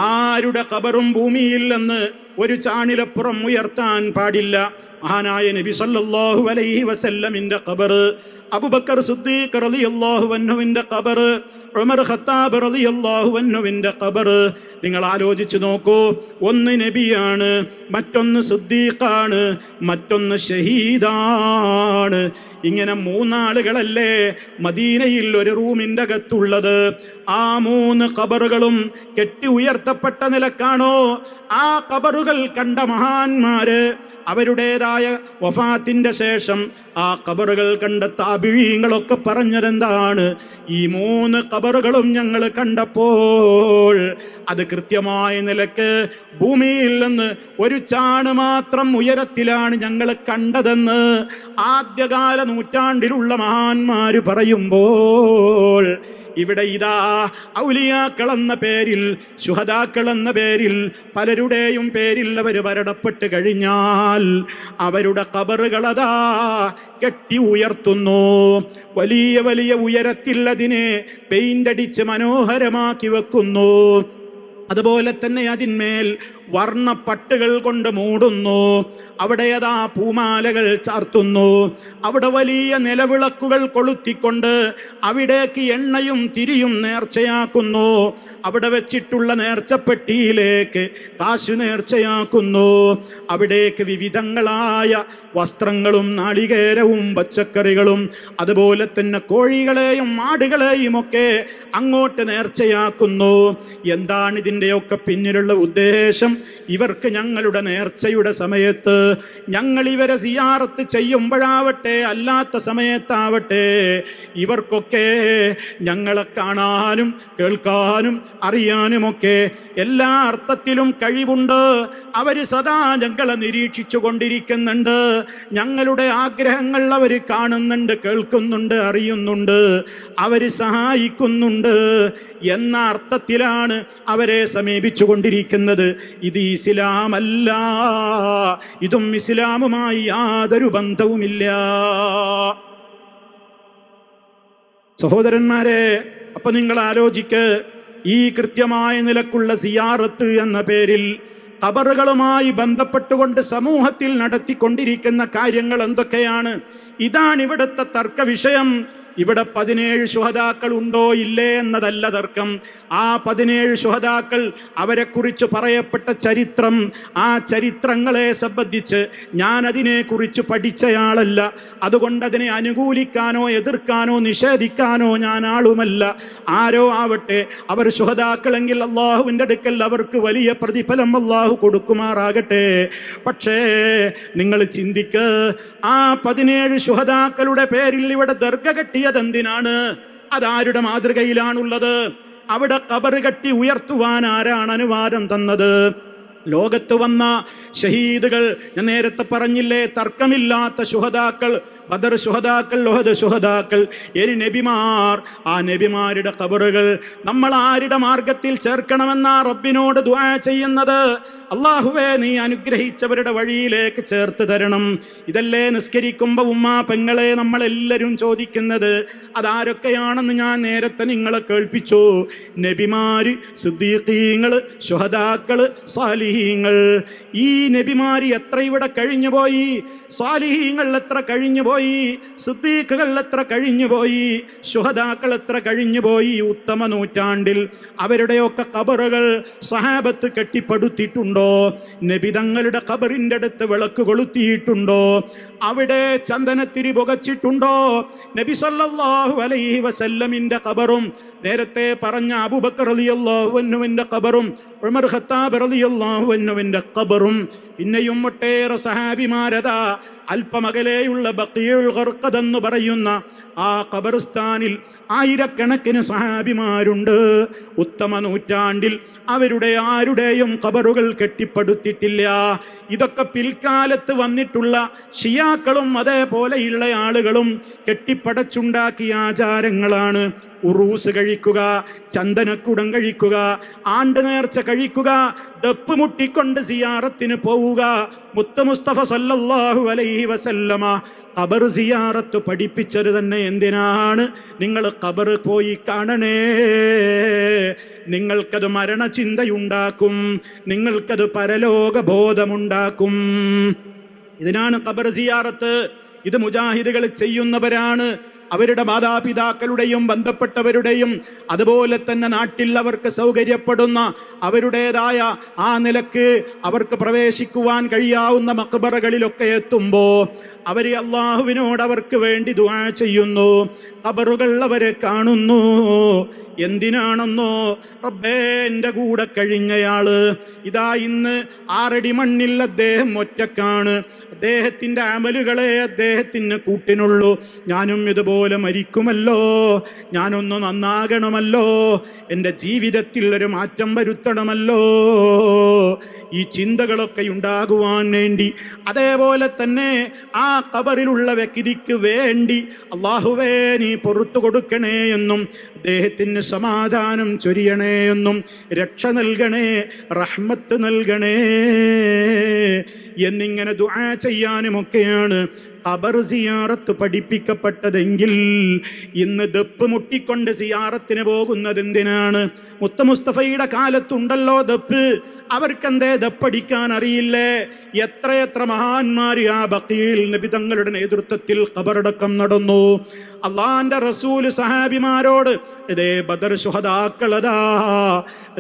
ആരുടെ ഖബറും ഭൂമിയിൽ നിന്ന് ഒരു ചാണിലപ്പുറം ഉയർത്താൻ പാടില്ല. മഹാനായ നബി സല്ലല്ലാഹു അലൈഹി വസല്ലമിന്റെ ഖബർ, അബൂബക്കർ സിദ്ദീഖ് റളിയല്ലാഹു അൻഹുവിന്റെ ഖബർ, ഉമർ ഖത്താബ് റളിയല്ലാഹു അൻഹുവിന്റെ ഖബർ നിങ്ങൾ ആലോചിച്ചു നോക്കൂ. ഒന്ന് നബിയാണ്, മറ്റൊന്ന് സിദ്ദീഖാണ്, മറ്റൊന്ന് ഷഹീദാണ്. ഇങ്ങനെ മൂന്നാളുകളല്ലേ മദീനയിൽ ഒരു റൂമിൻ്റെ അകത്തുള്ളത്. ആ മൂന്ന് ഖബറുകളും കെട്ടി ഉയർത്തപ്പെട്ട നിലക്കാണോ ആ ഖബറുകൾ കണ്ട മഹാന്മാര് അവരുടേതായ വഫാത്തിന്റെ ശേഷം ആ ഖബറുകൾ കണ്ട താബിഈങ്ങളൊക്കെ പറഞ്ഞതെന്താണ്? ഈ മൂന്ന് ഖബറുകളും ഞങ്ങൾ കണ്ടപ്പോൾ അത് കൃത്യമായ നിലക്ക് ഭൂമിയിൽ നിന്ന് ഒരു ചാണ് മാത്രം ഉയരത്തിലാണ് ഞങ്ങൾ കണ്ടതെന്ന് ആദ്യകാല നൂറ്റാണ്ടിലുള്ള മഹാന്മാര് പറയുമ്പോൾ ഇവിടെ ഇതാ ഔലിയാക്കൾ എന്ന പേരിൽ, ശുഹദാക്കൾ എന്ന പേരിൽ, പലരുടെയും പേരിൽ അവർ മരണപ്പെട്ട് കഴിഞ്ഞാൽ അവരുടെ ഖബറുകളതാ കെട്ടി ഉയർത്തുന്നു. വലിയ വലിയ ഉയരത്തിൽ അതിനെ പെയിന്റടിച്ച് മനോഹരമാക്കി വെക്കുന്നു. അതുപോലെ തന്നെ അതിന്മേൽ വർണ്ണപ്പട്ടുകൾ കൊണ്ട് മൂടുന്നു. അവിടെ അതാ പൂമാലകൾ ചാർത്തുന്നു. അവിടെ വലിയ നിലവിളക്കുകൾ കൊളുത്തിക്കൊണ്ട് അവിടേക്ക് എണ്ണയും തിരിയും നേർച്ചയാക്കുന്നു. അവിടെ വെച്ചിട്ടുള്ള നേർച്ചപ്പെട്ടിയിലേക്ക് കാശ് നേർച്ചയാക്കുന്നു. അവിടേക്ക് വിവിധങ്ങളായ വസ്ത്രങ്ങളും നാളികേരവും പച്ചക്കറികളും അതുപോലെ തന്നെ കോഴികളെയും ആടുകളെയും ഒക്കെ അങ്ങോട്ട് നേർച്ചയാക്കുന്നു. എന്താണ് ഇതിൻ്റെയൊക്കെ പിന്നിലുള്ള ഉദ്ദേശം? ഇവർക്ക് ഞങ്ങളുടെ നേർച്ചയുടെ സമയത്ത്, ഞങ്ങൾ ഇവരെ സിയാറത്ത് ചെയ്യുമ്പോഴാവട്ടെ അല്ലാത്ത സമയത്താവട്ടെ, ഇവർക്കൊക്കെ ഞങ്ങളെ കാണാനും കേൾക്കാനും അറിയാനുമൊക്കെ എല്ലാ അർത്ഥത്തിലും കഴിവുണ്ട്. അവർ സദാ ഞങ്ങളെ നിരീക്ഷിച്ചു കൊണ്ടിരിക്കുന്നുണ്ട്. ഞങ്ങളുടെ ആഗ്രഹങ്ങൾ അവർ കാണുന്നുണ്ട്, കേൾക്കുന്നുണ്ട്, അറിയുന്നുണ്ട്, അവർ സഹായിക്കുന്നുണ്ട് എന്ന അർത്ഥത്തിലാണ് അവരെ സമീപിച്ചു കൊണ്ടിരിക്കുന്നത്. ഇത് ഇസ്ലാമല്ല. ഇതും ഇസ്ലാമുമായി യാതൊരു ബന്ധവുമില്ല. സഹോദരന്മാരെ, അപ്പൊ നിങ്ങൾ ആലോചിക്ക്, ഈ കൃത്യമായ നിലക്കുള്ള സിയാറത്ത് എന്ന പേരിൽ ഖബറുകളുമായി ബന്ധപ്പെട്ടുകൊണ്ട് സമൂഹത്തിൽ നടത്തിക്കൊണ്ടിരിക്കുന്ന കാര്യങ്ങൾ എന്തൊക്കെയാണ്? ഇതാണ് ഇവിടുത്തെ തർക്ക വിഷയം. ഇവിടെ 17 ശുഹദാക്കൾ ഉണ്ടോ ഇല്ലേ എന്നതല്ല തർക്കം. ആ 17 ശുഹദാക്കൾ, അവരെക്കുറിച്ച് പറയപ്പെട്ട ചരിത്രം, ആ ചരിത്രങ്ങളെ സംബന്ധിച്ച് ഞാൻ അതിനെക്കുറിച്ച് പഠിച്ചയാളല്ല. അതുകൊണ്ട് അതിനെ അനുകൂലിക്കാനോ എതിർക്കാനോ നിഷേധിക്കാനോ ഞാൻ ആളുമല്ല. ആരോ ആവട്ടെ, അവർ ശുഹദാക്കളെങ്കിൽ അള്ളാഹുവിൻ്റെ അടുക്കൽ അവർക്ക് വലിയ പ്രതിഫലം അള്ളാഹു കൊടുക്കുമാറാകട്ടെ. പക്ഷേ നിങ്ങൾ ചിന്തിക്ക്, ആ 17 ശുഹദാക്കളുടെ പേരിൽ ഇവിടെ ദർഗ കെട്ടിയതെന്തിനാണ്? അതാരുടെ മാതൃകയിലാണുള്ളത്? അവിടെ ഖബർ കെട്ടി ഉയർത്തുവാൻ ആരാണ് അനുവാദം തന്നത്? ലോകത്ത് വന്ന ഷഹീദുകൾ, ഞാൻ നേരത്തെ പറഞ്ഞില്ലേ, തർക്കമില്ലാത്ത ശുഹദാക്കൾ, ബദർ ശുഹദാക്കൾ, ഉഹദ് ശുഹദാക്കൾ, ഇനി നബിമാർ. ആ നബിമാരുടെ ഖബറുകൾ നമ്മൾ ആരുടെ മാർഗത്തിൽ ചേർക്കണമെന്നാ റബ്ബിനോട് ദുആ ചെയ്യുന്നത്? അള്ളാഹുവേ നീ അനുഗ്രഹിച്ചവരുടെ വഴിയിലേക്ക് ചേർത്ത് തരണം. ഇതല്ലേ നിസ്കരിക്കുമ്പോൾ ഉമ്മാ പെങ്ങളെ നമ്മളെല്ലാവരും ചോദിക്കുന്നത്. അതാരൊക്കെയാണെന്ന് ഞാൻ നേരത്തെ നിങ്ങളെ കേൾപ്പിച്ചു. നബിമാര്, സിദ്ദീഖീങ്ങള്, ശുഹദാക്കള്, സാലിഹീങ്ങൾ. ഈ നബിമാര് എത്ര ഇവിടെ കഴിഞ്ഞുപോയി, സാലിഹീങ്ങൾ എത്ര കഴിഞ്ഞുപോയി, സിദ്ദീഖുകൾ എത്ര കഴിഞ്ഞുപോയി, ശുഹദാക്കൾ എത്ര കഴിഞ്ഞുപോയി. ഉത്തമ നൂറ്റാണ്ടിൽ അവരുടെയൊക്കെ ഖബറുകൾ സഹാബത്ത് കെട്ടിപ്പടുത്തിട്ടുണ്ടോ? നബി തങ്ങളുടെ ഖബറിൻ്റെ അടുത്ത് വിളക്ക് കൊളുത്തിയിട്ടുണ്ടോ? അവിടെ ചന്ദനത്തിരി പുകച്ചിട്ടുണ്ടോ? നബി സല്ലല്ലാഹു അലൈഹി വസല്ലമിന്റെ ഖബറും നേരത്തെ പറഞ്ഞ അബൂബക്കർ റളിയല്ലാഹു അൻഹുവിന്റെ ഖബറും ഉമർ ഖത്താബ് റളിയല്ലാഹു അൻഹുവിന്റെ ഖബറും പിന്നെയും ഒട്ടേറെ സഹാബിമാരതാ അല്പമകലെയുള്ള ബഖീഉൽ ഖർഖദ് എന്ന് പറയുന്ന ആ ഖബർസ്ഥാനിൽ ആയിരക്കണക്കിന് സഹാബിമാരുണ്ട്. ഉത്തമ നൂറ്റാണ്ടിൽ അവരുടെ ആരുടെയും ഖബറുകൾ കെട്ടിപ്പടുത്തിട്ടില്ല. ഇതൊക്കെ പിൽക്കാലത്ത് വന്നിട്ടുള്ള ഷിയാക്കളും അതേപോലെയുള്ള ആളുകളും കെട്ടിപ്പടച്ചുണ്ടാക്കിയ ആചാരങ്ങളാണ്. ഉറൂസ് കഴിക്കുക, ചന്ദനക്കുടം കഴിക്കുക, ആണ്ട് നേർച്ച കഴിക്കുക, ദപ്പ് മുട്ടിക്കൊണ്ട് സിയാറത്തിന് പോവുക. മുത്ത മുസ്തഫ സല്ലല്ലാഹു അലൈഹി വസല്ലമ ഖബർ സിയാറത്ത് പഠിപ്പിച്ചത് തന്നെ എന്തിനാണ്? നിങ്ങൾ ഖബർ പോയി കാണണേ, നിങ്ങൾക്കത് മരണചിന്തയുണ്ടാക്കും, നിങ്ങൾക്കത് പരലോക ബോധമുണ്ടാക്കും. ഇതിനാണ് ഖബർ സിയാറത്ത്. ഇത് മുജാഹിദുകൾ ചെയ്യുന്നവരാണ്. അവരുടെ മാതാപിതാക്കളുടെയും ബന്ധപ്പെട്ടവരുടെയും അതുപോലെ തന്നെ നാട്ടിൽ അവർക്ക് സൗകര്യപ്പെടുന്ന അവരുടേതായ ആ നിലക്ക് അവർക്ക് പ്രവേശിക്കുവാൻ കഴിയാവുന്ന മഖ്ബറകളിലൊക്കെ എത്തുമ്പോൾ അവർ അള്ളാഹുവിനോട് അവർക്ക് വേണ്ടി ദുആ ചെയ്യുന്നു. ഖബറുകൾ അവരെ കാണുന്നു. എന്തിനാണെന്നോ, റബ്ബേ എൻ്റെ കൂടെ കഴിഞ്ഞയാള് ഇതാ ഇന്ന് 6 അടി മണ്ണിൽ അദ്ദേഹം ഒറ്റക്കാണ്. അദ്ദേഹത്തിൻ്റെ അമലുകളെ അദ്ദേഹത്തിന് കൂട്ടിനുള്ളൂ. ഞാനും ഇതുപോലെ മരിക്കുമല്ലോ, ഞാനൊന്ന് നന്നാകണമല്ലോ, എൻ്റെ ജീവിതത്തിൽ ഒരു മാറ്റം വരുത്തണമല്ലോ. ഈ ചിന്തകളൊക്കെ ഉണ്ടാകുവാൻ വേണ്ടി അതേപോലെ തന്നെ ആ ഖബറിലുള്ള വ്യക്തിക്ക് വേണ്ടി അല്ലാഹുവേ നീ പുറത്തു കൊടുക്കണേ എന്നും അദ്ദേഹത്തിന് സമാധാനം ചൊരിയണേ എന്നും രക്ഷ നൽകണേ, റഹ്മത്ത് നൽകണേ എന്നിങ്ങനെ ദുആ ചെയ്യാനുമൊക്കെയാണ് ഖബർ സിയാറത്ത് പഠിപ്പിക്കപ്പെട്ടതെങ്കിൽ ഇന്ന് ദപ്പ് മുട്ടിക്കൊണ്ട് സിയാറത്തിന് പോകുന്നത് എന്തിനാണ്? മുത്ത മുസ്തഫയുടെ കാലത്തുണ്ടല്ലോ ദപ്പ്. അവർക്കെന്തേ ദപ്പടിക്കാൻ അറിയില്ലേ? എത്രയെത്ര മഹാന്മാർ ആ ബഖീൽ നബി തങ്ങളുടെ നേതൃത്വത്തിൽ ഖബറടക്കം നടന്നു. അള്ളാന്റെ റസൂൽ സഹാബിമാരോട് ഇതേ ബദർ ശുഹദാക്കളതാ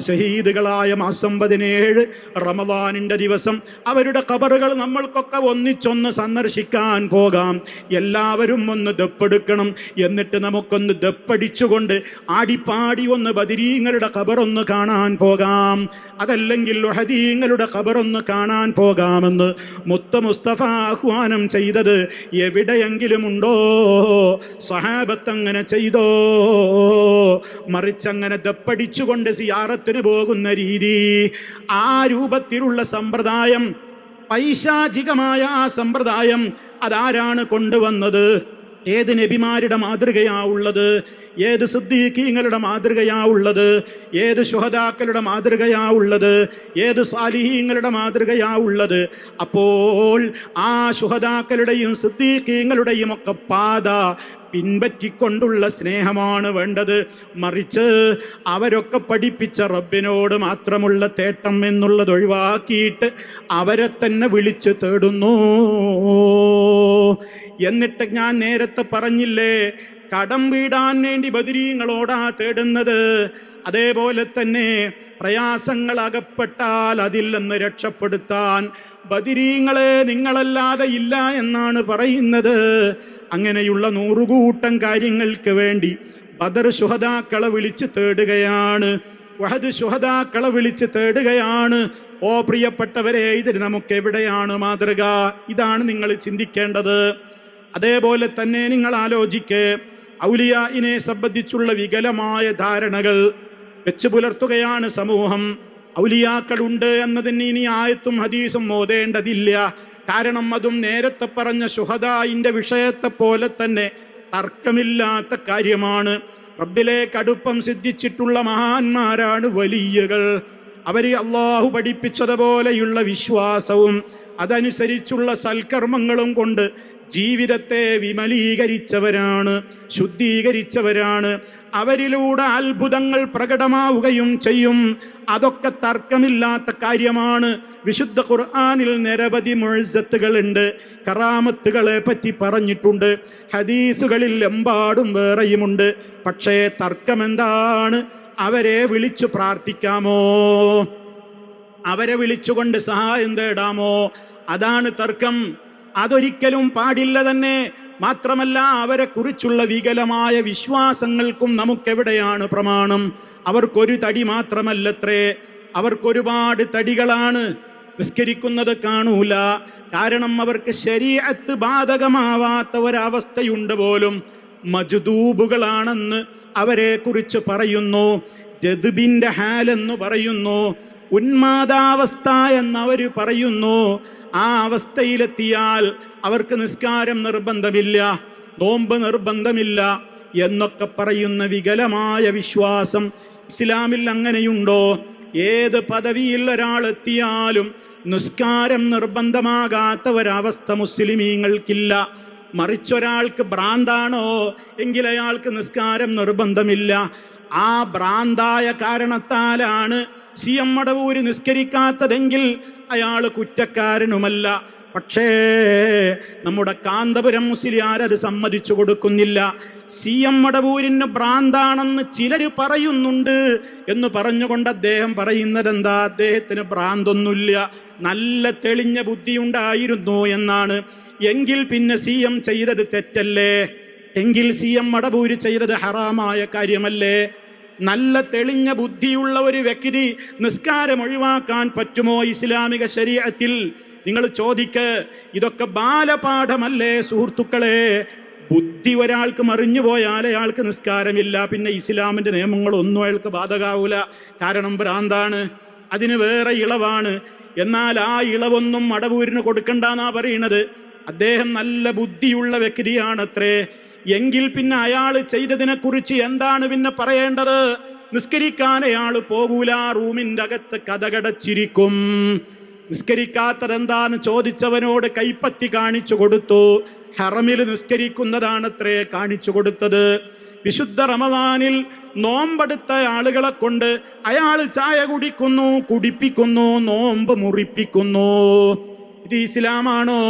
ഷഹീദുകളായ മാസം 17 റമദാനിന്റെ ദിവസം അവരുടെ ഖബറുകൾ നമ്മൾക്കൊക്കെ ഒന്നിച്ചൊന്ന് സന്ദർശിക്കാൻ പോകാം. എല്ലാവരും ഒന്ന് ദപ്പെടുക്കണം. എന്നിട്ട് നമുക്കൊന്ന് ദപ്പടിച്ചുകൊണ്ട് ആടിപ്പാടി ഒന്ന് ബദരീങ്ങളുടെ ഖബറൊന്ന് കാണാൻ പോകാം. അതല്ലെങ്കിൽ ഉഹദീങ്ങളുടെ ഖബറൊന്ന് കാണാൻ പോകാമെന്ന് മുത്ത മുസ്തഫ ആഹ്വാനം ചെയ്തത് എവിടെയെങ്കിലും ഉണ്ടോ? സഹാബത്ത് അങ്ങനെ ചെയ്തോ? മറിച്ചങ്ങനെ ദപ്പടിച്ചുകൊണ്ട് സിയാറത്തിന് പോകുന്ന രീതി, ആ രൂപത്തിലുള്ള സമ്പ്രദായം, പൈശാചികമായ ആ സമ്പ്രദായം അതാരാണ് കൊണ്ടുവന്നത്? ഏത് നബിമാരുടെ മാതൃകയാ ഉള്ളത്? ഏത് സിദ്ദീഖീങ്ങളുടെ മാതൃകയാ ഉള്ളത്? ഏത് ശുഹദാക്കളുടെ മാതൃകയാ ഉള്ളത്? ഏത് സാലിഹീങ്ങളുടെ മാതൃകയാ ഉള്ളത്? അപ്പോൾ ആ ശുഹദാക്കളുടെയും സിദ്ദീഖീങ്ങളുടെയും ഒക്കെ പാത പിൻപറ്റിക്കൊണ്ടുള്ള സ്നേഹമാണ് വേണ്ടത്. മറിച്ച് അവരൊക്കെ പഠിപ്പിച്ച റബ്ബിനോട് മാത്രമുള്ള തേട്ടം എന്നുള്ളത് ഒഴിവാക്കിയിട്ട് അവരെ തന്നെ വിളിച്ച് തേടുന്നു. എന്നിട്ട് ഞാൻ നേരത്തെ പറഞ്ഞില്ലേ, കടം വീടാൻ വേണ്ടി ബദരീങ്ങളോടാ തേടുന്നത്. അതേപോലെ തന്നെ പ്രയാസങ്ങൾ അകപ്പെട്ടാൽ അതിൽ നിന്ന് രക്ഷപ്പെടുത്താൻ ബദരീങ്ങളെ നിങ്ങളല്ലാതെ ഇല്ല എന്നാണ് പറയുന്നത്. അങ്ങനെയുള്ള 100 കൂട്ടം കാര്യങ്ങൾക്ക് വേണ്ടി ബദർ ശുഹദാക്കളെ വിളിച്ച് തേടുകയാണ്, വഹദ് ശുഹദാക്കളെ വിളിച്ച് തേടുകയാണ്. ഓ പ്രിയപ്പെട്ടവരെ, ഇതിന് നമുക്ക് എവിടെയാണ് മാതൃക? ഇതാണ് നിങ്ങൾ ചിന്തിക്കേണ്ടത്. അതേപോലെ തന്നെ നിങ്ങൾ ആലോചിക്ക്, ഔലിയായിനെ സംബന്ധിച്ചുള്ള വികലമായ ധാരണകൾ വെച്ച് പുലർത്തുകയാണ് സമൂഹം. ഔലിയാക്കളുണ്ട് എന്നതിന് ഇനി ആയത്തും ഹദീസും ഓതേണ്ടതില്ല. കാരണം അതും നേരത്തെ പറഞ്ഞ ശുഹദായിന്റെ വിഷയത്തെ പോലെ തന്നെ തർക്കമില്ലാത്ത കാര്യമാണ്. റബ്ബിലേക്ക് അടുപ്പം സിദ്ധിച്ചിട്ടുള്ള മഹാന്മാരാണ് വലിയകൾ. അവർ അള്ളാഹു പഠിപ്പിച്ചതുപോലെയുള്ള വിശ്വാസവും അതനുസരിച്ചുള്ള സൽക്കർമ്മങ്ങളും കൊണ്ട് ജീവിതത്തെ വിമലീകരിച്ചവരാണ്, ശുദ്ധീകരിച്ചവരാണ്. അവരിലൂടെ അത്ഭുതങ്ങൾ പ്രകടമാവുകയും ചെയ്യും. അതൊക്കെ തർക്കമില്ലാത്ത കാര്യമാണ്. വിശുദ്ധ ഖുർആനിൽ നിരവധി മുഅ്ജിസത്തുകളുണ്ട്, കറാമത്തുകളെ പറ്റി പറഞ്ഞിട്ടുണ്ട്. ഹദീസുകളിൽ എമ്പാടും വേറെയുമുണ്ട്. പക്ഷേ തർക്കമെന്താണ്? അവരെ വിളിച്ചു പ്രാർത്ഥിക്കാമോ? അവരെ വിളിച്ചുകൊണ്ട് സഹായം തേടാമോ? അതാണ് തർക്കം. അതൊരിക്കലും പാടില്ല തന്നെ. മാത്രമല്ല, അവരെ കുറിച്ചുള്ള വികലമായ വിശ്വാസങ്ങൾക്കും നമുക്കെവിടെയാണ് പ്രമാണം? അവർക്കൊരു തടി മാത്രമല്ലത്രേ, അവർക്കൊരുപാട് തടികളാണ്. നിസ്കരിക്കുന്നത് കാണൂല. കാരണം അവർക്ക് ശരീഅത്ത് ബാധകമാവാത്ത ഒരവസ്ഥയുണ്ട് പോലും. മജ്ദൂബുകളാണെന്ന് അവരെ കുറിച്ച് പറയുന്നു. ജദ്ബിന്റെ ഹാലെന്ന് പറയുന്നു. ഉന്മാദാവസ്ഥ എന്നവർ പറയുന്നു. ആ അവസ്ഥയിലെത്തിയാൽ അവർക്ക് നിസ്കാരം നിർബന്ധമില്ല, നോമ്പ് നിർബന്ധമില്ല എന്നൊക്കെ പറയുന്ന വികലമായ വിശ്വാസം ഇസ്ലാമിൽ അങ്ങനെയുണ്ടോ? ഏത് പദവിയിൽ ഒരാളെത്തിയാലും നിസ്കാരം നിർബന്ധമാകാത്ത ഒരവസ്ഥ മുസ്ലിമീങ്ങൾക്കില്ല. മറിച്ചൊരാൾക്ക് ഭ്രാന്താണോ എങ്കിൽ അയാൾക്ക് നിസ്കാരം നിർബന്ധമില്ല. ആ ഭ്രാന്തായ കാരണത്താലാണ് CM മടവൂര് നിസ്കരിക്കാത്തതെങ്കിൽ അയാൾ കുറ്റക്കാരനുമല്ല. പക്ഷേ നമ്മുടെ കാന്തപുരം മുസ്ലിയാർ അത് സമ്മതിച്ചു കൊടുക്കുന്നില്ല. CM മടവൂരിന് ഭ്രാന്താണെന്ന് ചിലർ പറയുന്നുണ്ട് എന്ന് പറഞ്ഞുകൊണ്ട് അദ്ദേഹം പറയുന്നത് എന്താ? അദ്ദേഹത്തിന് ഭ്രാന്തൊന്നുമില്ല, നല്ല തെളിഞ്ഞ ബുദ്ധിയുണ്ടായിരുന്നു എന്നാണ്. എങ്കിൽ പിന്നെ CM ചെയ്തത് തെറ്റല്ലേ? എങ്കിൽ CM മടവൂര് ചെയ്തത് ഹറാമായ കാര്യമല്ലേ? നല്ല തെളിഞ്ഞ ബുദ്ധിയുള്ള ഒരു വ്യക്തി നിസ്കാരം ഒഴിവാക്കാൻ പറ്റുമോ ഇസ്ലാമിക ശരീഅത്തിൽ? നിങ്ങൾ ചോദിക്ക്. ഇതൊക്കെ ബാലപാഠമല്ലേ സുഹൃത്തുക്കളെ? ബുദ്ധി ഒരാൾക്ക് മറിഞ്ഞു പോയാൽ അയാൾക്ക് നിസ്കാരമില്ല. പിന്നെ ഇസ്ലാമിൻ്റെ നിയമങ്ങളൊന്നും അയാൾക്ക് ബാധകാവൂല. കാരണം ഭ്രാന്താണ്, അതിന് വേറെ ഇളവാണ്. എന്നാൽ ആ ഇളവൊന്നും മടവൂരിന് കൊടുക്കണ്ടെന്നാ പറയണത്. അദ്ദേഹം നല്ല ബുദ്ധിയുള്ള വ്യക്തിയാണത്രേ. എങ്കിൽ പിന്നെ അയാൾ ചെയ്തതിനെ കുറിച്ച് എന്താണ് പിന്നെ പറയേണ്ടത്? നിസ്കരിക്കാൻ അയാൾ പോകൂല, റൂമിൻ്റെ അകത്ത് കതകടച്ചിരിക്കും. നിസ്കരിക്കാത്തതെന്താന്ന് ചോദിച്ചവനോട് കൈപ്പത്തി കാണിച്ചു കൊടുത്തു. ഹറമിൽ നിസ്കരിക്കുന്നതാണത്രേ കാണിച്ചു കൊടുത്തത്. വിശുദ്ധ റമദാനിൽ നോമ്പെടുത്ത ആളുകളെ കൊണ്ട് അയാൾ ചായ കുടിക്കുന്നു, കുടിപ്പിക്കുന്നു, നോമ്പ് മുറിപ്പിക്കുന്നു. ഇത് ഇസ്ലാമാണോ?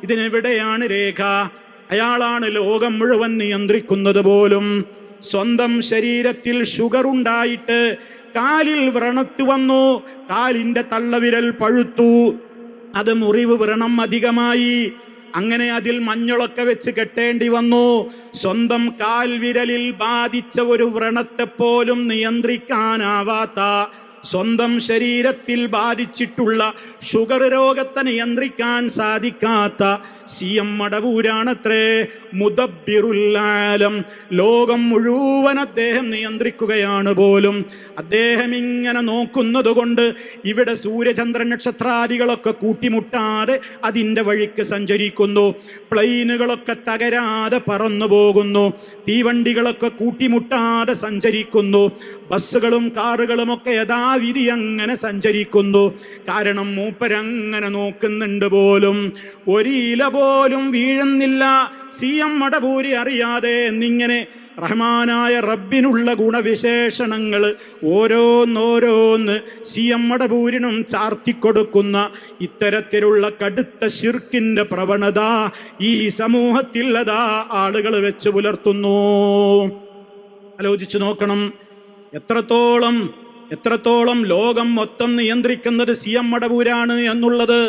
ഇതിനെവിടെയാണ് രേഖ? അയാളാണ് ലോകം മുഴുവൻ നിയന്ത്രിക്കുന്നത് പോലും. സ്വന്തം ശരീരത്തിൽ ഷുഗർ ഉണ്ടായിട്ട് കാലിൽ വ്രണത്ത് വന്നു, കാലിൻ്റെ തള്ളവിരൽ പഴുത്തു, അത് മുറിവ് വ്രണം അധികമായി. അങ്ങനെ അതിൽ മഞ്ഞളൊക്കെ വെച്ച് കെട്ടേണ്ടി വന്നു. സ്വന്തം കാൽവിരലിൽ ബാധിച്ച ഒരു വ്രണത്തെപ്പോലും നിയന്ത്രിക്കാനാവാത്ത, സ്വന്തം ശരീരത്തിൽ ബാധിച്ചിട്ടുള്ള ഷുഗർ രോഗത്തെ നിയന്ത്രിക്കാൻ സാധിക്കാത്ത CM മടവൂരാണത്രേ മുദബ്ബിറുൽ ആലം. ലോകം മുഴുവൻ അദ്ദേഹം നിയന്ത്രിക്കുകയാണ് പോലും. അദ്ദേഹം ഇങ്ങനെ നോക്കുന്നത് കൊണ്ട് ഇവിടെ സൂര്യചന്ദ്ര നക്ഷത്രാദികളൊക്കെ കൂട്ടിമുട്ടാതെ അതിൻ്റെ വഴിക്ക് സഞ്ചരിക്കുന്നു. പ്ലെയിനുകളൊക്കെ തകരാതെ പറന്നു പോകുന്നു. തീവണ്ടികളൊക്കെ കൂട്ടിമുട്ടാതെ സഞ്ചരിക്കുന്നു. ബസ്സുകളും കാറുകളുമൊക്കെ യഥാവിധി അങ്ങനെ സഞ്ചരിക്കുന്നു. കാരണം മൂപ്പരങ്ങനെ നോക്കുന്നുണ്ട് പോലും. ഒരു ഇല പോലും വീഴുന്നില്ല CM മടവൂരി അറിയാതെ എന്നിങ്ങനെ റഹ്മാനായ റബ്ബിനുള്ള ഗുണവിശേഷണങ്ങൾ ഓരോന്നോരോന്ന് CM മടവൂരിനും ചാർത്തിക്കൊടുക്കുന്ന ഇത്തരത്തിലുള്ള കടുത്ത ശിർക്കിൻ്റെ പ്രവണത ഈ സമൂഹത്തിൽ അതാ ആളുകൾ വെച്ച് പുലർത്തുന്നു. ആലോചിച്ചു നോക്കണം. എത്രത്തോളം ലോകം മൊത്തം നിയന്ത്രിക്കുന്നത് CM മടവൂരാണ് എന്നുള്ളത്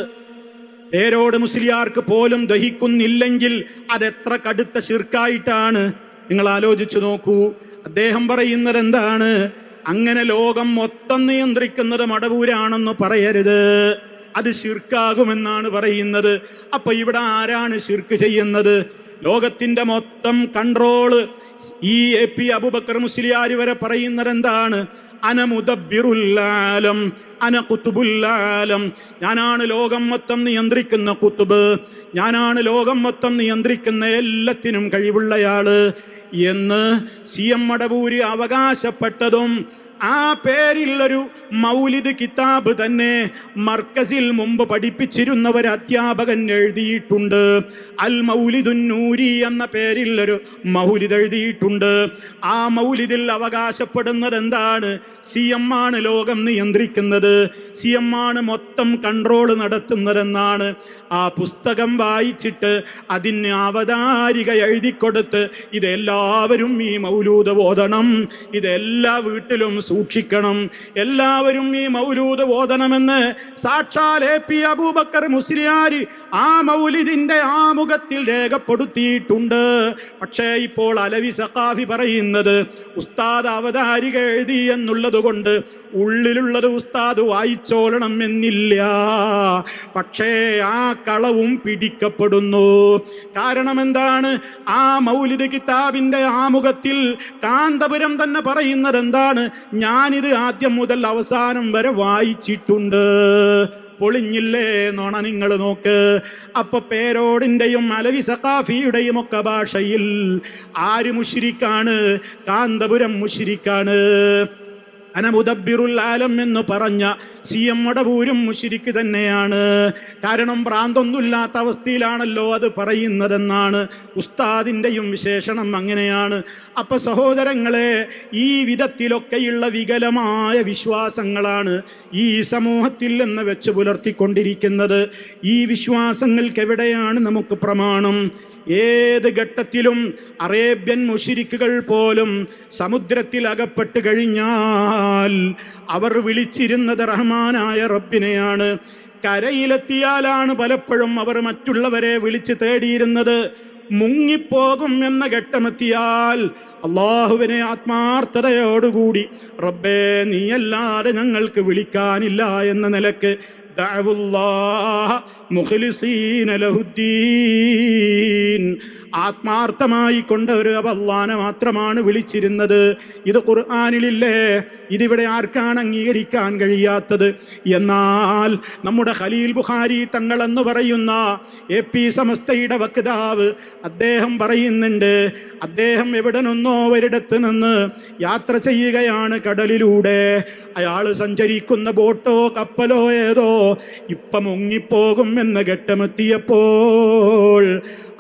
പേരോട് മുസ്ലിയാർക്ക് പോലും ദഹിക്കുന്നില്ലെങ്കിൽ അതെത്ര കടുത്ത ശിർക്കായിട്ടാണ്. നിങ്ങൾ ആലോചിച്ചു നോക്കൂ. അദ്ദേഹം പറയുന്നത് എന്താണ്? അങ്ങനെ ലോകം മൊത്തം നിയന്ത്രിക്കുന്നത് മടവൂരാണെന്ന് പറയരുത്, അത് ശിർക്കാകുമെന്നാണ് പറയുന്നത്. അപ്പൊ ഇവിടെ ആരാണ് ശിർക്ക് ചെയ്യുന്നത്? ലോകത്തിന്റെ മൊത്തം കൺട്രോള് ഈ AP അബൂബക്കർ മുസ്ലിയാർ വരെ പറയുന്നത് എന്താണ്? അന മുദബ്ബിറുൽ ആലം, അന ഖുതുബുൽ ആലം. ഞാനാണ് ലോകം മൊത്തം നിയന്ത്രിക്കുന്ന ഖുതുബ്, ഞാനാണ് ലോകം മൊത്തം നിയന്ത്രിക്കുന്ന എല്ലാത്തിനും കഴിവുള്ളയാള് എന്ന് CM മടവൂരി അവകാശപ്പെട്ടതും ആ പേരിലൊരു മൗലിദ് കിതാബ് തന്നെ മർക്കസിൽ മുമ്പ് പഠിപ്പിച്ചിരുന്ന ഒരു അധ്യാപകൻ എഴുതിയിട്ടുണ്ട്. അൽ മൗലിദുൻ നൂരി എന്ന പേരിൽ ഒരു മൗലിദ് എഴുതിയിട്ടുണ്ട്. ആ മൗലിദിൽ അവകാശപ്പെടുന്നത് എന്താണ്? CM ആണ് ലോകം നിയന്ത്രിക്കുന്നത്, CM ആണ് മൊത്തം കൺട്രോൾ നടത്തുന്നതെന്നാണ്. ആ പുസ്തകം വായിച്ചിട്ട് അതിന് അവതാരിക എഴുതിക്കൊടുത്ത് ഇതെല്ലാവരും ഈ മൗലൂദ് ഓതണം, ഇതെല്ലാ വീട്ടിലും സൂക്ഷിക്കണം, എല്ലാവരും ഈ മൗലൂദ് ഓതണമെന്ന് സാക്ഷാൽ AP അബൂബക്കർ മുസ്ലിയാർ ആ മൗലിദിന്റെ ആമുഖത്തിൽ രേഖപ്പെടുത്തിയിട്ടുണ്ട്. പക്ഷേ ഇപ്പോൾ അലവി സഖാഫി പറയുന്നത് ഉസ്താദ് അവതാരിക എഴുതി എന്നുള്ളത് കൊണ്ട് ഉള്ളിലുള്ളത് ഉസ്താദ് വായിച്ചോളണം എന്നില്ല. പക്ഷേ ആ കളവും പിടിക്കപ്പെടുന്നു. കാരണം എന്താണ്? ആ മൗലിദ് കിതാബിന്റെ ആമുഖത്തിൽ കാന്തപുരം തന്നെ പറയുന്നത് എന്താണ്? ഞാനിത് ആദ്യം മുതൽ അവസാനം വരെ വായിച്ചിട്ടുണ്ട്. പൊളിഞ്ഞില്ലേ നോണ നിങ്ങൾ നോക്ക്. അപ്പൊ പേരോടിന്റെയും അലവി സഖാഫിയുടെയും ഒക്കെ ഭാഷയിൽ ആര് മുശ്രിക്കാണ്? കാന്തപുരം മുശ്രിക്കാണ്. അനമുദബ്ബിറുൽ ആലം എന്ന് പറഞ്ഞ CM മടവൂരും മുശ്രിക്ക് തന്നെയാണ്. കാരണം ഭ്രാന്തൊന്നുമില്ലാത്ത അവസ്ഥയിലാണല്ലോ അത് പറയുന്നതെന്നാണ് ഉസ്താദിൻ്റെയും വിശേഷണം. അങ്ങനെയാണ്. അപ്പൊ സഹോദരങ്ങളെ, ഈ വിധത്തിലൊക്കെയുള്ള വികലമായ വിശ്വാസങ്ങളാണ് ഈ സമൂഹത്തിൽ എന്ന് വെച്ച് പുലർത്തിക്കൊണ്ടിരിക്കുന്നത്. ഈ വിശ്വാസങ്ങൾക്ക് എവിടെയാണ് നമുക്ക് പ്രമാണം? ഏത് ഘട്ടത്തിലും അറേബ്യൻ മുശ്രിക്കുകൾ പോലും സമുദ്രത്തിൽ അകപ്പെട്ട് കഴിഞ്ഞാൽ അവർ വിളിച്ചിരുന്നത് റഹ്മാനായ റബ്ബിനെയാണ്. കരയിലെത്തിയാലാണ് പലപ്പോഴും അവർ മറ്റുള്ളവരെ വിളിച്ച് തേടിയിരുന്നത്. മുങ്ങിപ്പോകും എന്ന ഘട്ടമെത്തിയാൽ അള്ളാഹുവിനെ ആത്മാർത്ഥതയോടുകൂടി റബ്ബേ നീയല്ലാതെ ഞങ്ങൾക്ക് വിളിക്കാനില്ല എന്ന നിലക്ക് ദഅവുല്ലാഹ മുഖ്ലിസീന ലഹുദ്ദീൻ, ആത്മാർത്ഥമായി കൊണ്ട് ഒരു അല്ലാഹനെ മാത്രമാണ് വിളിച്ചിരുന്നത്. ഇത് ഖുർആനിലില്ലേ? ഇതിവിടെ ആർക്കാണ് അംഗീകരിക്കാൻ കഴിയാത്തത്? എന്നാൽ നമ്മുടെ ഖലീൽ ബുഖാരി തങ്ങൾ എന്ന് പറയുന്ന AP സമസ്തയുടെ വക്താവ് അദ്ദേഹം പറയുന്നുണ്ട്, അദ്ദേഹം എവിടെ നിന്നോ ഒരിടത്ത് നിന്ന് യാത്ര ചെയ്യുകയാണ് കടലിലൂടെ. അയാൾ സഞ്ചരിക്കുന്ന ബോട്ടോ കപ്പലോ ഏതോ ഇപ്പം മുങ്ങിപ്പോകും എന്ന ഘട്ടമെത്തിയപ്പോൾ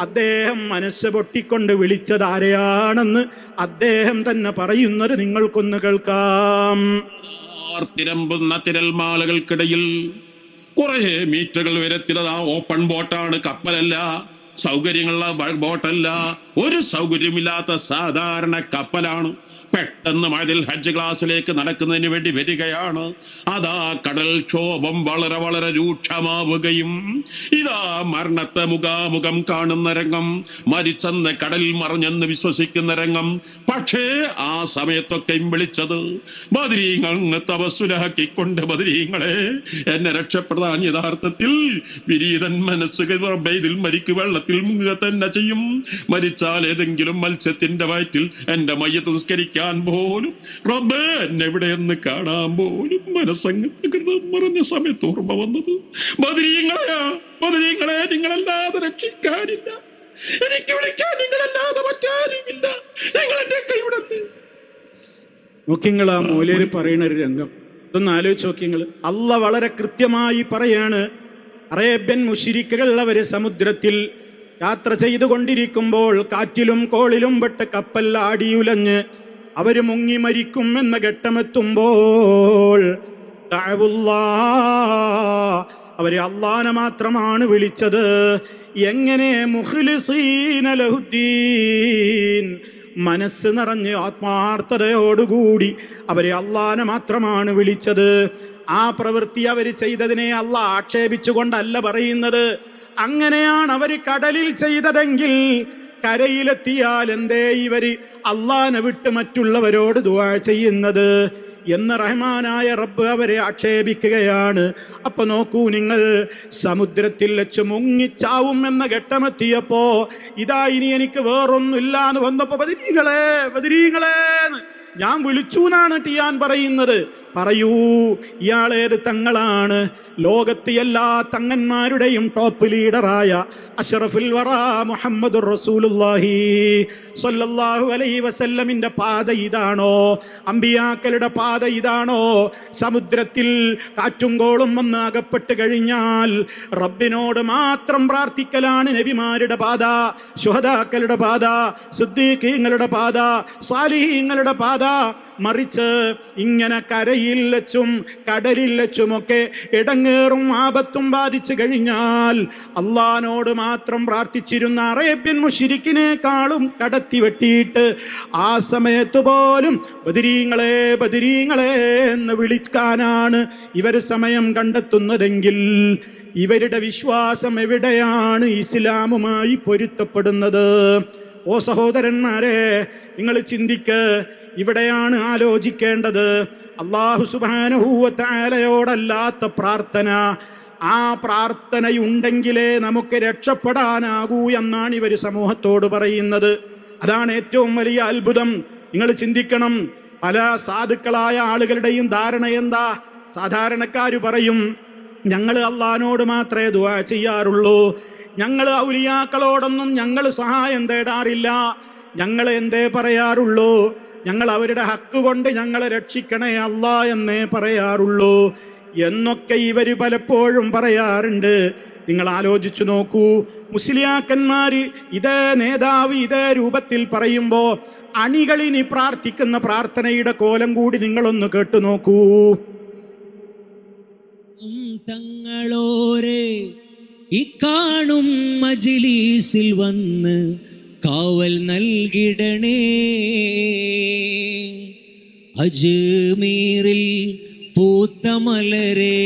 അദ്ദേഹം മനസ്സ് പൊട്ടിക്കൊണ്ട് വിളിച്ചത് ആരെയാണെന്ന് അദ്ദേഹം തന്നെ പറയുന്നത് നിങ്ങൾക്കൊന്ന് കേൾക്കാം. തിരമ്പുന്ന തിരൽമാലകൾക്കിടയിൽ കുറെ മീറ്ററുകൾ ഉയരത്തിലതാ ഓപ്പൺ ബോട്ടാണ്, കപ്പലല്ല, സൗകര്യങ്ങളുള്ള ബോട്ടല്ല, ഒരു സൗകര്യമില്ലാത്ത സാധാരണ കപ്പലാണ്. പെട്ടെന്ന് മഴയിൽ ഹജ്ജ് ക്ലാസ്സിലേക്ക് നടക്കുന്നതിന് വേണ്ടി വരികയാണ്. അതാ കടൽ ക്ഷോഭം വളരെ വളരെ രൂക്ഷമാവുകയും ഇതാ മരണത്തെ മുഖാമുഖം കാണുന്ന രംഗം, മരിച്ചെന്ന് കടലിൽ മറിഞ്ഞെന്ന് വിശ്വസിക്കുന്ന രംഗം. പക്ഷേ ആ സമയത്തൊക്കെയും വിളിച്ചത് ബദരീങ്ങൾ തവസ്സുലാക്കിക്കൊണ്ട്, ബദരീങ്ങളെ എന്നെ രക്ഷപ്പെടാൻ യഥാർത്ഥത്തിൽ വിരീതൻ മനസ്സുകൾ ഇതിൽ മരിക്കു, വെള്ളത്തിൽ മുങ്ങുക തന്നെ ചെയ്യും. മരിച്ചാൽ ഏതെങ്കിലും മത്സ്യത്തിന്റെ വയറ്റിൽ എന്റെ മയ്യത്ത് നിസ്കരിക്കാൻ പോലും റബ്ബേ എന്നെ എവിടെയെന്ന് കാണാൻ പോലും മനസ്സങ്ങ് മറഞ്ഞ സമയത്ത് ഓർമ്മ വന്നത് ബദരീങ്ങളെ നിങ്ങളല്ലാതെ രക്ഷിക്കാനില്ല, എനിക്ക് വിളിക്കാൻ നിങ്ങളല്ലാതെ മറ്റാരുമില്ല, നിങ്ങൾ എന്റെ കൈവിടല്ലേ. നോക്കിങ്ങൾ ആ മൂലയിൽ പറയുന്ന ഒരു രംഗം ഇതൊന്ന് ആലോചിച്ച് നോക്കിങ്ങൾ. അള്ളാഹ് വളരെ കൃത്യമായി പറയാണ്, അറേബ്യൻ മുശ്രിക്കുകൾ അവര് സമുദ്രത്തിൽ യാത്ര ചെയ്തുകൊണ്ടിരിക്കുമ്പോൾ കാറ്റിലും കോളിലും പെട്ട് കപ്പൽ ആടിയുലഞ്ഞ് അവര് മുങ്ങി മരിക്കും എന്ന ഘട്ടമെത്തുമ്പോൾ അവര് അള്ളാനെ മാത്രമാണ് വിളിച്ചത്. എങ്ങനെ? മുഖ്ലിസീന ലഹുദ്ദീൻ, മനസ്സ് നിറഞ്ഞ് ആത്മാർത്ഥതയോടുകൂടി അവരെ അള്ളാനെ മാത്രമാണ് വിളിച്ചത്. ആ പ്രവൃത്തി അവർ ചെയ്തതിനെ അള്ളാഹ് ആക്ഷേപിച്ചുകൊണ്ടല്ല പറയുന്നത്. അങ്ങനെയാണ് അവർ കടലിൽ ചെയ്തതെങ്കിൽ കരയിലെത്തിയാൽ എന്തേ ഇവര് അള്ളാനെ വിട്ട് മറ്റുള്ളവരോട് ദുആ ചെയ്യുന്നത് എന്ന് റഹ്മാനായ റബ്ബ് അവരെ ആക്ഷേപിക്കുകയാണ്. അപ്പൊ നോക്കൂ നിങ്ങൾ, സമുദ്രത്തിൽ വെച്ച് മുങ്ങിച്ചാവും എന്ന ഘട്ടമെത്തിയപ്പോ ഇതാ ഇനി എനിക്ക് വേറൊന്നുമില്ല എന്ന് വന്നപ്പോ ബദരീങ്ങളെ ഞാൻ വിളിച്ചു എന്നാണ് ടിയാൻ പറയുന്നത്. പറയൂ, ഇയാളേത് തങ്ങളാണ്? ലോകത്ത് എല്ലാ തങ്ങന്മാരുടെയും ടോപ്പ് ലീഡറായ അഷ്റഫുൽ വറാ മുഹമ്മദുർ റസൂലുള്ളാഹി സ്വല്ലല്ലാഹു അലൈഹി വസല്ലമിന്റെ പാത ഇതാണോ? അമ്പിയാക്കളുടെ പാത ഇതാണോ? സമുദ്രത്തിൽ കാറ്റും കോളും വന്ന് അകപ്പെട്ട് കഴിഞ്ഞാൽ റബ്ബിനോട് മാത്രം പ്രാർത്ഥിക്കലാണ് നബിമാരുടെ പാത, ശുഹദാക്കളുടെ പാത, സിദ്ദീഖീങ്ങളുടെ പാത, സാലിഹീങ്ങളുടെ പാത. മറിച്ച് ഇങ്ങനെ കരയിൽ വെച്ചും കടലിൽ വെച്ചുമൊക്കെ ഇടങ്ങേറും ആപത്തും ബാധിച്ചു കഴിഞ്ഞാൽ അള്ളാനോട് മാത്രം പ്രാർത്ഥിച്ചിരുന്ന അറേബ്യൻ മുശ്രിക്കിനേക്കാളും കടത്തി വെട്ടിയിട്ട് ആ സമയത്ത് പോലും ബദരീങ്ങളെ ബദരീങ്ങളെ എന്ന് വിളിക്കാനാണ് ഇവർ സമയം കണ്ടെത്തുന്നതെങ്കിൽ ഇവരുടെ വിശ്വാസം എവിടെയാണ് ഇസ്ലാമുമായി പൊരുത്തപ്പെടുന്നത്? ഓ സഹോദരന്മാരെ, നിങ്ങൾ ചിന്തിക്ക്. ഇവിടെയാണ് ആലോചിക്കേണ്ടത്. അല്ലാഹു സുബ്ഹാനഹു വ തആലയോടല്ലാത്ത പ്രാർത്ഥന, ആ പ്രാർത്ഥനയുണ്ടെങ്കിലേ നമുക്ക് രക്ഷപ്പെടാനാകൂ എന്നാണ് ഇവർ സമൂഹത്തോട് പറയുന്നത്. അതാണ് ഏറ്റവും വലിയ അത്ഭുതം. നിങ്ങൾ ചിന്തിക്കണം, പല സാധുക്കളായ ആളുകളുടെയും ധാരണ എന്താ? സാധാരണക്കാർ പറയും, ഞങ്ങൾ അള്ളാഹിനോട് മാത്രമേ ദുആ ചെയ്യാറുള്ളൂ, ഞങ്ങൾ ഔലിയാക്കളോടൊന്നും ഞങ്ങൾ സഹായം തേടാറില്ല, ഞങ്ങൾ എന്തേ പറയാറുള്ളൂ, ഞങ്ങൾ അവരുടെ ഹക്ക് കൊണ്ട് ഞങ്ങളെ രക്ഷിക്കണേ അല്ലാ എന്നേ പറയാറുള്ളൂ എന്നൊക്കെ ഇവർ പലപ്പോഴും പറയാറുണ്ട്. നിങ്ങൾ ആലോചിച്ചു നോക്കൂ, മുസ്ലിയാക്കന്മാര് ഇതേ നേതാവ് ഇതേ രൂപത്തിൽ പറയുമ്പോൾ അണികളിനി പ്രാർത്ഥിക്കുന്ന പ്രാർത്ഥനയുടെ കോലം കൂടി നിങ്ങളൊന്ന് കേട്ടു നോക്കൂ. തങ്ങളോരെ ഇക്കാണും മജ്‌ലിസിൽ വന്ന് കാവൽ നൽകിടണേ, അജ്മീറിൽ പൂത്ത മലരേ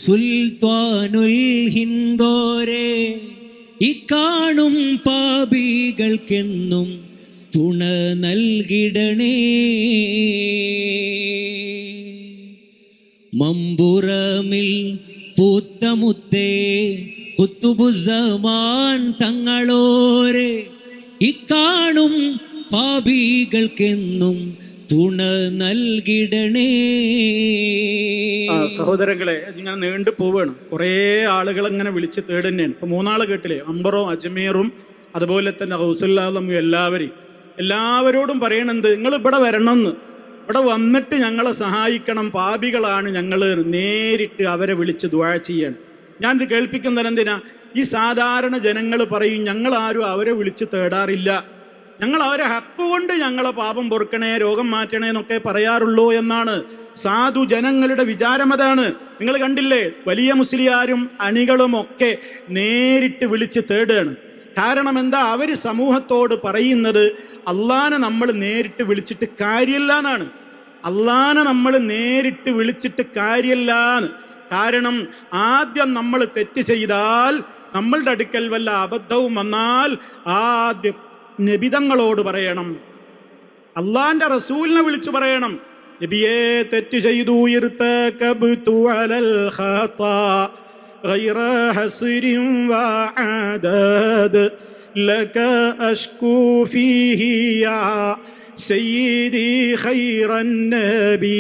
സുൽത്താനുൽ ഹിന്ദോരെ ഇക്കാണും പാപികൾക്കെന്നും തുണ നൽകിടണേ, മമ്പുറമിൽ പൂത്തമുത്തേ ഖുത്ബുസ്സമാൻ തങ്ങളോരെ ഇക്കാണും പാപികൾക്കെന്നും തുണ നൽകിടണേ. സഹോദരങ്ങളെ, ഇതിങ്ങനെ നീണ്ടു പോവുകയാണ്. കുറേ ആളുകൾ ഇങ്ങനെ വിളിച്ച് തേടുന്നതാണ്. ഇപ്പൊ 3 ആള് കേട്ടില്ലേ? അംബറും അജ്മീറും അതുപോലെ തന്നെ ഗൗസുല്ലാലും എല്ലാവരോടും പറയണത് നിങ്ങൾ ഇവിടെ വരണമെന്ന്, ഇവിടെ വന്നിട്ട് ഞങ്ങളെ സഹായിക്കണം, പാപികളാണ് ഞങ്ങൾ, നേരിട്ട് അവരെ വിളിച്ച് ദുആ ചെയ്യണം. ഞാനിത് കേൾപ്പിക്കുന്നത് എന്തിനാ? ഈ സാധാരണ ജനങ്ങൾ പറയും ഞങ്ങളാരും അവരെ വിളിച്ച് തേടാറില്ല, ഞങ്ങൾ അവരെ ഹക്കുകൊണ്ട് ഞങ്ങളെ പാപം പൊറുക്കണേ, രോഗം മാറ്റണേ എന്നൊക്കെ പറയാറുള്ളൂ എന്നാണ് സാധു ജനങ്ങളുടെ വിചാരം. അതാണ്. നിങ്ങൾ കണ്ടില്ലേ, വലിയ മുസ്ലിയാരും അണികളും ഒക്കെ നേരിട്ട് വിളിച്ച് തേടുകയാണ്. കാരണം എന്താ? അവർ സമൂഹത്തോട് പറയുന്നത് അള്ളാനെ നമ്മൾ നേരിട്ട് വിളിച്ചിട്ട് കാര്യമില്ല എന്നാണ്. അള്ളാനെ നമ്മൾ നേരിട്ട് വിളിച്ചിട്ട് കാര്യമില്ല. കാരണം ആദ്യം നമ്മൾ തെറ്റ് ചെയ്താൽ, നമ്മളുടെ അടുക്കൽ വല്ല അബദ്ധവും വന്നാൽ ആദ്യം നബിതങ്ങളോട് പറയണം, അള്ളാന്റെ റസൂലിനെ വിളിച്ചു പറയണം, നബിയെ തെറ്റ് ചെയ്തു, ഇർതകബ്തു അലൽ ഖതാ ഗൈറ ഹസ്രിൻ വഅദദ് ലക അഷ്കൂ ഫീഹി യാ സയ്യിദി ഖൈറൻ നബി.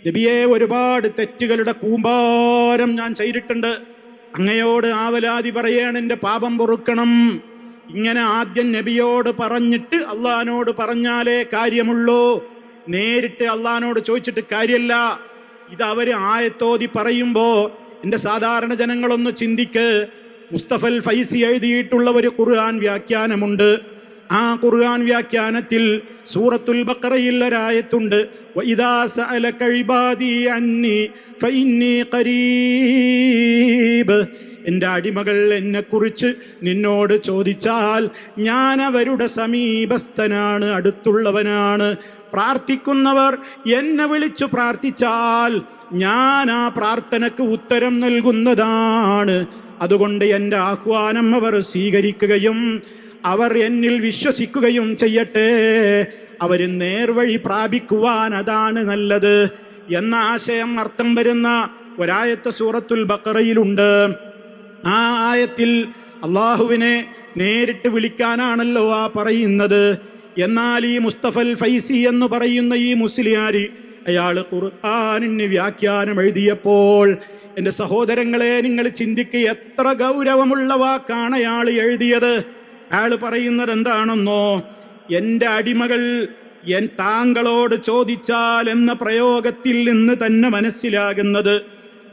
നബിയെ, ഒരുപാട് തെറ്റുകളുടെ കൂമ്പാരം ഞാൻ ചെയ്തിട്ടുണ്ട്, അങ്ങയോട് ആവലാതി പറയാണ്, എൻ്റെ പാപം പൊറുക്കണം. ഇങ്ങനെ ആദ്യം നബിയോട് പറഞ്ഞിട്ട് അള്ളാഹിനോട് പറഞ്ഞാലേ കാര്യമുള്ളൂ, നേരിട്ട് അള്ളാഹിനോട് ചോദിച്ചിട്ട് കാര്യമല്ല. ഇത് അവർ ആയത്തോതി പറയുമ്പോൾ എൻ്റെ സാധാരണ ജനങ്ങളൊന്ന് ചിന്തിക്ക്. മുസ്തഫൽ ഫൈസി എഴുതിയിട്ടുള്ള ഒരു ഖുർആൻ വ്യാഖ്യാനമുണ്ട്. ആ ഖുർആൻ വ്യാഖ്യാനത്തിൽ സൂറത്തുൽ ബഖറയിൽ ഒരായത്തുണ്ട്, വഇദാ സഅലക ഇബാദി അന്നി ഫഇന്നി ഖരീബ്. എൻ്റെ അടിമകൾ എന്നെക്കുറിച്ച് നിന്നോട് ചോദിച്ചാൽ ഞാൻ അവരുടെ സമീപസ്ഥനാണ്, അടുത്തുള്ളവനാണ്. പ്രാർത്ഥിക്കുന്നവർ എന്നെ വിളിച്ചു പ്രാർത്ഥിച്ചാൽ ഞാൻ ആ പ്രാർത്ഥനയ്ക്ക് ഉത്തരം നൽകുന്നതാണ്. അതുകൊണ്ട് എൻ്റെ ആഹ്വാനം അവർ സ്വീകരിക്കുകയും അവർ എന്നിൽ വിശ്വസിക്കുകയും ചെയ്യട്ടെ. അവർ നേർവഴി പ്രാപിക്കുവാൻ അതാണ് നല്ലത് എന്ന ആശയം അർത്ഥം വരുന്ന ഒരായത്ത് സൂറത്തുൽ ബഖറയിലുണ്ട്. ആ ആയത്തിൽ അള്ളാഹുവിനെ നേരിട്ട് വിളിക്കാനാണല്ലോ ആ പറയുന്നത്. എന്നാൽ ഈ മുസ്തഫൽ ഫൈസി എന്ന് പറയുന്ന ഈ മുസ്ലിയാർ, അയാൾ ഖുർആനിന് വ്യാഖ്യാനം എഴുതിയപ്പോൾ, എൻ്റെ സഹോദരങ്ങളെ നിങ്ങൾ ചിന്തിക്കുക, എത്ര ഗൗരവമുള്ള വാക്കാണ് അയാൾ എഴുതിയത്. അയാൾ പറയുന്നത് എന്താണെന്നോ, എൻ്റെ അടിമകൾ താങ്കളോട് ചോദിച്ചാൽ എന്ന പ്രയോഗത്തിൽ നിന്ന് തന്നെ മനസ്സിലാകുന്നത്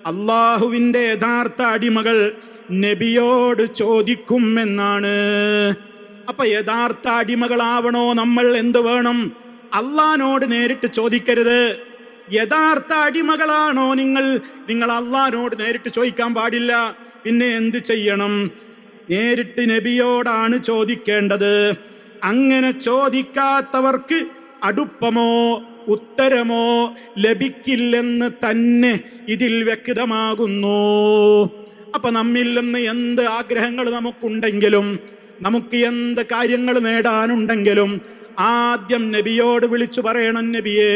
അള്ളാഹുവിൻ്റെ യഥാർത്ഥ അടിമകൾ നബിയോട് ചോദിക്കും എന്നാണ്. അപ്പൊ യഥാർത്ഥ അടിമകളാവണോ നമ്മൾ എന്ത് വേണം? അള്ളാഹിനോട് നേരിട്ട് ചോദിക്കരുത്. യഥാർത്ഥ അടിമകളാണോ നിങ്ങൾ അള്ളാഹിനോട് നേരിട്ട് ചോദിക്കാൻ പാടില്ല. പിന്നെ എന്ത് ചെയ്യണം? നേരിട്ട് നബിയോടാണ് ചോദിക്കേണ്ടത്. അങ്ങനെ ചോദിക്കാത്തവർക്ക് അടുപ്പമോ ഉത്തരമോ ലഭിക്കില്ലെന്ന് തന്നെ ഇതിൽ വ്യക്തമാകുന്നു. അപ്പൊ നമ്മിൽ നിന്ന് എന്ത് ആഗ്രഹങ്ങൾ നമുക്കുണ്ടെങ്കിലും, നമുക്ക് എന്ത് കാര്യങ്ങൾ നേടാനുണ്ടെങ്കിലും ആദ്യം നബിയോട് വിളിച്ചു പറയണം, നബിയേ.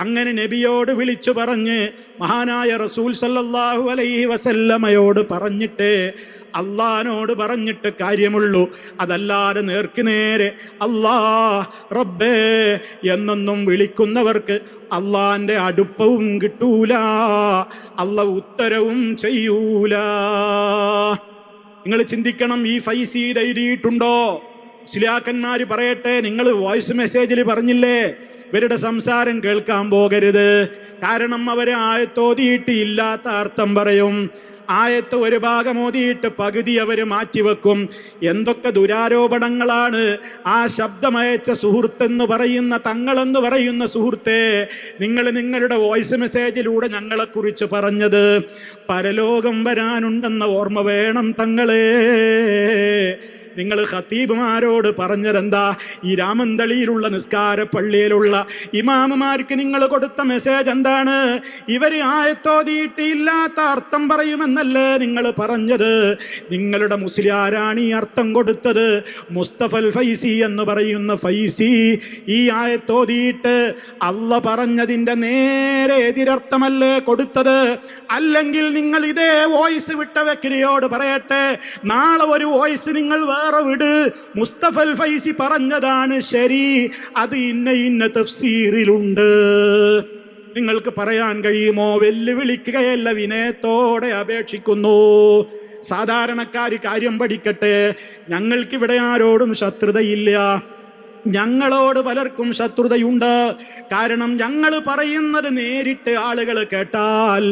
അങ്ങനെ നബിയോട് വിളിച്ചു പറഞ്ഞ് മഹാനായ റസൂൽ സല്ലല്ലാഹു അലൈഹി വസല്ലമയോട് പറഞ്ഞിട്ട് അള്ളാഹിനോട് പറഞ്ഞിട്ട് കാര്യമുള്ളൂ. അതല്ലാതെ നേർക്ക് നേരെ അല്ലാ റബ്ബേ എന്നൊന്നും വിളിക്കുന്നവർക്ക് അള്ളാഹിൻ്റെ അടുപ്പവും കിട്ടൂല, അള്ളാഹ് ഉത്തരവും ചെയ്യൂല. നിങ്ങൾ ചിന്തിക്കണം, ഈ ഫൈസി എഴുതിയിട്ടുണ്ടോ? മുസ്ലിയാക്കന്മാര് പറയട്ടെ, നിങ്ങൾ വോയിസ് മെസ്സേജിൽ പറഞ്ഞില്ലേ ഇവരുടെ സംസാരം കേൾക്കാൻ പോകരുത്. കാരണം അവര് ആയത്തോതിയിട്ട് ഇല്ലാത്ത അർത്ഥം പറയും. ആയത്ത് ഒരു ഭാഗം ഓതിയിട്ട് പകുതി അവർ മാറ്റിവെക്കും. എന്തൊക്കെ ദുരാരോപണങ്ങളാണ് ആ ശബ്ദമയച്ച സുഹൃത്തെന്ന് പറയുന്ന, തങ്ങളെന്ന് പറയുന്ന സുഹൃത്തെ നിങ്ങൾ നിങ്ങളുടെ വോയിസ് മെസ്സേജിലൂടെ ഞങ്ങളെക്കുറിച്ച് പറഞ്ഞത്. പരലോകം വരാനുണ്ടെന്ന ഓർമ്മ വേണം തങ്ങളെ. നിങ്ങൾ ഖത്തീബുമാരോട് പറഞ്ഞതെന്താ? ഈ രാമന്തളിയിലുള്ള നിസ്കാര പള്ളിയിലുള്ള ഇമാമുമാർക്ക് നിങ്ങൾ കൊടുത്ത മെസ്സേജ് എന്താണ്? ഇവർ ആയത്തോതിയിട്ട് ഇല്ലാത്ത അർത്ഥം പറയുമെന്നല്ലേ നിങ്ങൾ പറഞ്ഞത്? നിങ്ങളുടെ മുസ്ലിയാരാണ് ഈ അർത്ഥം കൊടുത്തത്. മുസ്തഫൽ ഫൈസി എന്ന് പറയുന്ന ഫൈസി ഈ ആയത്തോതിയിട്ട് അള്ള പറഞ്ഞതിൻ്റെ നേരെ എതിരർത്ഥമല്ലേ കൊടുത്തത്? അല്ലെങ്കിൽ നിങ്ങൾ ഇതേ വോയിസ് വിട്ട വ്യക്തിയോട് പറയട്ടെ, നാളെ ഒരു വോയിസ് നിങ്ങൾ വേറെ വിട്, മുസ്തഫൽ ഫൈസി പറഞ്ഞതാണ് ശരി, അത് ഇന്ന തഫ്സീറിലുണ്ട്. നിങ്ങൾക്ക് പറയാൻ കഴിയുമോ? വെല്ലുവിളിക്കുകയല്ല, വിനയത്തോടെ അപേക്ഷിക്കുന്നു. സാധാരണക്കാർ കാര്യം പഠിക്കട്ടെ. ഞങ്ങൾക്കിവിടെ ആരോടും ശത്രുതയില്ല. ഞങ്ങളോട് പലർക്കും ശത്രുതയുണ്ട്. കാരണം ഞങ്ങൾ പറയുന്നത് നേരിട്ട് ആളുകൾ കേട്ടാൽ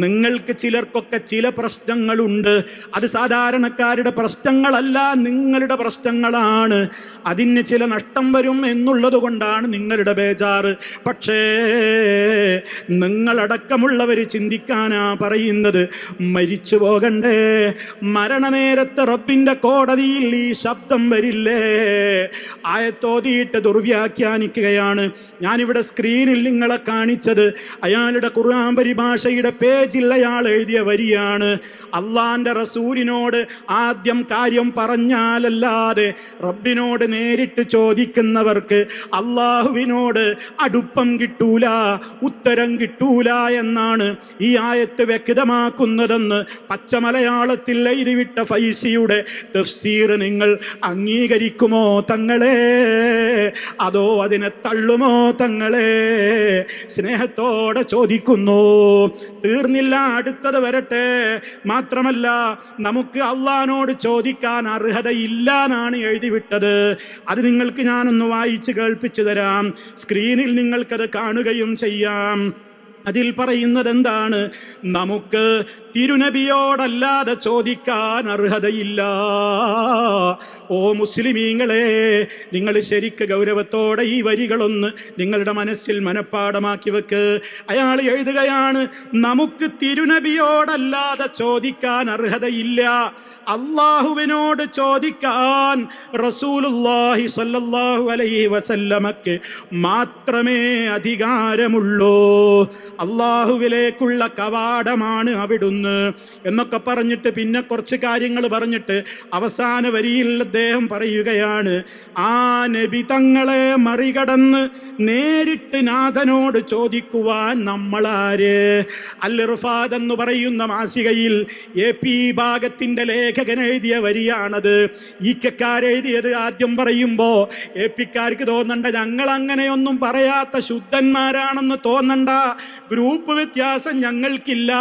നിങ്ങൾക്ക് ചിലർക്കൊക്കെ ചില പ്രശ്നങ്ങളുണ്ട്. അത് സാധാരണക്കാരുടെ പ്രശ്നങ്ങളല്ല, നിങ്ങളുടെ പ്രശ്നങ്ങളാണ്. അതിന് ചില നഷ്ടം വരും എന്നുള്ളത് കൊണ്ടാണ് നിങ്ങളുടെ ബേജാറ്. പക്ഷേ നിങ്ങളടക്കമുള്ളവർ ചിന്തിക്കാനാ പറയുന്നത്. മരിച്ചു പോകണ്ടേ? മരണനേരത്ത് റബ്ബിൻ്റെ കോടതിയിൽ ഈ ശബ്ദം വരില്ലേ? ആയത്തോതിയിട്ട് ദുർവ്യാഖ്യാനിക്കുകയാണ്. ഞാനിവിടെ സ്ക്രീനിൽ നിങ്ങളെ കാണിച്ചത് അയാളുടെ ഖുർആൻ പരിഭാഷയുടെ പേജിൽ അയാൾ എഴുതിയ വരിയാണ്. അള്ളാന്റെ റസൂലിനോട് ആദ്യം കാര്യം പറഞ്ഞാലല്ലാതെ റബ്ബിനോട് നേരിട്ട് ചോദിക്കുന്നവർക്ക് അള്ളാഹുവിനോട് അടുപ്പം കിട്ടൂല, ഉത്തരം കിട്ടൂല എന്നാണ് ഈ ആയത്ത് വ്യക്തമാക്കുന്നതെന്ന് പച്ചമലയാളത്തിൽ എഴുതിവിട്ട ഫൈസിയുടെ തഫ്സീർ നിങ്ങൾ അംഗീകരിക്കുമോ തങ്ങളെ? അതോ അതിനെ തള്ളുമോ തങ്ങളെ? സ്നേഹത്തോടെ ചോദിക്കുന്നു. തീർന്നില്ല, അടുത്തത് വരട്ടെ. മാത്രമല്ല നമുക്ക് അള്ളാഹിനോട് ചോദിക്കാൻ അർഹതയില്ല എന്നാണ് എഴുതിവിട്ടത്. അത് നിങ്ങൾക്ക് ഞാനൊന്ന് വായിച്ച് കേൾപ്പിച്ചു തരാം. സ്ക്രീനിൽ നിങ്ങൾക്കത് കാണുകയും ചെയ്യാം. അതിൽ പറയുന്നത് എന്താണ്? നമുക്ക് തിരുനബിയോടല്ലാതെ ചോദിക്കാൻ അർഹതയില്ല. ഓ മുസ്ലിമീങ്ങളെ, നിങ്ങൾ ശരിക്ക് ഗൗരവത്തോടെ ഈ വരികളൊന്ന് നിങ്ങളുടെ മനസ്സിൽ മനഃപ്പാടമാക്കി വെക്ക്. അയാൾ എഴുതുകയാണ്, നമുക്ക് തിരുനബിയോടല്ലാതെ ചോദിക്കാൻ അർഹതയില്ല. അള്ളാഹുവിനോട് ചോദിക്കാൻ റസൂലുള്ളാഹി സ്വല്ലല്ലാഹു അലൈഹി വസല്ലമക്ക് മാത്രമേ അധികാരമുള്ളൂ. അള്ളാഹുവിലേക്കുള്ള കവാടമാണ് അവിടുന്ന് എന്നൊക്കെ പറഞ്ഞിട്ട് പിന്നെ കുറച്ച് കാര്യങ്ങൾ പറഞ്ഞിട്ട് അവസാന വരിയിൽ അദ്ദേഹം പറയുകയാണ്, ആ നബി തങ്ങളെ മറികടന്ന് നേരിട്ട് നാഥനോട് ചോദിക്കുവാൻ നമ്മളാര്? അൽ ഇർഫാദ് എന്ന് പറയുന്ന മാസികയിൽ AP ഭാഗത്തിന്റെ ലേഖകൻ എഴുതിയ വരിയാണത്. ഈക്കക്കാരെഴുതിയത്. ആദ്യം പറയുമ്പോ AP-ക്കാർക്ക് തോന്നണ്ട ഞങ്ങൾ അങ്ങനെയൊന്നും പറയാത്ത ശുദ്ധന്മാരാണെന്ന് തോന്നണ്ട, ഗ്രൂപ്പ് വ്യത്യാസം ഞങ്ങൾക്കില്ല.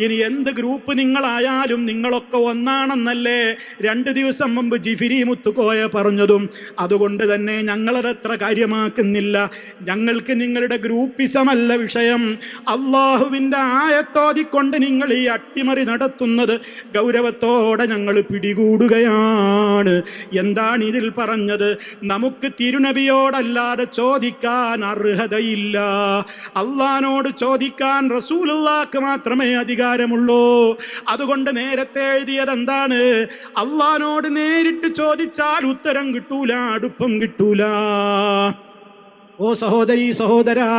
ഇനി എന്ത് ഗ്രൂപ്പ് നിങ്ങളായാലും നിങ്ങളൊക്കെ ഒന്നാണെന്നല്ലേ 2 ദിവസം മുമ്പ് ജിഫിരി മുത്തുക്കോയ പറഞ്ഞതും. അതുകൊണ്ട് തന്നെ ഞങ്ങളതത്ര കാര്യമാക്കുന്നില്ല. ഞങ്ങൾക്ക് നിങ്ങളുടെ ഗ്രൂപ്പിസമല്ല വിഷയം. അള്ളാഹുവിൻ്റെ ആയത്തോതിക്കൊണ്ട് നിങ്ങൾ ഈ അട്ടിമറി നടത്തുന്നത് ഗൗരവത്തോടെ ഞങ്ങൾ പിടികൂടുകയാണ്. എന്താണ് ഇതിൽ പറഞ്ഞത്? നമുക്ക് തിരുനബിയോടല്ലാതെ ചോദിക്കാൻ അർഹതയില്ല. അള്ളാഹിനോട് ചോദിക്കാൻ റസൂലുള്ളാഹിക്ക് മാത്രമേ അധികാരമുള്ളൂ. അതുകൊണ്ട് നേരത്തെ എഴുതിയത് എന്താണ്? അള്ളാഹിനോട് നേരിട്ട് ചോദിച്ചാൽ ഉത്തരം കിട്ടൂല, അടുപ്പം കിട്ടൂല. ഓ സഹോദരി സഹോദരാ,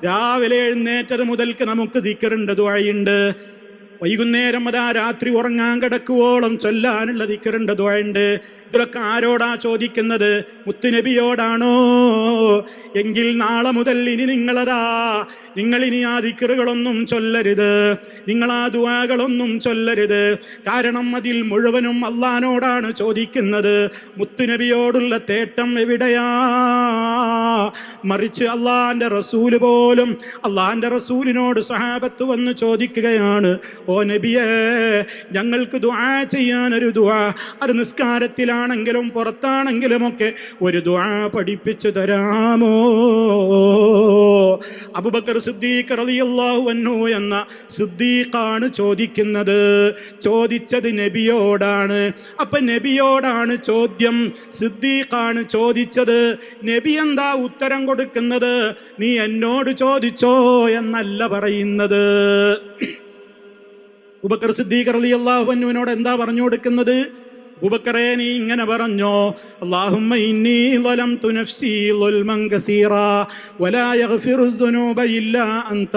രാവിലെ എഴുന്നേറ്റത് മുതൽക്ക് നമുക്ക് ദിക്റുണ്ട്, ദുആയുണ്ട്. വൈകുന്നേരം അതാ രാത്രി ഉറങ്ങാൻ കിടക്കുവോളം ചൊല്ലാനുള്ള ദിക്റുണ്ട്, ദുആയുണ്ട്. ഇതൊക്കെ ആരോടാ ചോദിക്കുന്നത്? മുത്തുനബിയോടാണോ? എങ്കിൽ നാളെ മുതൽ ഇനി നിങ്ങളിനി ആ ദിക്റുകളൊന്നും ചൊല്ലരുത്, നിങ്ങൾ ആ ദുആകളൊന്നും ചൊല്ലരുത്. കാരണം അതിൽ മുഴുവനും അള്ളാഹിനോടാണ് ചോദിക്കുന്നത്. മുത്തുനബിയോടുള്ള തേട്ടം എവിടെയാ? മറിച്ച് അള്ളാഹിൻ്റെ റസൂല് പോലും, അള്ളാഹിൻ്റെ റസൂലിനോട് സഹാബത്ത് വന്ന് ചോദിക്കുകയാണ്, ഓ നബിയേ, ഞങ്ങൾക്ക് ദുആ ചെയ്യാനൊരു ദുആ, അത് നിസ്കാരത്തിലാണെങ്കിലും പുറത്താണെങ്കിലും ഒക്കെ ഒരു ദുആ പഠിപ്പിച്ചു തരാമോ? അബൂബക്കർ സിദ്ദീഖ് റളിയല്ലാഹു അൻഹു എന്ന സിദ്ദീഖാണ് ചോദിക്കുന്നത്. ചോദിച്ചത് നബിയോടാണ്. അപ്പം നബിയോടാണ് ചോദ്യം, സിദ്ദീഖാണ് ചോദിച്ചത്. നബി എന്താ ഉത്തരം കൊടുക്കുന്നത്? നീ എന്നോട് ചോദിച്ചോ എന്നല്ല പറയുന്നത്. അബൂബക്കർ സിദ്ദീഖ് റളിയല്ലാഹു അൻഹുവിനോട് എന്താ പറഞ്ഞു കൊടുക്കുന്നത്? അബൂബക്കറേ, നീ ഇങ്ങനെ പറഞ്ഞോ, അല്ലാഹുമ്മ ഇന്നി ളലംതു നഫ്സി ളുൽമൻ കസീറാ വലാ യഗ്ഫിറു ദുനൂബ ഇല്ലാ അൻത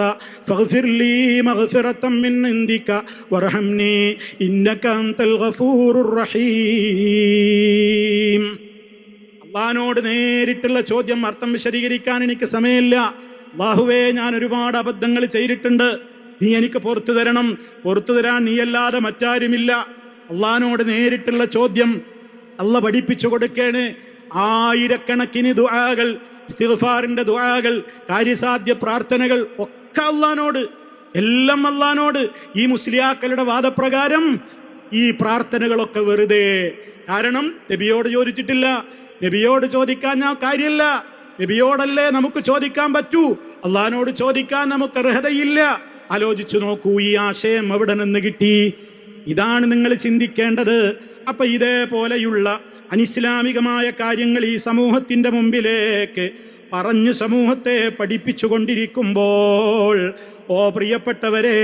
ഫഗ്ഫിർ ലീ മഗ്ഫിറതൻ മിൻ ഇൻദിക വർഹംനി ഇന്നക അൻതൽ ഗഫൂറുർ റഹീം. അല്ലാഹുവോട് നേരിട്ടുള്ള ചോദ്യം, അർത്ഥം വിശദീകരിക്കാൻ എനിക്ക് സമയമില്ല. അല്ലാഹുവേ, ഞാൻ ഒരുപാട് അബദ്ധങ്ങൾ ചെയ്തിട്ടുണ്ട്, നീ എനിക്ക് പുറത്തു തരണം. പുറത്തു തരാൻ നീയല്ലാതെ മറ്റാരുമില്ല. അള്ളാഹിനോട് നേരിട്ടുള്ള ചോദ്യം അള്ള പഠിപ്പിച്ചു കൊടുക്കേണ്. ആയിരക്കണക്കിന് ദുആകൾ, ഇസ്തിഗ്ഫാറിന്റെ ദുആകൾ, കാര്യസാധ്യ പ്രാർത്ഥനകൾ ഒക്കെ അള്ളാഹിനോട്, എല്ലാം അള്ളാഹിനോട്. ഈ മുസ്ലിയാക്കളുടെ വാദപ്രകാരം ഈ പ്രാർത്ഥനകളൊക്കെ വെറുതെ. കാരണം നബിയോട് ചോദിച്ചിട്ടില്ല. നബിയോട് ചോദിക്കാൻ ഞാൻ കാര്യമില്ല. നബിയോടല്ലേ നമുക്ക് ചോദിക്കാൻ പറ്റൂ, അള്ളാഹിനോട് ചോദിക്കാൻ നമുക്ക് അർഹതയില്ല. ആലോചിച്ചു നോക്കൂ, ഈ ആശയം എവിടെ നിന്ന് കിട്ടി? ഇതാണ് നിങ്ങൾ ചിന്തിക്കേണ്ടത്. അപ്പം ഇതേപോലെയുള്ള അനിസ്ലാമികമായ കാര്യങ്ങൾ ഈ സമൂഹത്തിൻ്റെ മുമ്പിലേക്ക് പറഞ്ഞ് സമൂഹത്തെ പഠിപ്പിച്ചു കൊണ്ടിരിക്കുമ്പോൾ, ഓ പ്രിയപ്പെട്ടവരെ,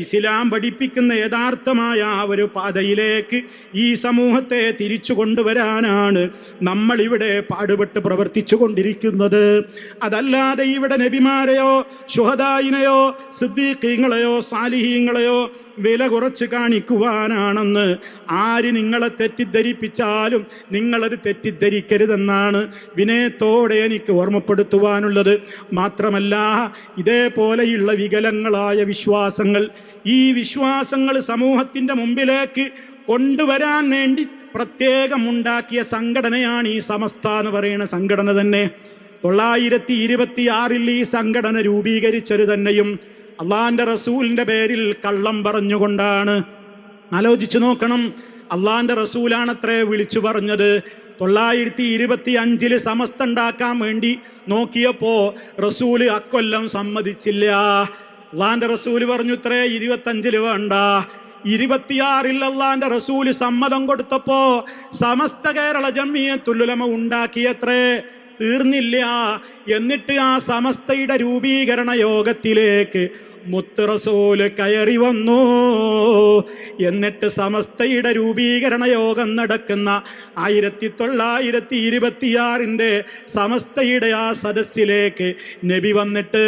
ഇസ്ലാം പഠിപ്പിക്കുന്ന യഥാർത്ഥമായ ഒരു പാതയിലേക്ക് ഈ സമൂഹത്തെ തിരിച്ചു കൊണ്ടുവരാനാണ് നമ്മളിവിടെ പാടുപെട്ട് പ്രവർത്തിച്ചു കൊണ്ടിരിക്കുന്നത്. അതല്ലാതെ ഇവിടെ നബിമാരെയോ ശുഹദായിനെയോ സിദ്ദീഖീങ്ങളെയോ സാലിഹീങ്ങളെയോ വില കുറച്ച് കാണിക്കുവാനാണെന്ന് ആര് നിങ്ങളെ തെറ്റിദ്ധരിപ്പിച്ചാലും നിങ്ങളത് തെറ്റിദ്ധരിക്കരുതെന്നാണ് വിനയത്തോടെ എനിക്ക് ഓർമ്മപ്പെടുത്തുവാനുള്ളത്. മാത്രമല്ല, ഇതേപോലെയുള്ള വികലങ്ങളായ വിശ്വാസങ്ങൾ, ഈ വിശ്വാസങ്ങൾ സമൂഹത്തിൻ്റെ മുമ്പിലേക്ക് കൊണ്ടുവരാൻ വേണ്ടി പ്രത്യേകം ഉണ്ടാക്കിയ സംഘടനയാണ് ഈ സമസ്ത എന്ന് പറയുന്ന സംഘടന തന്നെ. 926 ഈ സംഘടന രൂപീകരിച്ചത് തന്നെയും അള്ളാഹിൻ്റെ റസൂലിൻ്റെ പേരിൽ കള്ളം പറഞ്ഞുകൊണ്ടാണ്. ആലോചിച്ചു നോക്കണം, അള്ളാഹിൻ്റെ റസൂലാണത്രേ വിളിച്ചു പറഞ്ഞത്. 925 സമസ്ത ഉണ്ടാക്കാൻ വേണ്ടി നോക്കിയപ്പോൾ റസൂല് അക്കൊല്ലം സമ്മതിച്ചില്ല. അള്ളാഹിൻ്റെ റസൂല് പറഞ്ഞു ഇത്രേ 25 വേണ്ട. 26 അള്ളാഹിൻ്റെ റസൂല് സമ്മതം കൊടുത്തപ്പോ സമസ്ത കേരള ജംഇയ്യത്തുൽ ഉലമ ഉണ്ടാക്കിയത്രേ തീർന്നില്ല. എന്നിട്ട് ആ സമസ്തയുടെ രൂപീകരണ യോഗത്തിലേക്ക് മുത്ത് റസൂല് കയറി വന്നു. എന്നിട്ട് സമസ്തയുടെ രൂപീകരണ യോഗം നടക്കുന്ന 1926 സമസ്തയുടെ ആ സദസ്സിലേക്ക് നബി വന്നിട്ട്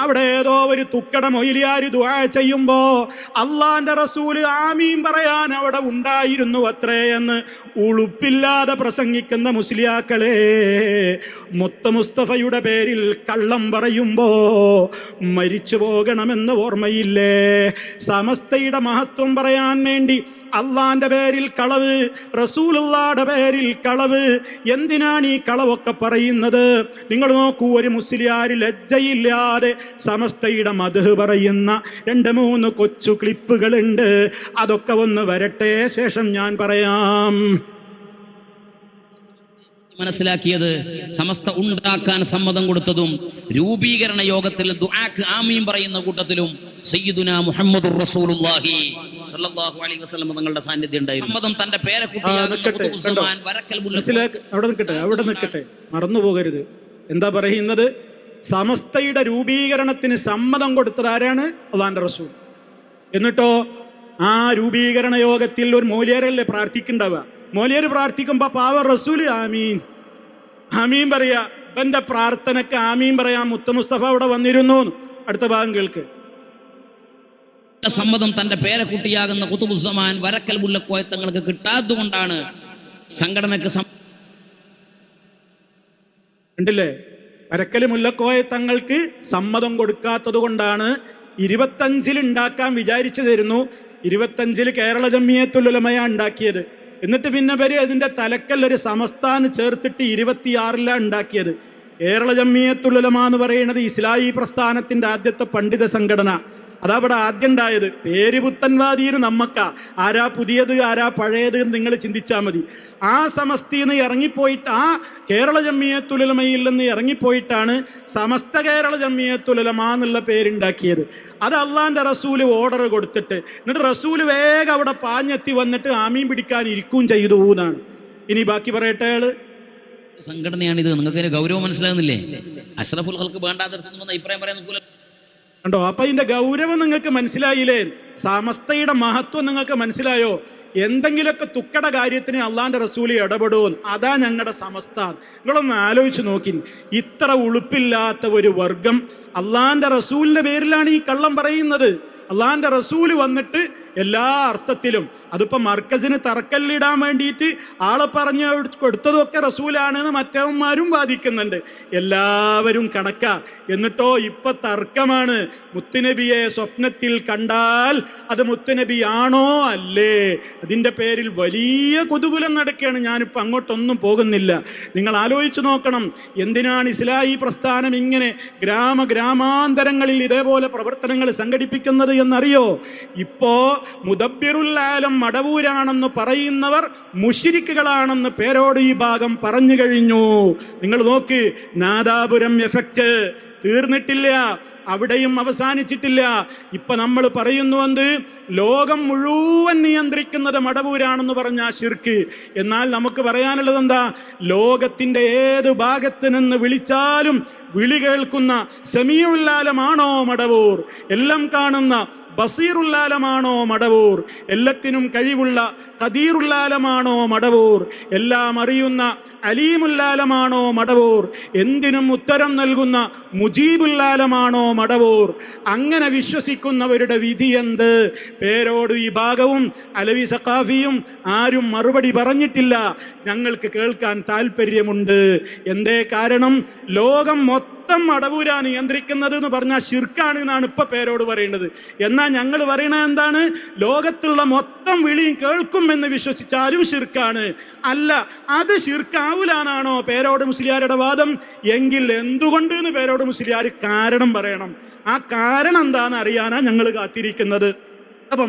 അവിടെ ഏതോ ഒരു തുക്കട മൊയ്ലിയാർ ദുആ ചെയ്യുമ്പോ അള്ളാന്റെ റസൂല് ആമീൻ പറയാൻ അവിടെ ഉണ്ടായിരുന്നു അത്രേ എന്ന് ഉളുപ്പില്ലാതെ പ്രസംഗിക്കുന്ന മുസ്ലിയാക്കളെ, മുത്ത മുസ്തഫയുടെ പേരിൽ കള്ളം പറയുമ്പോ മരിച്ചു പോകണമെന്ന് ഓർമ്മയില്ലേ? സമസ്തയുടെ മഹത്വം പറയാൻ വേണ്ടി അള്ളാന്റെ പേരിൽ കളവ്, റസൂലുള്ളാന്റെ പേരിൽ കളവ്. എന്തിനാണ് ഈ കളവൊക്കെ പറയുന്നത്? നിങ്ങൾ നോക്കൂ, ഒരു മുസ്ലിയാർ ലജ്ജയില്ലാതെ സമസ്തയുടെ മദ്ഹ് പറയുന്ന 2-3 കൊച്ചു ക്ലിപ്പുകളുണ്ട്. അതൊക്കെ ഒന്ന് വരട്ടെ, ശേഷം ഞാൻ പറയാം. മനസ്സിലാക്കിയത് സമസ്ത ഉണ്ടാക്കാൻ സമ്മതം കൊടുത്തതും രൂപീകരണ യോഗത്തിൽ ദുആക്ക് ആമീൻ പറയുന്ന കൂട്ടത്തിലും സയ്യിദുനാ മുഹമ്മദുർ റസൂലുള്ളാഹി സ്വല്ലല്ലാഹു അലൈഹി വസല്ലം തങ്ങളുടെ സാന്നിധ്യം ഉണ്ടായിരുന്നു. സമ്മതം തന്റെ അവിടെ നിൽക്കട്ടെ, മറന്നു പോകരുത്. എന്താ പറയുന്നത്? സമസ്തയുടെ രൂപീകരണത്തിന് സമ്മതം കൊടുത്തത് ആരാണ്? അല്ലാഹുവിന്റെ റസൂൽ. എന്നിട്ടോ ആ രൂപീകരണ യോഗത്തിൽ ഒരു മൗലിയാരല്ലേ പ്രാർത്ഥിക്കുണ്ടാവുക. മൗലിയാർ പ്രാർത്ഥിക്കുമ്പോ പാവ റസൂല് ആമീൻ ആമീൻ പറയാ. ഇവന്റെ പ്രാർത്ഥനക്ക് ആമീൻ പറയാൻ മുത്ത മുസ്തഫ അവിടെ വന്നിരുന്നു. അടുത്ത ഭാഗം കേൾക്ക്. സമ്മതം തന്റെ പേരക്കുട്ടിയാകുന്ന ഖുതുബുസ്സമാൻ വരക്കൽ മുല്ലക്കോയ തങ്ങൾക്ക് കിട്ടാത്തതുകൊണ്ടാണ് സംഘടനക്ക് കണ്ടില്ലേ? വരക്കൽ മുല്ലക്കോയ തങ്ങൾക്ക് സമ്മതം കൊടുക്കാത്തത് കൊണ്ടാണ് 25 ഉണ്ടാക്കാൻ വിചാരിച്ചതായിരുന്നു. 25 കേരള ജംഇയ്യത്തുൽ ഉലമയ ഉണ്ടാക്കിയത്. എന്നിട്ട് പിന്നെ അതിന്റെ തലക്കൽ ഒരു സമസ്താന് ചേർത്തിട്ട് 26 ഉണ്ടാക്കിയത്. കേരള ജംഇയ്യത്തുൽ ഉലമ എന്ന് പറയുന്നത് ഇസ്ലാഹി പ്രസ്ഥാനത്തിന്റെ ആദ്യത്തെ പണ്ഡിത സംഘടന. അതവിടെ ആദ്യം ഉണ്ടായത്. പേര് പുത്തൻവാദിയിൽ നമ്മക്ക ആരാ പുതിയത് ആരാ പഴയത് എന്ന് നിങ്ങൾ ചിന്തിച്ചാൽ മതി. ആ സമസ്തയിൽ നിന്ന് ഇറങ്ങിപ്പോയിട്ട്, ആ കേരള ജംഇയ്യത്തുൽ ഉലമയിൽ നിന്ന് ഇറങ്ങിപ്പോയിട്ടാണ് സമസ്ത കേരള ജംഇയ്യത്തുൽ ഉലമ എന്നുള്ള പേരുണ്ടാക്കിയത്. അത് അള്ളാന്റെ റസൂല് ഓർഡർ കൊടുത്തിട്ട്, എന്നിട്ട് റസൂല് വേഗം അവിടെ പാഞ്ഞെത്തി വന്നിട്ട് ആമീൻ പിടിക്കാൻ ഇരിക്കും ചെയ്തു എന്നാണ്. ഇനി ബാക്കി പറയട്ടെ. അയാള് സംഘടനയാണിത്. നിങ്ങൾക്ക് ഗൗരവം മനസ്സിലാകുന്നില്ലേ? അഷ്റഫുൽ ഖൽഖ് വേണ്ടാത്ത അഭിപ്രായം പറയാൻ നിൽക്കൂല. കണ്ടോ? അപ്പൊ ഇതിന്റെ ഗൗരവം നിങ്ങൾക്ക് മനസ്സിലായില്ലേ? സമസ്തയുടെ മഹത്വം നിങ്ങൾക്ക് മനസ്സിലായോ? എന്തെങ്കിലുമൊക്കെ തുക്കട കാര്യത്തിന് അള്ളാന്റെ റസൂല് ഇടപെടും. അതാ ഞങ്ങളുടെ സമസ്ത. നിങ്ങളൊന്ന് ആലോചിച്ച് നോക്കി. ഇത്ര ഉളുപ്പില്ലാത്ത ഒരു വർഗം അള്ളാന്റെ റസൂലിന്റെ പേരിലാണ് ഈ കള്ളം പറയുന്നത്. അള്ളാന്റെ റസൂല് വന്നിട്ട് എല്ലാ അർത്ഥത്തിലും, അതിപ്പോ മർക്കസിന് തറക്കല്ലിടാൻ വേണ്ടിയിട്ട് ആളെ പറഞ്ഞു കൊടുത്തതൊക്കെ റസൂലാണെന്ന് മറ്റവന്മാരും വാദിക്കുന്നുണ്ട്. എല്ലാവരും കണക്കാ. എന്നിട്ടോ ഇപ്പൊ തർക്കമാണ്. മുത്തുനബിയെ സ്വപ്നത്തിൽ കണ്ടാൽ അത് മുത്തുനബിയാണോ അല്ലേ? അതിന്റെ പേരിൽ വലിയ കുതൂഹലം നടക്കുകയാണ്. ഞാനിപ്പോ അങ്ങോട്ടൊന്നും പോകുന്നില്ല. നിങ്ങൾ ആലോചിച്ചു നോക്കണം, എന്തിനാണ് ഇസ്ലാഹി പ്രസ്ഥാനം ഇങ്ങനെ ഗ്രാമാന്തരങ്ങളിൽ ഇതേപോലെ പ്രവർത്തനങ്ങൾ സംഘടിപ്പിക്കുന്നത് എന്നറിയോ? ഇപ്പോ മുദബ്ബിറുൽ ആലം മടവൂരാണെന്ന് പറയുന്നവർ മുശ്രിക്കുകളാണെന്ന് പേരോട് ഈ ഭാഗം പറഞ്ഞു കഴിഞ്ഞു. നിങ്ങൾ നോക്ക്, നാദാപുരം എഫക്റ്റ് തീർന്നിട്ടില്ല, അവിടെയും അവസാനിച്ചിട്ടില്ല. ഇപ്പൊ നമ്മൾ പറയുന്നു എന്ത്? ലോകം മുഴുവൻ നിയന്ത്രിക്കുന്നത് മടവൂരാണെന്ന് പറഞ്ഞ ശിർക്ക്. എന്നാൽ നമുക്ക് പറയാനുള്ളത് എന്താ? ലോകത്തിന്റെ ഏത് ഭാഗത്ത് നിന്ന് വിളിച്ചാലും വിളി കേൾക്കുന്ന സമീഉൽ ആലമാണോ മടവൂർ? എല്ലാം കാണുന്ന ബസീറുൽ ആലമാണോ മടവൂർ? എല്ലാത്തിനും കഴിവുള്ള ഖദീറുൽ ആലമാണോ മടവൂർ? എല്ലാം അറിയുന്ന അലീമുൽ ആലമാണോ മടവൂർ? എന്തിനും ഉത്തരം നൽകുന്ന മുജീബുൽ ആലമാണോ മടവൂർ? അങ്ങനെ വിശ്വസിക്കുന്നവരുടെ വിധി എന്ത്? പേരോട് ഈ ഭാഗവും അലവി സഖാഫിയും ആരും മറുപടി പറഞ്ഞിട്ടില്ല. ഞങ്ങൾക്ക് കേൾക്കാൻ താല്പര്യമുണ്ട്. എന്തേ കാരണം? ലോകം മൊത്തം മടവൂരാ നിയന്ത്രിക്കുന്നത് എന്ന് പറഞ്ഞാൽ ശിർക്കാണ് എന്നാണ് ഇപ്പൊ പേരോട് പറയുന്നത്. എന്നാൽ ഞങ്ങൾ പറയണത് എന്താണ്? ലോകത്തുള്ള മൊത്തം വിളിയും കേൾക്കുമെന്ന് വിശ്വസിച്ചാലും ശിർക്കാണ്. അല്ല, അത് ശിർക്കാവൂലാനാണോ പേരോട് മുസ്ലിയാരുടെ വാദം? എങ്കിൽ എന്തുകൊണ്ട് എന്ന് പേരോട് മുസ്ലിയാർ കാരണം പറയണം. ആ കാരണം എന്താണെന്ന് അറിയാനാ ഞങ്ങൾ കാത്തിരിക്കുന്നത്. അപ്പൊ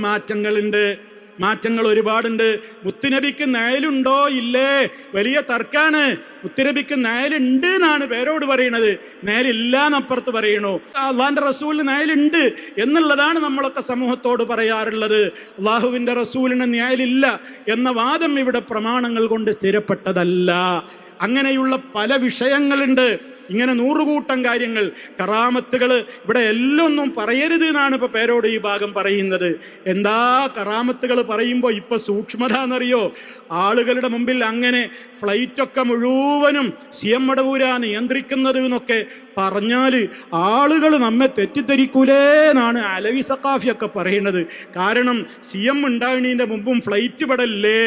മാറ്റങ്ങൾ ഒരുപാടുണ്ട്. മുത്തുനബിക്ക് നയലുണ്ടോ ഇല്ലേ? വലിയ തർക്കാണ്. മുത്തുനബിക്ക് നയലുണ്ട് എന്നാണ് പേരോട് പറയണത്. നയലില്ല എന്നപ്പുറത്ത് പറയണു. അള്ളാന്റെ റസൂലിന് നയലുണ്ട് എന്നുള്ളതാണ് നമ്മളൊക്കെ സമൂഹത്തോട് പറയാറുള്ളത്. അള്ളാഹുവിന്റെ റസൂലിന് നയലില്ല എന്ന വാദം ഇവിടെ പ്രമാണങ്ങൾ കൊണ്ട് സ്ഥിരപ്പെട്ടതല്ല. അങ്ങനെയുള്ള പല വിഷയങ്ങളുണ്ട്. ഇങ്ങനെ നൂറുകൂട്ടം കാര്യങ്ങൾ, കറാമത്തുകൾ. ഇവിടെ എല്ലാം ഒന്നും പറയരുത് എന്നാണ് ഇപ്പൊ പേരോട് ഈ ഭാഗം പറയുന്നത്. എന്താ കറാമത്തുകൾ പറയുമ്പോൾ ഇപ്പൊ സൂക്ഷ്മത എന്നറിയോ? ആളുകളുടെ മുമ്പിൽ അങ്ങനെ ഫ്ലൈറ്റൊക്കെ മുഴുവനും CM മടവൂര നിയന്ത്രിക്കുന്നത് എന്നൊക്കെ പറഞ്ഞാൽ ആളുകൾ നമ്മെ തെറ്റിദ്ധരിക്കൂലേ എന്നാണ് അലവി സഖാഫിയൊക്കെ പറയുന്നത്. കാരണം CM ഉണ്ടാകുന്നതിൻ്റെ മുമ്പും ഫ്ലൈറ്റ് പെടല്ലേ?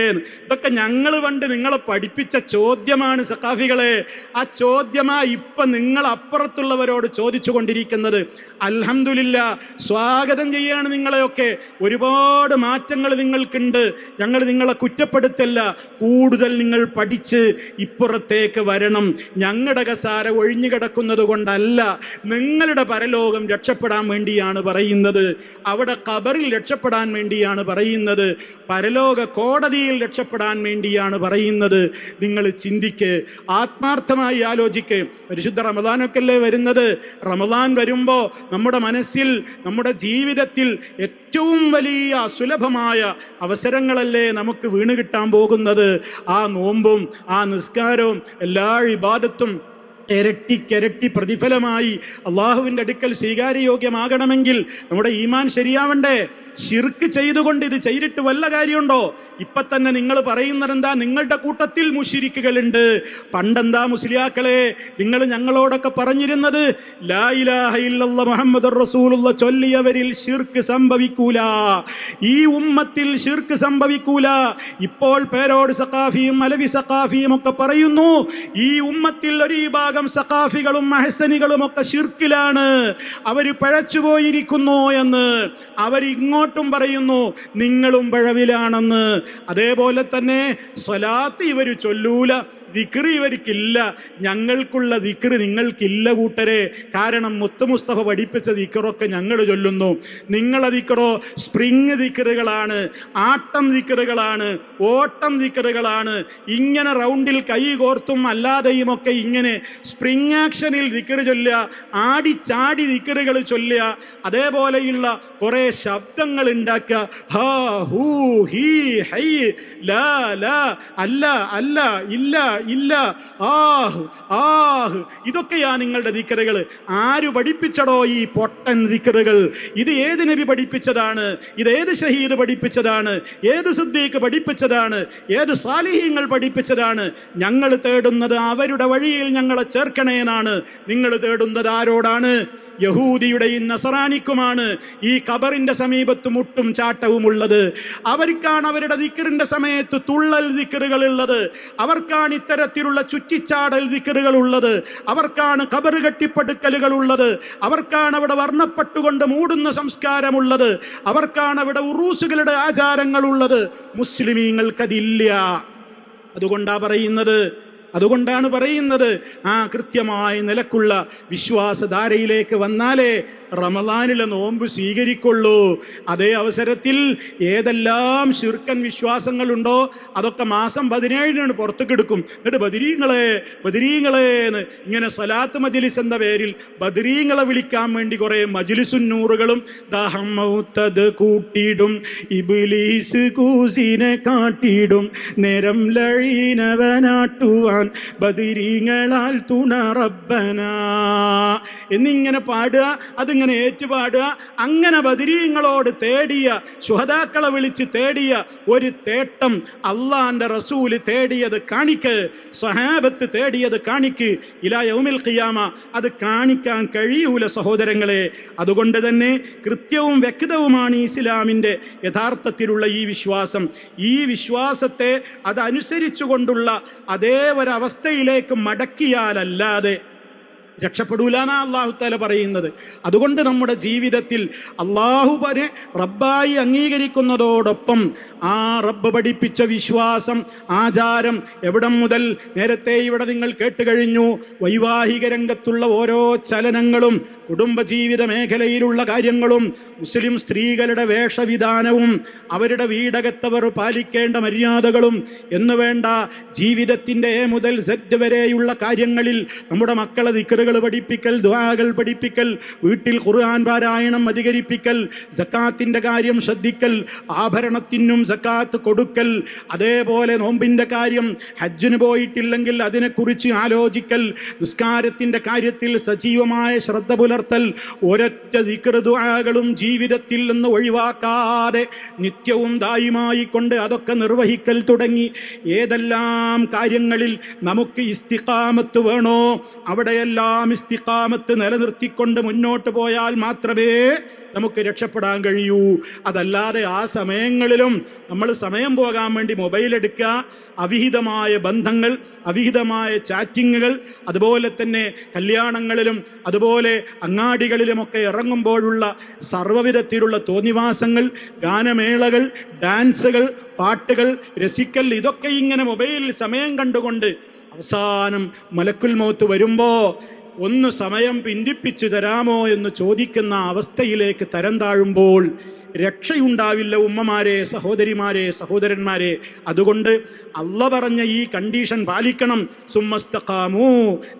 ഇതൊക്കെ ഞങ്ങൾ പണ്ട് നിങ്ങളെ പഠിപ്പിച്ച ചോദ്യമാണ് സഖാഫികളെ. ആ ചോദ്യമായി ഇപ്പം നിങ്ങൾ അപ്പുറത്തുള്ളവരോട് ചോദിച്ചു കൊണ്ടിരിക്കുന്നത്. അൽഹംദുലില്ലാ, സ്വാഗതം ചെയ്യാണ് നിങ്ങളെയൊക്കെ. ഒരുപാട് മാറ്റങ്ങൾ നിങ്ങൾക്കുണ്ട്. ഞങ്ങൾ നിങ്ങളെ കുറ്റപ്പെടുത്തല്ല. കൂടുതൽ നിങ്ങൾ പഠിച്ച് ഇപ്പുറത്തേക്ക് വരണം. ഞങ്ങളുടെ കസാര ഒഴിഞ്ഞു കിടക്കുന്നത് കൊണ്ടല്ല, നിങ്ങളുടെ പരലോകം രക്ഷപ്പെടാൻ വേണ്ടിയാണ് പറയുന്നത്. അവിടെ ഖബറിൽ രക്ഷപ്പെടാൻ വേണ്ടിയാണ് പറയുന്നത്. പരലോക കോടതിയിൽ രക്ഷപ്പെടാൻ വേണ്ടിയാണ് പറയുന്നത്. നിങ്ങൾ ചിന്തിക്ക്, ആത്മാർത്ഥമായി ആലോചിക്ക്. പരിശുദ്ധ റമദാനൊക്കെ അല്ലേ വരുന്നത്. റമദാൻ വരുമ്പോൾ നമ്മുടെ മനസ്സിൽ, നമ്മുടെ ജീവിതത്തിൽ ഏറ്റവും വലിയ സുലഭമായ അവസരങ്ങളല്ലേ നമുക്ക് വീണ് കിട്ടാൻ പോകുന്നത്. ആ നോമ്പും ആ നിസ്കാരവും എല്ലാ ഇബാദത്തും ഇരട്ടിക്കിരട്ടി പ്രതിഫലമായി അള്ളാഹുവിൻ്റെ അടുക്കൽ സ്വീകാര്യയോഗ്യമാകണമെങ്കിൽ നമ്മുടെ ഈമാൻ ശരിയാവണ്ടേ? ശിർക്ക് ചെയ്തുകൊണ്ട് ഇത് ചെയ്തിട്ട് വല്ല കാര്യമുണ്ടോ? ഇപ്പൊ തന്നെ നിങ്ങൾ പറയുന്നത് എന്താ? നിങ്ങളുടെ കൂട്ടത്തിൽ മുശ്രിക്കുകളുണ്ട്. പണ്ടെന്താ മുസ്ലിയാക്കളെ നിങ്ങൾ ഞങ്ങളോടൊക്കെ പറഞ്ഞിരുന്നത്? ലാ ഇലാഹ ഇല്ലല്ലാഹ് മുഹമ്മദുർ റസൂലുള്ളാഹ് ചൊല്ലിയവരിൽ ശിർക്ക് സംഭവിക്കൂല, ഈ ഉമ്മത്തിൽ ശിർക്ക് സംഭവിക്കൂല. ഇപ്പോൾ പേരോട് സഖാഫിയും അലവി സഖാഫിയും ഒക്കെ പറയുന്നു ഈ ഉമ്മത്തിൽ ഒരു ഭാഗം സഖാഫികളും മഹസനികളും ഒക്കെ ശിർക്കിലാണ്, അവർ പഴച്ചുപോയിരിക്കുന്നു എന്ന്. അവരിങ്ങോട്ടും പറയുന്നു നിങ്ങളും പഴവിലാണെന്ന്. അതേപോലെ തന്നെ സ്വലാത്ത് ഇവർ ചൊല്ലൂല, ദിക്റ് ഇവർക്കില്ല. ഞങ്ങൾക്കുള്ള ദിക്റ് നിങ്ങൾക്കില്ല കൂട്ടരെ. കാരണം മുത്ത് മുസ്തഫ പഠിപ്പിച്ച ദിക്റൊക്കെ ഞങ്ങൾ ചൊല്ലുന്നു. നിങ്ങളെ ദിക്റോ സ്പ്രിങ് ദിക്റുകളാണ്, ആട്ടം ദിക്റുകളാണ്, ഓട്ടം ദിക്റുകളാണ്. ഇങ്ങനെ റൗണ്ടിൽ കൈ കോർത്തും അല്ലാതെയും ഒക്കെ ഇങ്ങനെ സ്പ്രിങ് ആക്ഷനിൽ ദിക്റ് ചൊല്ലുക, ആടിച്ചാടി ദിക്റുകൾ ചൊല്ലുക. അതേപോലെയുള്ള കുറേ ശബ്ദങ്ങൾ ഉണ്ടാക്കുക. ഹാ ഹൂ ഹീ ഹൈ ലാ ലാ അല്ല അല്ല ഇല്ല ഇല്ല ആഹ് ആഹ്. ഇതൊക്കെയാ നിങ്ങളുടെ ദിക്റുകൾ. ആര് പഠിപ്പിച്ചടോ ഈ പൊട്ടൻ ദിക്റുകൾ? ഇത് ഏത് നബി പഠിപ്പിച്ചതാണ്? ഇത് ഏത് ഷഹീദ് പഠിപ്പിച്ചതാണ്? ഏത് സിദ്ദീഖ് പഠിപ്പിച്ചതാണ്? ഏത് സാലിഹീങ്ങൾ പഠിപ്പിച്ചതാണ്? ഞങ്ങൾ തേടുന്നത് അവരുടെ വഴിയിൽ ഞങ്ങളെ ചേർക്കണേനാണ്. നിങ്ങൾ തേടുന്നത് ആരോടാണ്? യഹൂദിയുടെയും നസറാനിക്കുമാണ് ഈ ഖബറിന്റെ സമീപത്ത് മുട്ടും ചാട്ടവും ഉള്ളത്. അവർക്കാണ് അവരുടെ ദിക്റിന്റെ സമയത്ത് തുള്ളൽ ദിക്റുകൾ ഉള്ളത്. അവർക്കാണ് ഇത്തരത്തിലുള്ള ചുറ്റിച്ചാടൽ ദിക്റുകൾ ഉള്ളത്. അവർക്കാണ് ഖബർ കെട്ടിപ്പടുക്കലുകൾ ഉള്ളത്. അവർക്കാണ് അവിടെ വർണ്ണപ്പെട്ടുകൊണ്ട് മൂടുന്ന സംസ്കാരമുള്ളത്. അവർക്കാണ് അവിടെ ഉറൂസുകളുടെ ആചാരങ്ങളുള്ളത്. മുസ്ലിമീങ്ങൾക്കതില്ല. അതുകൊണ്ടാണ് പറയുന്നത് ആ കൃത്യമായ നിലക്കുള്ള വിശ്വാസധാരയിലേക്ക് വന്നാലേ റമദാനിലെ നോമ്പ് സ്വീകരിക്കുള്ളൂ. അതേ അവസരത്തിൽ ഏതെല്ലാം ശിർക്കൻ വിശ്വാസങ്ങളുണ്ടോ അതൊക്കെ മാസം 17 പുറത്തേക്കെടുക്കും. എന്നിട്ട് ബദരീങ്ങളെന്ന് ഇങ്ങനെ സ്വലാത്ത് മജ്ലിസ് എന്ന പേരിൽ ബദരീങ്ങളെ വിളിക്കാൻ വേണ്ടി കുറേ മജ്ലിസുന്നൂറുകളും ദഹമൗത്തത് കൂട്ടിയിടും, ഇബ്ലീസ് കൂസിനെ കാട്ടിയിടും, നേരം ലഴീനവനാട്ടുവാൻ ബദരീങ്ങളാൽ തുണ റബ്ബന എന്നിങ്ങനെ പാടുക. അതിങ്ങനെ ഏറ്റുപാടുക. അങ്ങനെ ബദരീങ്ങളോട് തേടിയ, ശുഹദാക്കളെ വിളിച്ച് തേടിയ ഒരു തേട്ടം അള്ളാന്റെ റസൂല് തേടിയത് കാണിക്ക്, സ്വഹാബത്ത് തേടിയത് കാണിക്ക്. ഇലാ യൗമിൽ ഖിയാമ അത് കാണിക്കാൻ കഴിയൂല സഹോദരങ്ങളെ. അതുകൊണ്ട് തന്നെ കൃത്യവും വ്യക്തവുമാണ് ഇസ്ലാമിൻ്റെ യഥാർത്ഥത്തിലുള്ള ഈ വിശ്വാസം. ഈ വിശ്വാസത്തെ അതനുസരിച്ചുകൊണ്ടുള്ള അതേ ഒരവസ്ഥയിലേക്ക് മടക്കിയാലല്ലാതെ രക്ഷപ്പെടൂലാന്നാ അള്ളാഹു തആല പറയുന്നത്. അതുകൊണ്ട് നമ്മുടെ ജീവിതത്തിൽ അള്ളാഹുവിനെ റബ്ബായി അംഗീകരിക്കുന്നതോടൊപ്പം ആ റബ്ബ് പഠിപ്പിച്ച വിശ്വാസം, ആചാരം എവിടം മുതൽ നേരത്തെ ഇവിടെ നിങ്ങൾ കേട്ടുകഴിഞ്ഞു. വൈവാഹിക രംഗത്തുള്ള ഓരോ ചലനങ്ങളും, കുടുംബജീവിത മേഖലയിലുള്ള കാര്യങ്ങളും, മുസ്ലിം സ്ത്രീകളുടെ വേഷവിധാനവും, അവരുടെ വീടകത്തവർ പാലിക്കേണ്ട മര്യാദകളും എന്നുവേണ്ട ജീവിതത്തിൻ്റെ A മുതൽ Z വരെയുള്ള കാര്യങ്ങളിൽ നമ്മുടെ മക്കളെ ദിക്റുകൾ ദിക്റുകൾ പഠിപ്പിക്കൽ, ദുആകൾ പഠിപ്പിക്കൽ, വീട്ടിൽ ഖുർആൻ പാരായണം അധികരിപ്പിക്കൽ, സക്കാത്തിന്റെ കാര്യം ശ്രദ്ധിക്കൽ, ആഭരണത്തിനും സക്കാത്ത് കൊടുക്കൽ, അതേപോലെ നോമ്പിന്റെ കാര്യം, ഹജ്ജിന് പോയിട്ടില്ലെങ്കിൽ അതിനെക്കുറിച്ച് ആലോചിക്കൽ, നിസ്കാരത്തിന്റെ കാര്യത്തിൽ സജീവമായ ശ്രദ്ധ പുലർത്തൽ, ഒരൊറ്റ ദിക്ർ ദുആകളും ജീവിതത്തിൽ നിന്ന് ഒഴിവാക്കാതെ നിത്യവും ദായിമായി കൊണ്ട് അതൊക്കെ നിർവഹിക്കൽ തുടങ്ങി ഏതെല്ലാം കാര്യങ്ങളിൽ നമുക്ക് ഇസ്തിഖാമത്ത് വേണോ അവിടെയെല്ലാം ഇസ്തിഖാമത്ത് നിലനിർത്തിക്കൊണ്ട് മുന്നോട്ട് പോയാൽ മാത്രമേ നമുക്ക് രക്ഷപ്പെടാൻ കഴിയൂ. അതല്ലാതെ ആ സമയങ്ങളിലും നമ്മൾ സമയം പോകാൻ വേണ്ടി മൊബൈൽ എടുക്കുക, അവിഹിതമായ ബന്ധങ്ങൾ, അവിഹിതമായ ചാറ്റിങ്ങുകൾ, അതുപോലെ തന്നെ കല്യാണങ്ങളിലും അതുപോലെ അങ്ങാടികളിലുമൊക്കെ ഇറങ്ങുമ്പോഴുള്ള സർവ്വവിധത്തിലുള്ള തോന്നിവാസങ്ങൾ, ഗാനമേളകൾ, ഡാൻസുകൾ, പാട്ടുകൾ, രസിക്കൽ, ഇതൊക്കെ ഇങ്ങനെ മൊബൈലിൽ സമയം കണ്ടുകൊണ്ട് അവസാനം മലക്കുൽ മൗത്ത് വരുമ്പോൾ ഒന്ന് സമയം പിന്തിപ്പിച്ചു തരാമോ എന്ന് ചോദിക്കുന്ന അവസ്ഥയിലേക്ക് തരം താഴുമ്പോൾ രക്ഷയുണ്ടാവില്ല ഉമ്മമാരെ, സഹോദരിമാരെ, സഹോദരന്മാരെ. അതുകൊണ്ട് അള്ള പറഞ്ഞ ഈ കണ്ടീഷൻ പാലിക്കണം. സുമ്മസ്തഖാമൂ,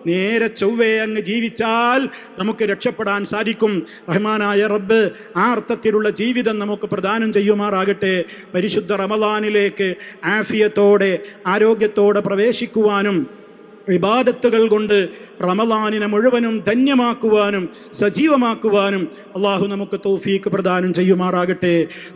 നേരെ ചൊവ്വേ അങ്ങ് ജീവിച്ചാൽ നമുക്ക് രക്ഷപ്പെടാൻ സാധിക്കും. റഹ്മാനായ റബ്ബ് ആ അർത്ഥത്തിലുള്ള ജീവിതം നമുക്ക് പ്രദാനം ചെയ്യുമാറാകട്ടെ. പരിശുദ്ധ റമളാനിലേക്ക് ആഫിയത്തോടെ ആരോഗ്യത്തോടെ പ്രവേശിക്കുവാനും ഇബാദത്തുകൾ കൊണ്ട് റമളാനിനെ മുഴുവനും ധന്യമാക്കുവാനും സജീവമാക്കുവാനും അള്ളാഹു നമുക്ക് തൗഫീക്ക് പ്രദാനം ചെയ്യുമാറാകട്ടെ.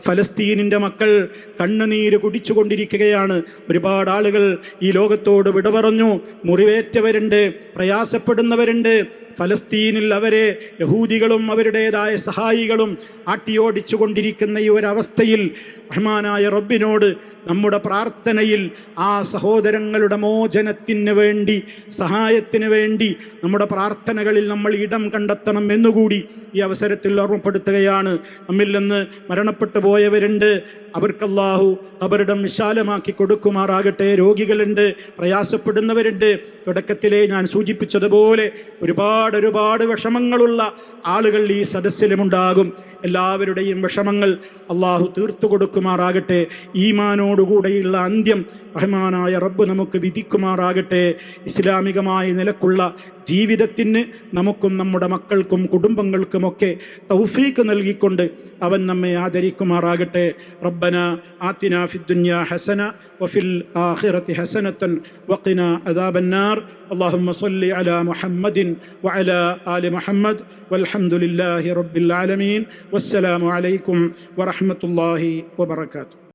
ഫലസ്തീനിൻ്റെ മക്കൾ കണ്ണുനീര് കുടിച്ചുകൊണ്ടിരിക്കുകയാണ്. ഒരുപാട് ആളുകൾ ഈ ലോകത്തോട് വിട പറഞ്ഞു. മുറിവേറ്റവരുണ്ട്, പ്രയാസപ്പെടുന്നവരുണ്ട്. ഫലസ്തീനിൽ അവരെ യഹൂദികളും അവരുടേതായ സഹായികളും ആട്ടിയോടിച്ചു കൊണ്ടിരിക്കുന്ന ഈ ഒരവസ്ഥയിൽ റഹ്മാനായ റബ്ബിനോട് നമ്മുടെ പ്രാർത്ഥനയിൽ ആ സഹോദരങ്ങളുടെ മോചനത്തിന് വേണ്ടി, സഹായത്തിന് വേണ്ടി നമ്മുടെ പ്രാർത്ഥനകളിൽ നമ്മൾ ഇടം കണ്ടെത്തണം എന്നുകൂടി ഈ അവസരത്തിൽ ഓർമ്മപ്പെടുത്തുകയാണ്. നമ്മിൽ നിന്ന് മരണപ്പെട്ടു പോയവരുണ്ട്, അവർക്കല്ലാഹു ഖബറിടം വിശാലമാക്കി കൊടുക്കുമാറാകട്ടെ. രോഗികളുണ്ട്, പ്രയാസപ്പെടുന്നവരുണ്ട്. തുടക്കത്തിലെ ഞാൻ സൂചിപ്പിച്ചതുപോലെ ഒരുപാട് വിഷമങ്ങളുള്ള ആളുകൾ ഈ സദസ്സിലുമുണ്ടാകും. എല്ലാവരുടെയും വിഷമങ്ങൾ അള്ളാഹു തീർത്തു കൊടുക്കുമാറാകട്ടെ. ഈമാനോടുകൂടെയുള്ള അന്ത്യം റഹ്മാനായ റബ്ബ് നമുക്ക് വിധിക്കുമാറാകട്ടെ. ഇസ്ലാമികമായ നിലക്കുള്ള ജീവിതത്തിന് നമുക്കും നമ്മുടെ മക്കൾക്കും കുടുംബങ്ങൾക്കുമൊക്കെ തൗഫീക്ക് നൽകിക്കൊണ്ട് അവൻ നമ്മെ ആദരിക്കുമാറാകട്ടെ. റബ്ബന ആതിനാ ഫിദ്ദുനിയാ ഹസന വഫിൽ ആഖിറതി ഹസനതൻ വഖിനാ അദാബന്നാർ. അല്ലാഹുമ്മ സ്വല്ലി അലാ മുഹമ്മദിൻ വഅലാ ആലി മുഹമ്മദ് വൽഹംദുലില്ലാഹി റബ്ബിൽ ആലമീൻ. വസ്സലാമു അലൈക്കും വറഹ്മത്തുള്ളാഹി വബറകാതുഹു.